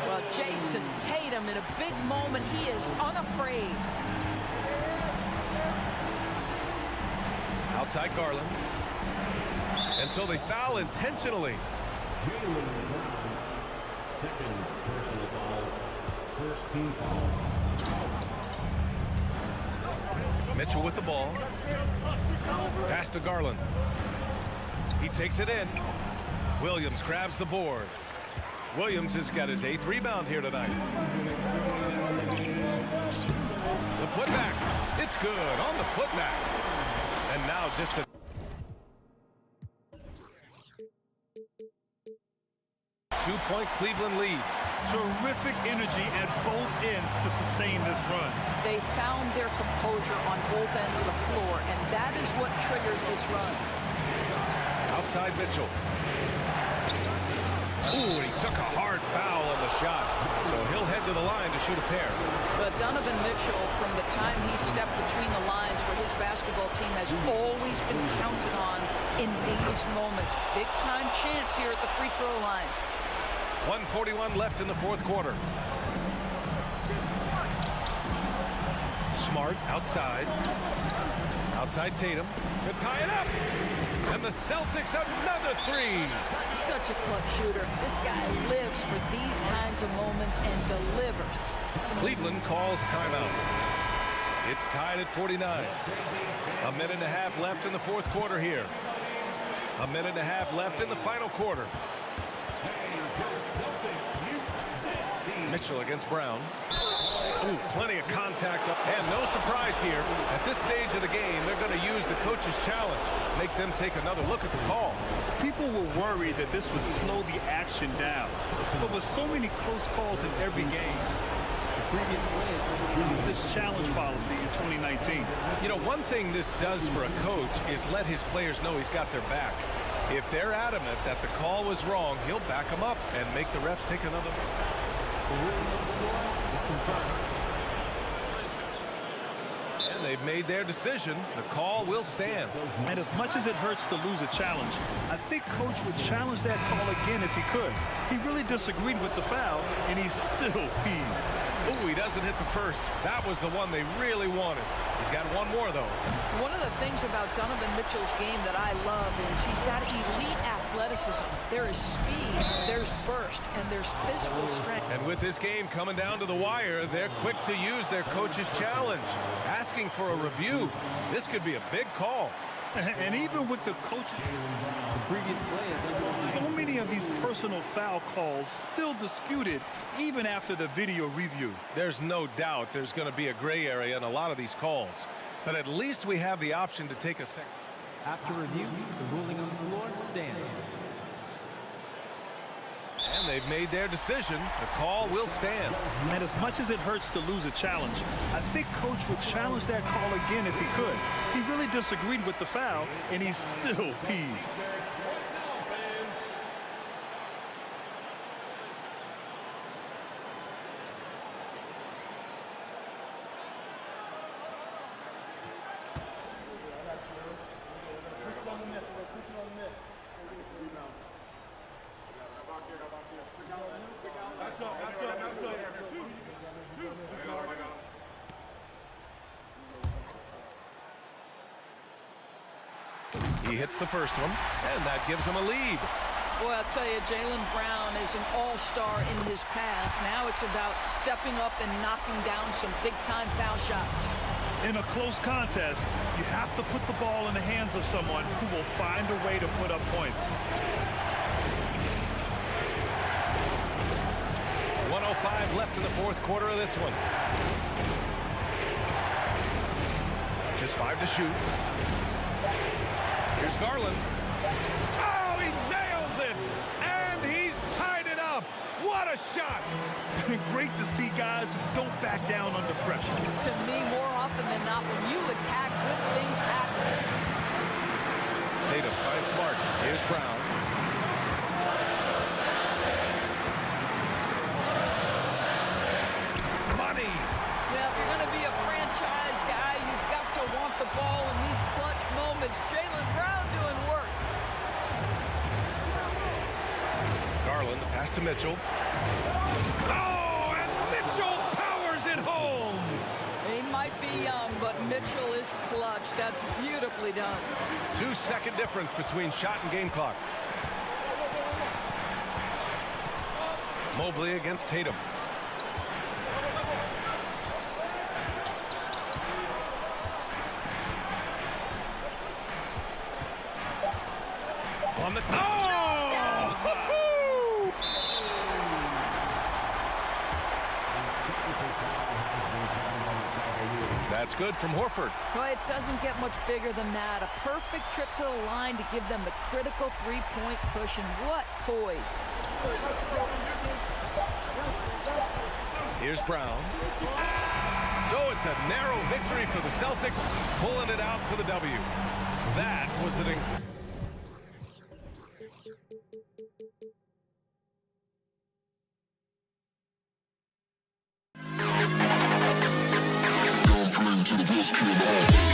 Well, Jason Tatum in a big moment. He is unafraid. Outside Garland. And so they foul intentionally. Jaylen Brown, second personal foul, First team foul. Mitchell with the ball. Pass to Garland. He takes it in. Williams grabs the board. Williams has got his 8th rebound here tonight. The putback. It's good on the putback. And now just a 2-point Cleveland lead. Terrific energy at both ends to sustain this run. They found their composure on both ends of the floor, and that is what triggered this run. Outside Mitchell. Ooh, he took a hard foul on the shot. So he'll head to the line to shoot a pair. But Donovan Mitchell, from the time he stepped between the lines for his basketball team, has always been counted on in these moments. Big time chance here at the free throw line. 1:41 left in the 4th quarter. Smart outside. Outside Tatum to tie it up. And the Celtics another 3. Such a clutch shooter. This guy lives for these kinds of moments and delivers. Cleveland calls timeout. It's tied at 49. A minute and a half left in the 4th quarter here. A minute and a half left in the final quarter. Mitchell against Brown. Ooh, plenty of contact. And no surprise here. At this stage of the game, they're going to use the coach's challenge. Make them take another look at the call. People were worried that this would slow the action down. But with so many close calls in every game, the previous players this challenge policy in 2019. You know, one thing this does for a coach is let his players know he's got their back. If they're adamant that the call was wrong, he'll back them up and make the refs take another look. The ruling on the floor is confirmed. And they've made their decision. The call will stand. And as much as it hurts to lose a challenge, I think Coach would challenge that call again if he could. He really disagreed with the foul, and he's still peeved. Ooh, he doesn't hit the first. That was the one they really wanted. He's got one more, though. One of the things about Donovan Mitchell's game that I love is he's got elite athleticism. There is speed, there's burst, and there's physical strength. And with this game coming down to the wire, they're quick to use their coach's challenge. Asking for a review. This could be a big call. And even with the coach, so many of these personal foul calls still disputed even after the video review. There's no doubt there's going to be a gray area in a lot of these calls. But at least we have the option to take a second. After review, the ruling on the floor stands. And they've made their decision. The call will stand. And as much as it hurts to lose a challenge, I think Coach would challenge that call again if he could. He really disagreed with the foul, and he's still peeved. He hits the first one, and that gives him a lead. Boy, I'll tell you, Jaylen Brown is an all-star in his past. Now it's about stepping up and knocking down some big-time foul shots. In a close contest, you have to put the ball in the hands of someone who will find a way to put up points. 1:05 left in the 4th quarter of this one. Just 5 to shoot. Here's Garland. Oh, he nails it! And he's tied it up! What a shot! Great to see guys who don't back down under pressure. To me, more often than not, when you attack, good things happen. Tatum finds Smart. Here's Brown. Money! Yeah, if you're going to be a franchise guy, you've got to want the ball in these clutch moments. Jaylen Brown doing work. Garland, the pass to Mitchell. Oh, and Mitchell powers it home! He might be young, but Mitchell is clutch. That's beautifully done. 2-second difference between shot and game clock. Mobley against Tatum. On the top. Oh! That's good from Horford. Well, it doesn't get much bigger than that. A perfect trip to the line to give them the critical three-point cushion. What poise. Here's Brown. So it's a narrow victory for the Celtics, pulling it out for the W. That was an to the best kid in the hall.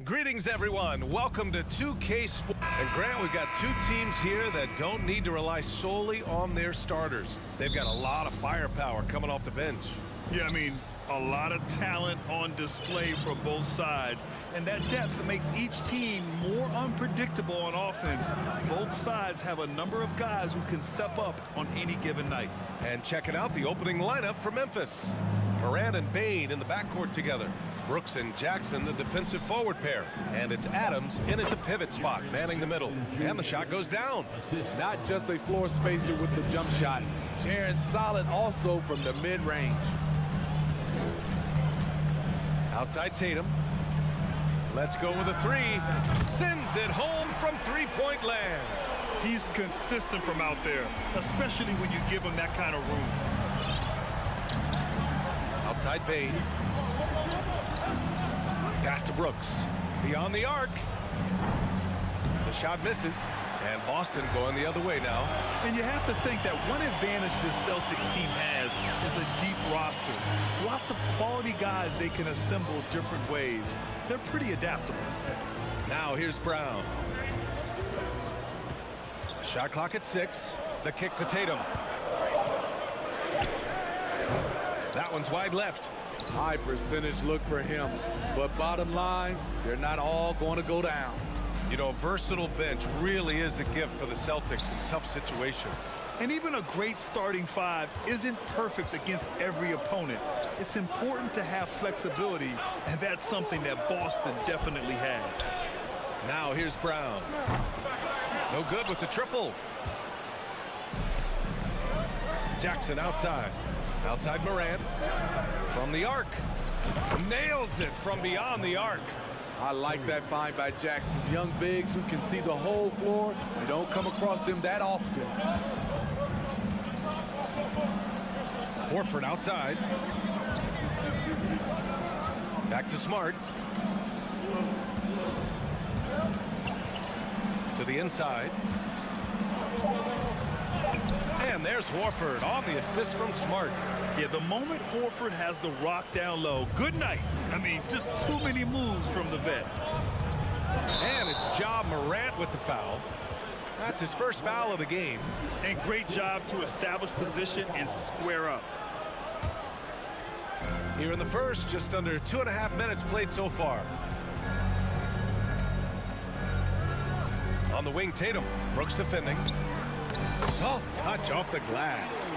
Greetings, everyone. Welcome to 2K Sports. And Grant, we've got two teams here that don't need to rely solely on their starters. They've got a lot of firepower coming off the bench. Yeah, I mean, a lot of talent on display for both sides. And that depth makes each team more unpredictable on offense. Both sides have a number of guys who can step up on any given night. And checking out the opening lineup for Memphis. Morant and Bane in the backcourt together. Brooks and Jackson, the defensive forward pair. And it's Adams in at the pivot spot, manning the middle. And the shot goes down. Not just a floor spacer with the jump shot. Jaron solid also from the mid-range. Outside Tatum. Let's go with a three. Sends it home from three-point land. He's consistent from out there, especially when you give him that kind of room. Outside Bane. Pass to Brooks. Beyond the arc. The shot misses. And Boston going the other way now. And you have to think that one advantage this Celtics team has is a deep roster. Lots of quality guys they can assemble different ways. They're pretty adaptable. Now here's Brown. Shot clock at 6. The kick to Tatum. That one's wide left. High percentage look for him. But bottom line, they're not all going to go down. You know, a versatile bench really is a gift for the Celtics in tough situations. And even a great starting five isn't perfect against every opponent. It's important to have flexibility, and that's something that Boston definitely has. Now here's Brown. No good with the triple. Jackson outside. Outside Morant. From the arc. Nails it from beyond the arc. I like that find by Jackson. Young bigs who can see the whole floor. You don't come across them that often. Horford outside. Back to Smart. To the inside. And there's Horford on the assist from Smart. Yeah, the moment Horford has the rock down low, good night. I mean, just too many moves from the vet. And it's Ja Morant with the foul. That's his first foul of the game. And great job to establish position and square up. Here in the first, just under 2.5 minutes played so far. On the wing, Tatum. Brooks defending. Soft touch off the glass.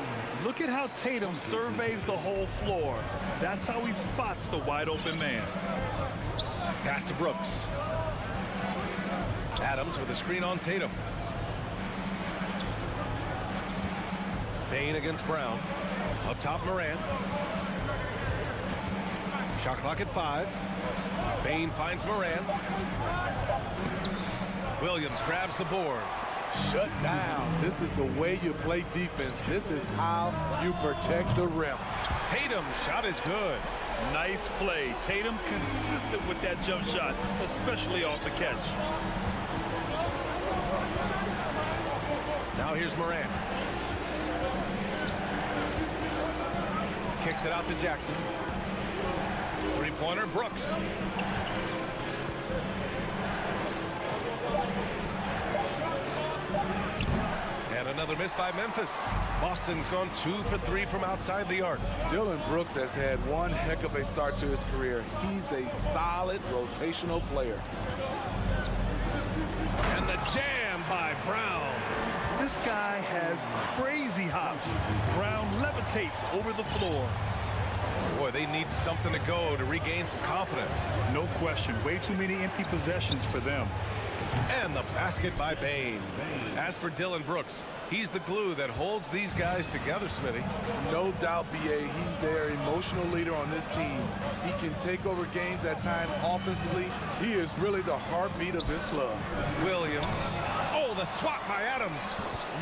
Look at how Tatum surveys the whole floor. That's how he spots the wide open man. Pass to Brooks. Adams with a screen on Tatum. Bane against Brown. Up top, Morant. Shot clock at 5. Bane finds Morant. Williams grabs the board. Shut down. This is the way you play defense. This is how you protect the rim. Tatum's shot is good. Nice play. Tatum consistent with that jump shot, especially off the catch. Now here's Morant. Kicks it out to Jackson. Three-pointer, Brooks. And another miss by Memphis. Boston's gone 2 for 3 from outside the arc. Dillon Brooks has had one heck of a start to his career. He's a solid rotational player. And the jam by Brown. This guy has crazy hops. Brown levitates over the floor. Boy, they need something to go to regain some confidence. No question. Way too many empty possessions for them. And the basket by Bane. As for Dillon Brooks, he's the glue that holds these guys together, Smitty. No doubt, B.A., he's their emotional leader on this team. He can take over games at times offensively. He is really the heartbeat of this club. Williams. Oh, the swat by Adams.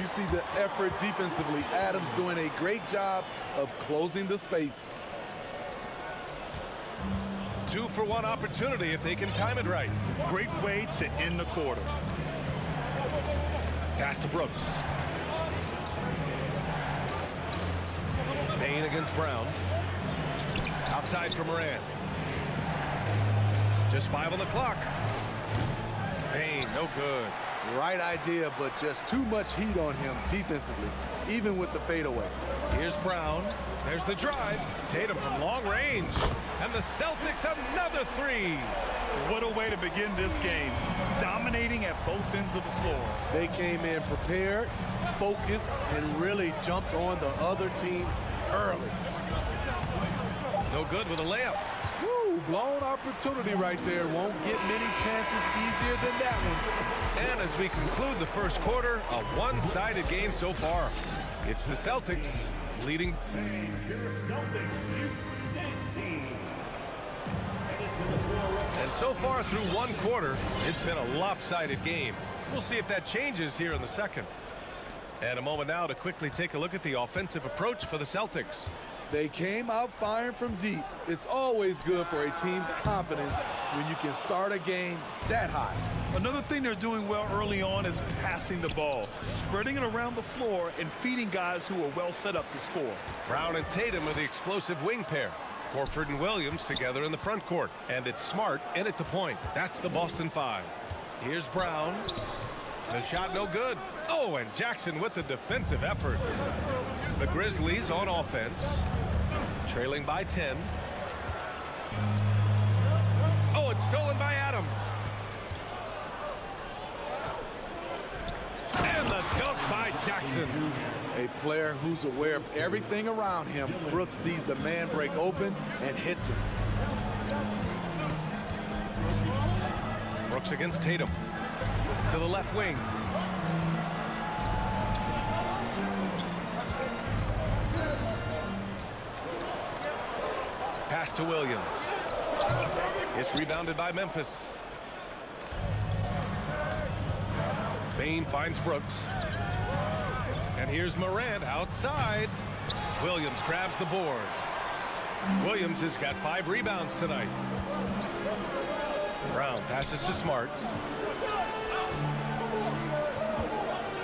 You see the effort defensively. Adams doing a great job of closing the space. 2-for-1 opportunity if they can time it right. Great way to end the quarter. Pass to Brooks. Bane against Brown. Outside for Morant. Just 5 on the clock. Bane, no good. Right idea, but just too much heat on him defensively, even with the fadeaway. Here's Brown. There's the drive. Tatum from long range. And the Celtics another 3. What a way to begin this game. Dominating at both ends of the floor. They came in prepared, focused, and really jumped on the other team early. No good with a layup. Woo, blown opportunity right there. Won't get many chances easier than that one. And as we conclude the first quarter, a one-sided game so far. It's the Celtics leading. And so far through one quarter, it's been a lopsided game. We'll see if that changes here in the second. And a moment now to quickly take a look at the offensive approach for the Celtics. They came out firing from deep. It's always good for a team's confidence when you can start a game that high. Another thing they're doing well early on is passing the ball, spreading it around the floor and feeding guys who are well set up to score. Brown and Tatum are the explosive wing pair. Horford and Williams together in the front court. And it's Smart in at the point. That's the Boston 5. Here's Brown. The shot no good. Oh, and Jackson with the defensive effort. The Grizzlies on offense. Trailing by 10. Oh, it's stolen by Adams. And the dunk by Jackson. A player who's aware of everything around him. Brooks sees the man break open and hits him. Brooks against Tatum. To the left wing. Pass to Williams. It's rebounded by Memphis. Bane finds Brooks. And here's Morant outside. Williams grabs the board. Williams has got 5 rebounds tonight. Brown passes to Smart.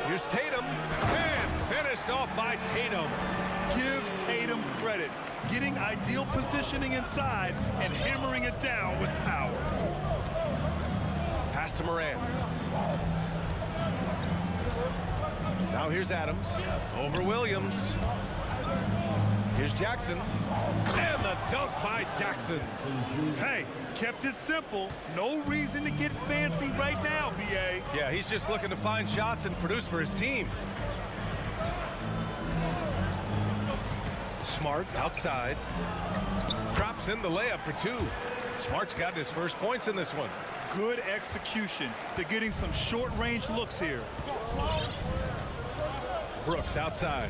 Here's Tatum. And finished off by Tatum. Give Tatum credit. Getting ideal positioning inside and hammering it down with power. Pass to Morant. Now here's Adams. Over Williams. Here's Jackson. And the dunk by Jackson. Hey, kept it simple. No reason to get fancy right now, B.A. Yeah, he's just looking to find shots and produce for his team. Smart outside. Drops in the layup for 2. Smart's got his first points in this one. Good execution. They're getting some short-range looks here. Brooks outside.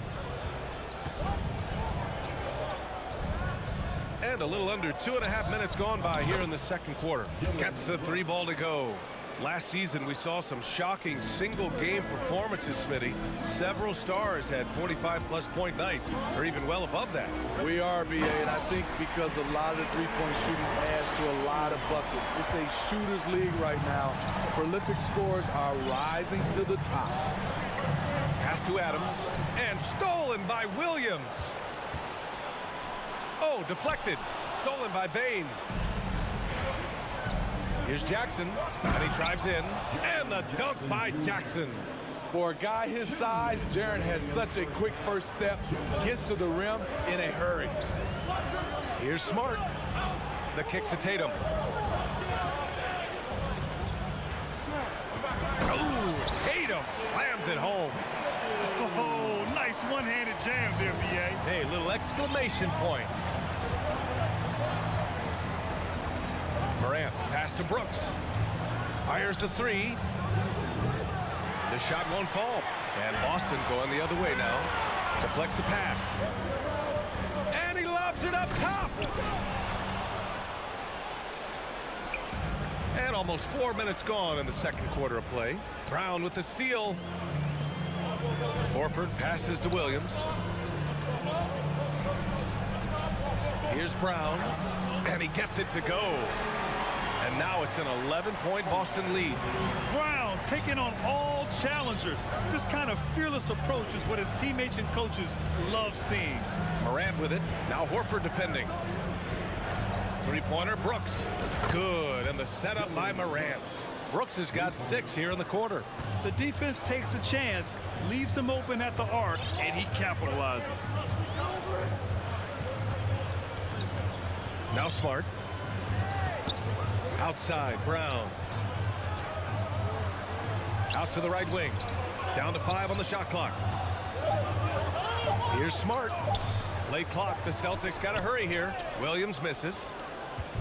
And a little under 2.5 minutes gone by here in the second quarter. Gets the 3 ball to go. Last season, we saw some shocking single-game performances, Smitty. Several stars had 45-plus point nights, or even well above that. We are, B.A., and I think because a lot of the three-point shooting adds to a lot of buckets. It's a shooter's league right now. Prolific scorers are rising to the top. Pass to Adams, and stolen by Williams. Oh, deflected. Stolen by Bane. Here's Jackson, and he drives in, and the dunk by Jackson. For a guy his size, Jaren has such a quick first step, gets to the rim in a hurry. Here's Smart. The kick to Tatum. Oh, Tatum slams it home. Oh, nice one-handed jam there, B.A. Hey, little exclamation point. Morant, pass to Brooks. Fires the 3. The shot won't fall. And Boston going the other way now. Deflects the pass. And he lobs it up top. And almost 4 minutes gone in the second quarter of play. Brown with the steal. Horford passes to Williams. Here's Brown. And he gets it to go. And now it's an 11-point Boston lead. Brown taking on all challengers. This kind of fearless approach is what his teammates and coaches love seeing. Morant with it. Now Horford defending. Three-pointer, Brooks. Good, and the setup by Morant. Brooks has got 6 here in the quarter. The defense takes a chance, leaves him open at the arc, and he capitalizes. Now Smart. Outside, Brown. Out to the right wing. Down to 5 on the shot clock. Here's Smart. Late clock. The Celtics got to hurry here. Williams misses.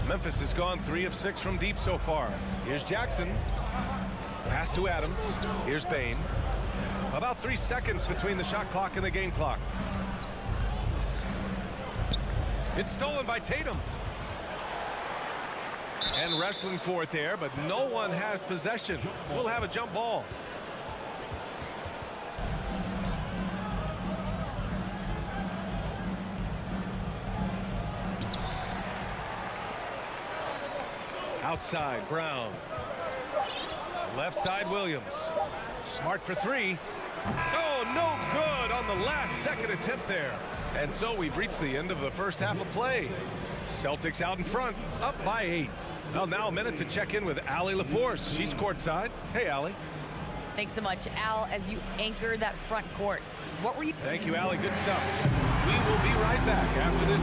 Memphis has gone 3 of 6 from deep so far. Here's Jackson. Pass to Adams. Here's Bane. About 3 seconds between the shot clock and the game clock. It's stolen by Tatum. And wrestling for it there, but no one has possession. We'll have a jump ball. Outside, Brown. Left side, Williams. Smart for 3. Oh, no good on the last second attempt there. And so we've reached the end of the first half of play. Celtics out in front, up by 8. Well, now a minute to check in with Allie LaForce. She's courtside. Hey, Allie. Thanks so much, Al, as you anchor that front court. What were you... Thank you, Allie. Good stuff. We will be right back after this.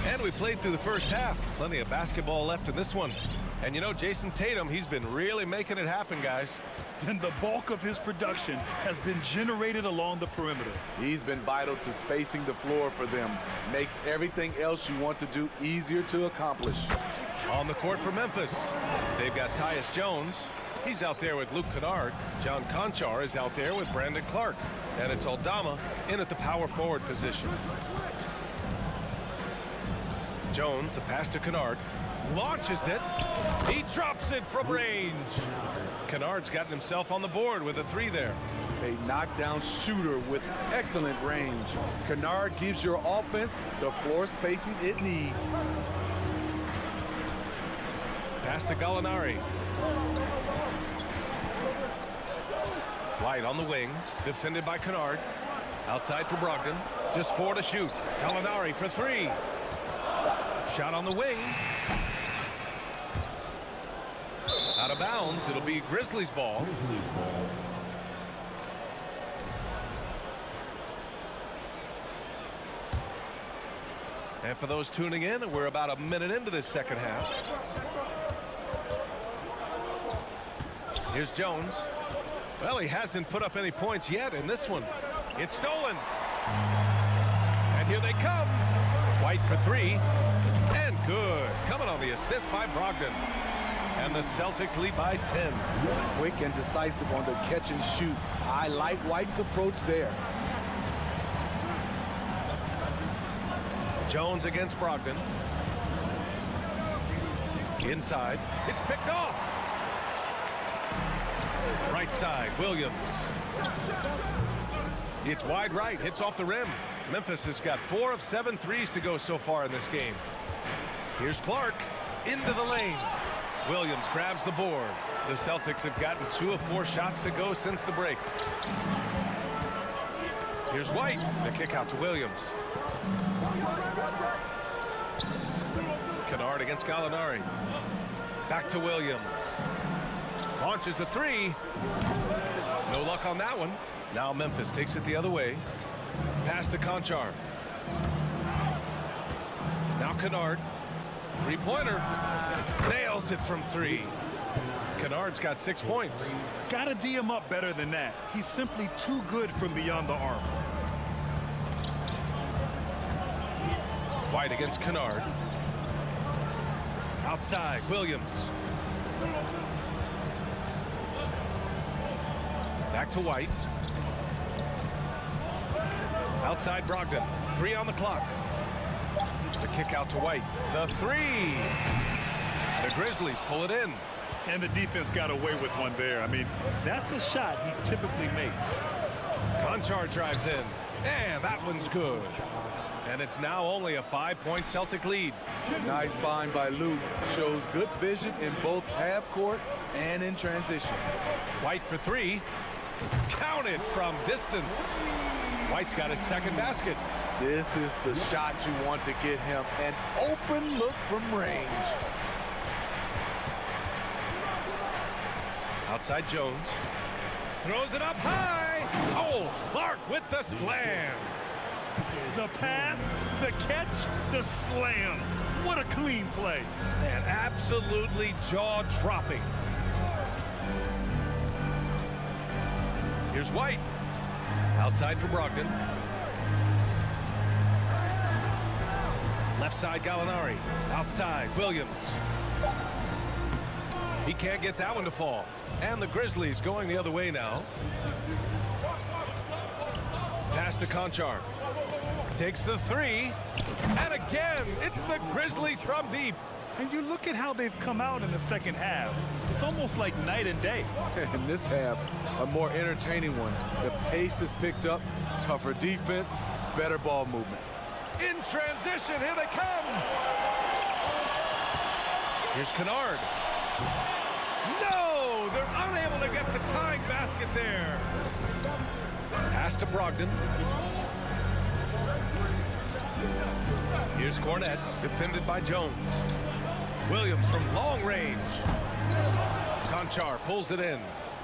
And we played through the first half. Plenty of basketball left in this one. And you know, Jason Tatum, he's been really making it happen, guys. And the bulk of his production has been generated along the perimeter. He's been vital to spacing the floor for them. Makes everything else you want to do easier to accomplish. On the court for Memphis, they've got Tyus Jones. He's out there with Luke Kennard. John Conchar is out there with Brandon Clark. And it's Aldama in at the power forward position. Jones, the pass to Kennard. Launches it. He drops it from range. Kennard's gotten himself on the board with a 3 there. A knockdown shooter with excellent range. Kennard gives your offense the floor spacing it needs. Pass to Gallinari. White on the wing, defended by Kennard. Outside for Brogdon. Just 4 to shoot. Gallinari for 3. Shot on the wing. Out of bounds. It'll be Grizzlies ball. And for those tuning in, we're about a minute into this second half. Here's Jones. Well, he hasn't put up any points yet in this one. It's stolen. And here they come. White for 3. And good. Coming on the assist by Brogdon. And the Celtics lead by 10. Quick and decisive on the catch and shoot. I like White's approach there. Jones against Brogdon. Inside. It's picked off. Right side, Williams. It's wide right. Hits off the rim. Memphis has got 4 of 7 threes to go so far in this game. Here's Clark. Into the lane. Williams grabs the board. The Celtics have gotten 2 of 4 shots to go since the break. Here's White. The kick out to Williams. Kennard against Gallinari. Back to Williams. Launches a 3. No luck on that one. Now Memphis takes it the other way. Pass to Conchar. Now Kennard. 3-pointer. Nails it from 3. Kennard's got 6 points. Gotta D him up better than that. He's simply too good from beyond the arc. White against Kennard. Outside, Williams. Back to White. Outside Brogdon. 3 on the clock. The kick out to White. The 3. The Grizzlies pull it in. And the defense got away with one there. I mean, that's a shot he typically makes. Conchar drives in. And that one's good. And it's now only a 5-point Celtic lead. Nice find by Luke. Shows good vision in both half court and in transition. White for three. Counted from distance. White's got his second basket. This is the shot you want to get him. An open look from range. Outside Jones. Throws it up high. Oh, Clark with the slam. The pass, the catch, the slam. What a clean play. And absolutely jaw-dropping. Here's White. Outside for Brogdon. Left side Gallinari. Outside Williams. He can't get that one to fall. And the Grizzlies going the other way now. Pass to Conchar. Takes the three. And again, it's the Grizzlies from deep. And you look at how they've come out in the second half. It's almost like night and day. In this half, a more entertaining one. The pace is picked up, tougher defense, better ball movement. In transition, here they come. Here's Kennard. No, they're unable to get the tying basket there. Pass to Brogdon. Here's Cornette, defended by Jones. Williams from long range. Conchar pulls it in.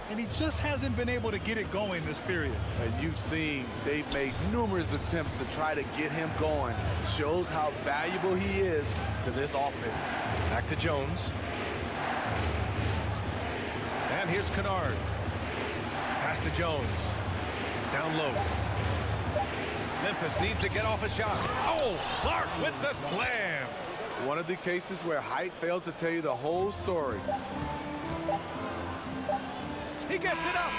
And he just hasn't been able to get it going this period. And you've seen they've made numerous attempts to try to get him going. Shows how valuable he is to this offense. Back to Jones. And here's Kennard. Pass to Jones. Down low. Memphis needs to get off a shot. Oh, Clark with the slam. One of the cases where height fails to tell you the whole story. He gets it up.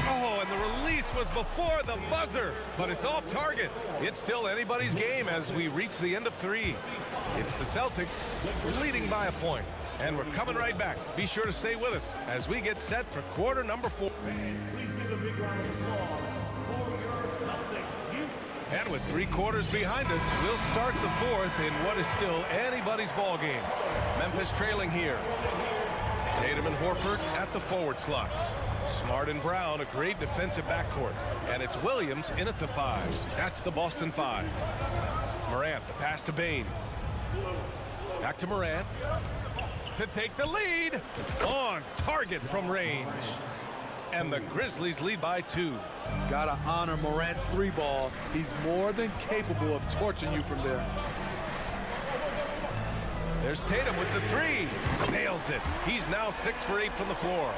Oh, and the release was before the buzzer, but it's off target. It's still anybody's game as we reach the end of three. It's the Celtics leading by a point. And we're coming right back. Be sure to stay with us as we get set for quarter number 4. And with 3 quarters behind us, we'll start the fourth in what is still anybody's ball game. Memphis trailing here. Tatum and Horford at the forward slots. Smart and Brown, a great defensive backcourt. And it's Williams in at the 5. That's the Boston 5. Morant, the pass to Bane. Back to Morant. To take the lead. On target from range. And the Grizzlies lead by 2. Gotta honor Morant's 3 ball. He's more than capable of torching you from there. There's Tatum with the 3. Nails it. He's now 6 for 8 from the floor.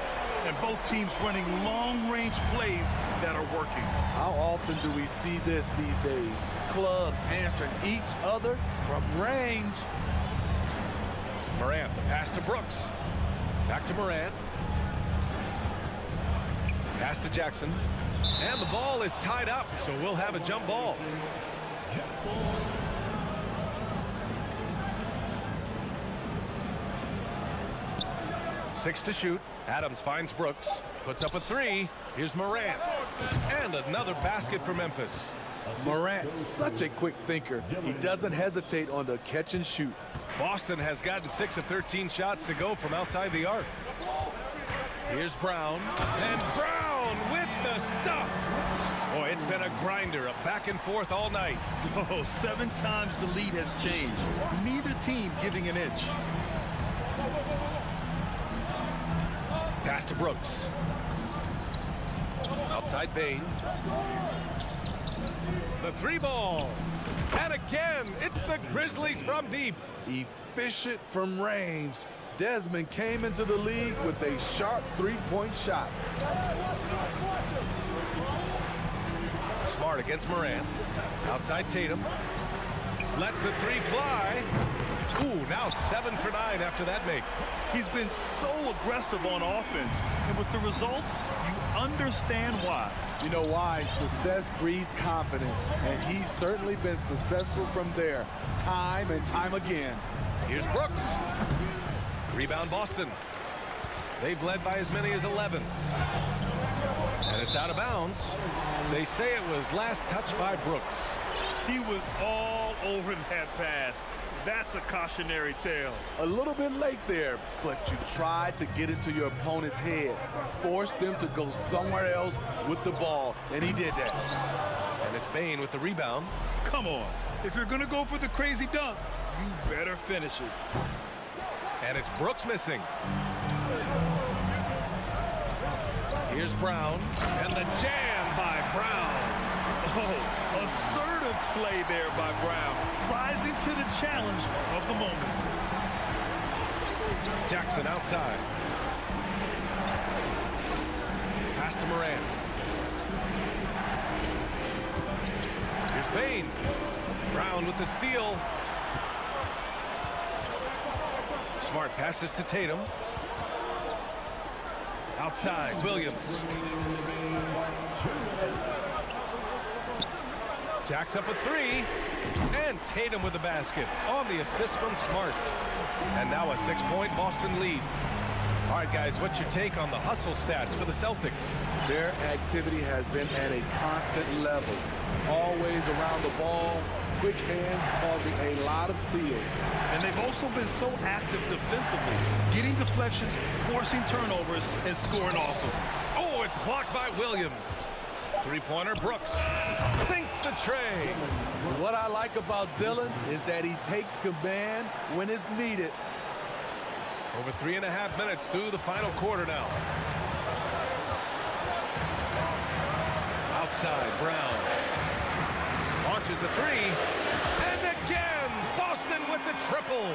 And both teams running long-range plays that are working. How often do we see this these days? Clubs answering each other from range. Morant, the pass to Brooks. Back to Morant. Pass to Jackson. And the ball is tied up, so we'll have a jump ball. Six to shoot. Adams finds Brooks. Puts up a 3. Here's Morant. And another basket for Memphis. Morant, such a quick thinker. He doesn't hesitate on the catch and shoot. Boston has gotten 6 of 13 shots to go from outside the arc. Here's Brown. And Brown with the stuff. Boy, it's been a grinder, a back and forth all night. Oh, 7 times the lead has changed. Neither team giving an inch. Pass to Brooks. Outside Bane. The 3 ball. And again, it's the Grizzlies from deep. Efficient from range. Desmond came into the league with a sharp 3-point shot. Smart against Morant. Outside Tatum. Lets the 3 fly. Ooh, now 7 for 9 after that make. He's been so aggressive on offense. And with the results, you understand why. You know why? Success breeds confidence. And he's certainly been successful from there, time and time again. Here's Brooks. Rebound Boston. They've led by as many as 11. And it's out of bounds. They say it was last touched by Brooks. He was all over that pass. That's a cautionary tale. A little bit late there, but you tried to get into your opponent's head. Forced them to go somewhere else with the ball, and he did that. And it's Bane with the rebound. Come on. If you're going to go for the crazy dunk, you better finish it. And it's Brooks missing. Here's Brown. And the jam by Brown. Oh, assertive play there by Brown. Rising to the challenge of the moment. Jackson outside. Pass to Morant. Here's Bane. Brown with the steal. Smart passes to Tatum. Outside, Williams. Jacks up a three. And Tatum with the basket on the assist from Smart. And now a 6-point Boston lead. All right, guys, what's your take on the hustle stats for the Celtics? Their activity has been at a constant level. Always around the ball, quick hands causing a lot of steals. And they've also been so active defensively, getting deflections, forcing turnovers, and scoring off them. Oh, it's blocked by Williams. Three-pointer, Brooks sinks the tray. What I like about Dillon is that he takes command when it's needed. Over 3.5 minutes through the final quarter now. Outside, Brown. Launches a three. And again, Boston with the triple.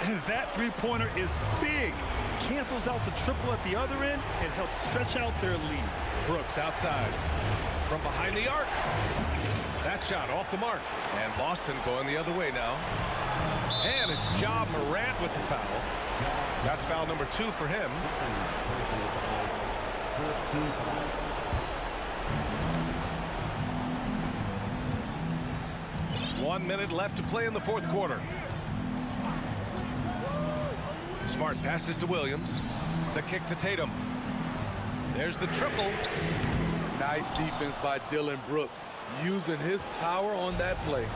And that three-pointer is big. Cancels out the triple at the other end and helps stretch out their lead. Brooks outside. From behind the arc. That shot off the mark. And Boston going the other way now. And it's Ja Morant with the foul. That's foul number 2 for him. One minute left to play in the fourth quarter. Smart passes to Williams. The kick to Tatum. There's the triple. Nice defense by Dillon Brooks, using his power on that play.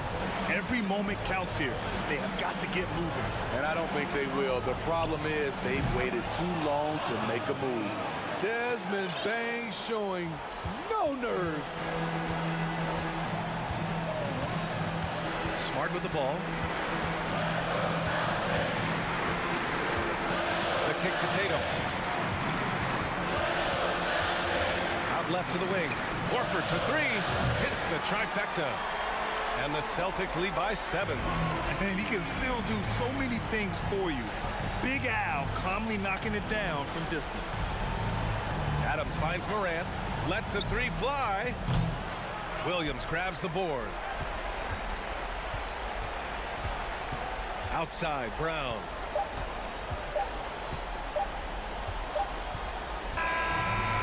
Every moment counts here. They have got to get moving. And I don't think they will. The problem is they've waited too long to make a move. Desmond Bane showing no nerves. Smart with the ball. The kick to Tatum. Out left to the wing. Horford to three. Hits the trifecta. And the Celtics lead by 7. And he can still do so many things for you. Big Al calmly knocking it down from distance. Adams finds Morant. Lets the three fly. Williams grabs the board. Outside, Brown.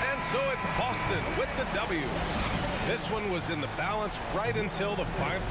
And so it's Boston with the W. This one was in the balance right until the final.